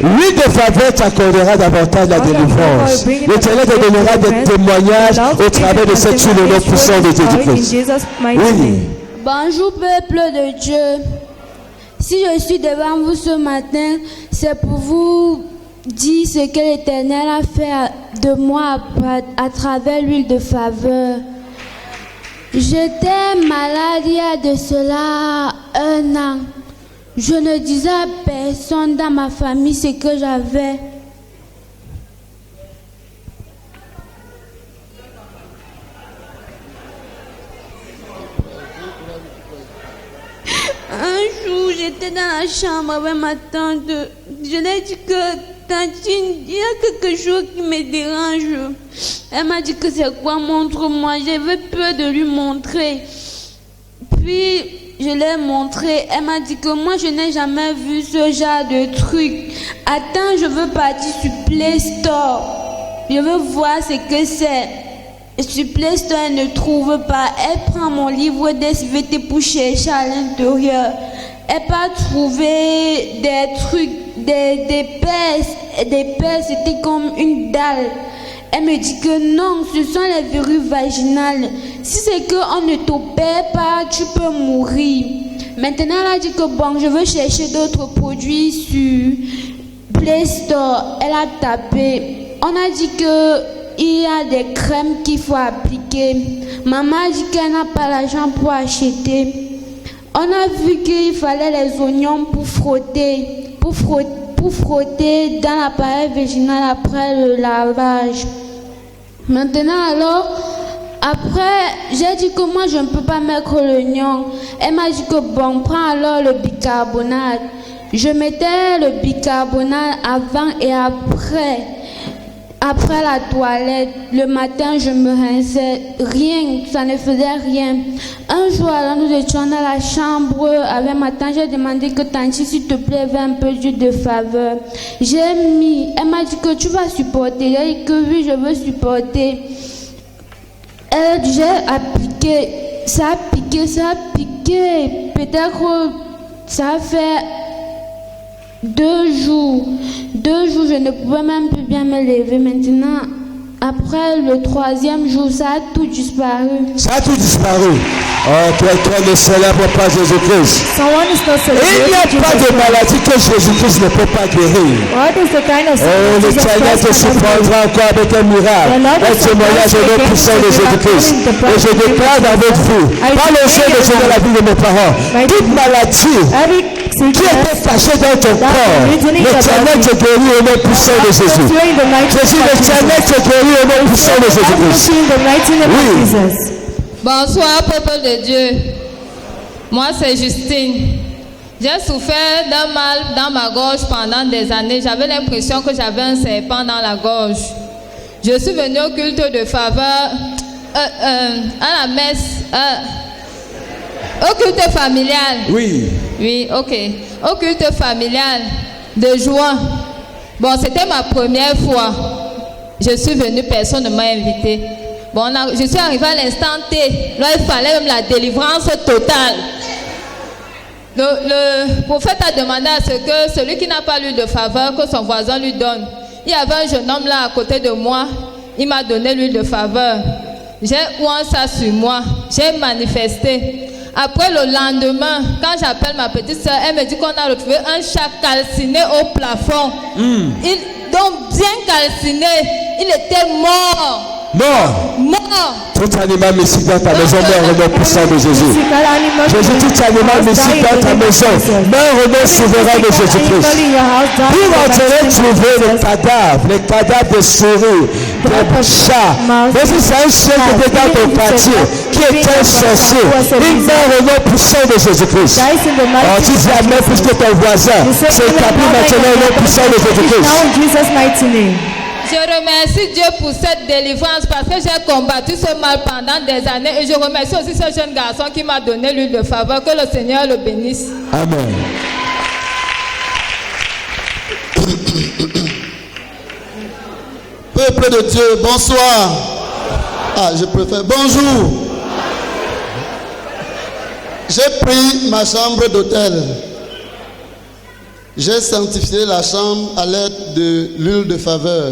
Lui de faveur t'accordera davantage la délivrance. L'Éternel te donnera des témoignages au travers de cette huile au nom puissant de Jésus-Christ. Oui. Bonjour peuple de Dieu. Si je suis devant vous ce matin, c'est pour vous dire ce que l'Éternel a fait de moi à travers l'huile de faveur. J'étais malade il y a de cela 1 an. Je ne disais à personne dans ma famille ce que j'avais. Un jour, j'étais dans la chambre avec ma tante. Je lui ai dit que tantine, il y a quelque chose qui me dérange. Elle m'a dit que c'est quoi? Montre-moi. J'avais peur de lui montrer. Puis, je l'ai montré. Elle m'a dit que moi, je n'ai jamais vu ce genre de truc. Attends, je veux partir sur Play Store. Je veux voir ce que c'est. Sur Play Store, elle ne trouve pas. Elle prend mon livre d'SVT pour chercher à l'intérieur. Elle peut trouver des trucs, des perces. Des perces, c'était comme une dalle. Elle me dit que non, ce sont les verrues vaginales. Si c'est qu'on ne t'opère pas, tu peux mourir. Maintenant, elle a dit que bon, je veux chercher d'autres produits sur Play Store. Elle a tapé. On a dit que il y a des crèmes qu'il faut appliquer. Maman a dit qu'elle n'a pas l'argent pour acheter. On a vu qu'il fallait les oignons pour frotter dans l'appareil vaginal après le lavage. Maintenant alors, Après, j'ai dit que moi je ne peux pas mettre l'oignon. Elle m'a dit que bon, prends alors le bicarbonate. Je mettais le bicarbonate avant et après. Après la toilette, le matin, je me rinçais. Rien, ça ne faisait rien. Un jour, alors, nous étions dans la chambre avec ma tante. J'ai demandé que tante, s'il te plaît, veut un peu d'huile de faveur. J'ai mis. Elle m'a dit que tu vas supporter. J'ai dit que oui, je veux supporter. J'ai appliqué. Ça a piqué. Peut-être ça a fait 2 jours. 2 jours, je ne pouvais même plus bien me lever. Maintenant, après le 3e jour, ça a tout disparu. Ça a tout disparu. Oh, quelqu'un ne célèbre pas Jésus-Christ. Il n'y a pas de maladie que Jésus-Christ ne peut pas guérir. Oh, l'Éternel te surprendra encore avec un miracle. Un témoignage au nom puissant de Jésus-Christ. Et je déclare dans votre vie, par le sein de Dieu dans la vie de mes parents, toute maladie qui était cachée dans ton corps, l'Éternel te guérit au nom puissant de Jésus. Jésus, l'Éternel te guérit au nom puissant de Jésus-Christ. Oui. Bonsoir, peuple de Dieu. Moi, c'est Justine. J'ai souffert d'un mal dans ma gorge pendant des années. J'avais l'impression que j'avais un serpent dans la gorge. Je suis venue au culte de faveur, à la messe, au culte familial. Oui. Oui, ok. Au culte familial de juin. Bon, c'était ma première fois. Je suis venue, personne ne m'a invité. Bon, je suis arrivée à l'instant T. Là, il fallait même la délivrance totale. Le prophète a demandé à ce que celui qui n'a pas l'huile de faveur, que son voisin lui donne. Il y avait un jeune homme là à côté de moi. Il m'a donné l'huile de faveur. J'ai oué ça sur moi. J'ai manifesté. Après le lendemain, quand j'appelle ma petite soeur, elle me dit qu'on a retrouvé un chat calciné au plafond. Donc bien calciné. Il était mort. Mort. Tout animal mystique dans ta maison meurt au nom puissant de Jésus. Jésus, tout animal mystique dans ta maison meurt au nom souverain de Jésus-Christ. Pour entrer, trouver les cadavres de souris, de chats. Mais si c'est un chien qui était dans ton quartier, qui était un sorcier, il meurt au nom puissant de Jésus-Christ. On dit jamais plus que ton voisin. C'est établi maintenant au nom puissant de Jésus-Christ. Je remercie Dieu pour cette délivrance parce que j'ai combattu ce mal pendant des années et je remercie aussi ce jeune garçon qui m'a donné l'huile de faveur. Que le Seigneur le bénisse. Amen. Peuple de Dieu, bonsoir. Ah, je préfère bonjour. J'ai pris ma chambre d'hôtel. J'ai sanctifié la chambre à l'aide de l'huile de faveur.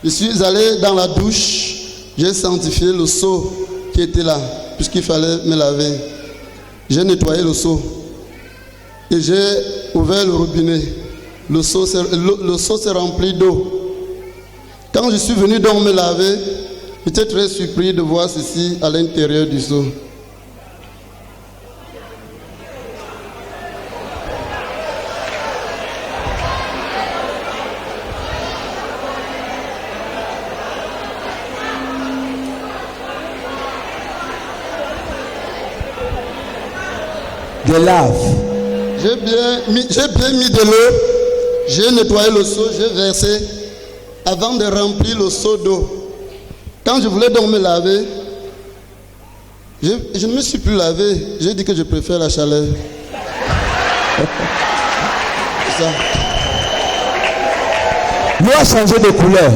Je suis allé dans la douche, j'ai sanctifié le seau qui était là, puisqu'il fallait me laver. J'ai nettoyé le seau et j'ai ouvert le robinet. Le seau s'est rempli d'eau. Quand je suis venu donc me laver, j'étais très surpris de voir ceci à l'intérieur du seau. De lave. J'ai bien mis de l'eau, j'ai nettoyé le seau, j'ai versé avant de remplir le seau d'eau. Quand je voulais donc me laver, je ne me suis plus lavé. J'ai dit que je préfère la chaleur. C'est ça. L'eau a changé de couleur.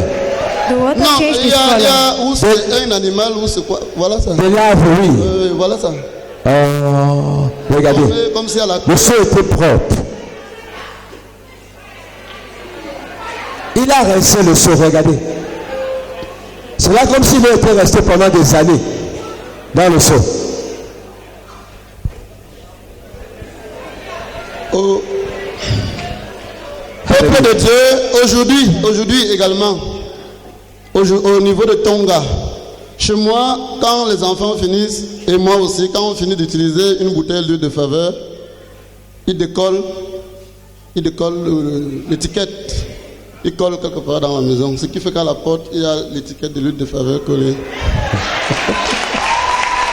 Non, il y a où c'est un animal, où c'est quoi? Voilà ça. De lave, oui. Voilà ça. Regardez, comme si à la... le seau était propre. Il a rincé le seau, regardez. C'est là comme s'il était resté pendant des années dans le seau. Oh. Peuple de Dieu, aujourd'hui également, au niveau de Tonga, chez moi, quand les enfants finissent, et moi aussi, quand on finit d'utiliser une bouteille d'huile de faveur, ils décollent l'étiquette, ils collent quelque part dans la maison. Ce qui fait qu'à la porte, il y a l'étiquette de l'huile de faveur collée.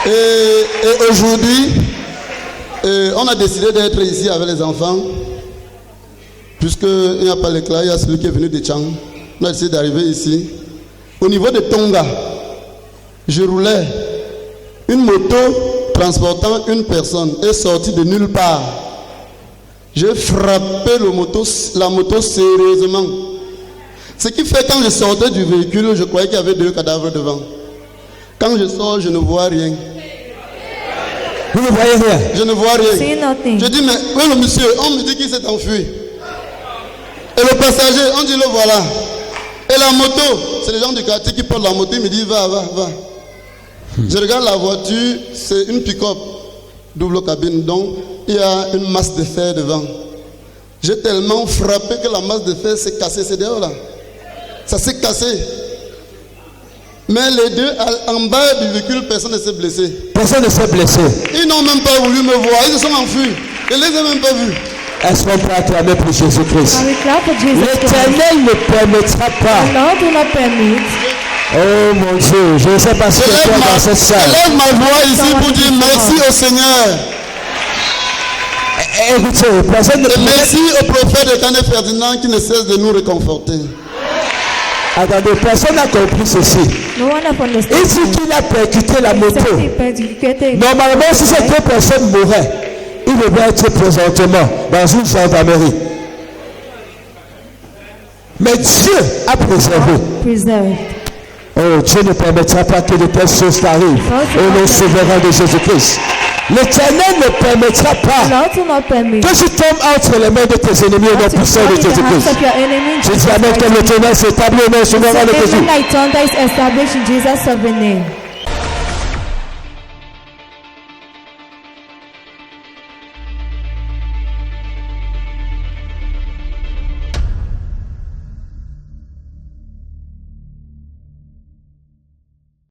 Et aujourd'hui, on a décidé d'être ici avec les enfants. Puisqu'il n'y a pas l'éclat, il y a celui qui est venu de Tchang. On a décidé d'arriver ici. Au niveau de Tonga, je roulais. Une moto transportant une personne est sortie de nulle part. J'ai frappé la moto sérieusement. Ce qui fait quand je sortais du véhicule, je croyais qu'il y avait 2 cadavres devant. Quand je sors, je ne vois rien. Vous ne voyez rien? Je ne vois rien. Je dis, mais où est le monsieur? On me dit qu'il s'est enfui. Et le passager, on dit le voilà. Et la moto, c'est les gens du quartier qui portent la moto, ils me disent va. Je regarde la voiture, c'est une pick-up, double cabine, donc il y a une masse de fer devant. J'ai tellement frappé que la masse de fer s'est cassée, c'est dehors là. Ça s'est cassé. Mais les deux, en bas du véhicule, personne ne s'est blessé. Personne ne s'est blessé. Ils n'ont même pas voulu me voir, ils se sont enfuis. Je ne les ai même pas vus. Est-ce qu'on peut acclamer pour Jésus-Christ? L'Éternel ne permettra pas. Oh mon Dieu, je ne sais pas ce que tu as dans cette salle. Je lève ma voix ici pour dire merci au Seigneur. Écoutez, personne ne peut... Merci au prophète de Canet Ferdinand qui ne cesse de nous réconforter. Attendez, personne n'a compris ceci. Et si qu'il a percuté la moto, normalement si ces 2 personnes mouraient, il devait être présentement dans une gendarmerie. Mais Dieu a préservé. Oh, Dieu ne permettra pas que de telles choses t'arrivent. Au nom souverain de Jésus-Christ. L'Éternel ne permettra pas que tu tombes entre les mains de tes ennemis au nom puissant de Jésus-Christ. Je dis amen, que l'Éternel s'établit au nom souverain de Jésus.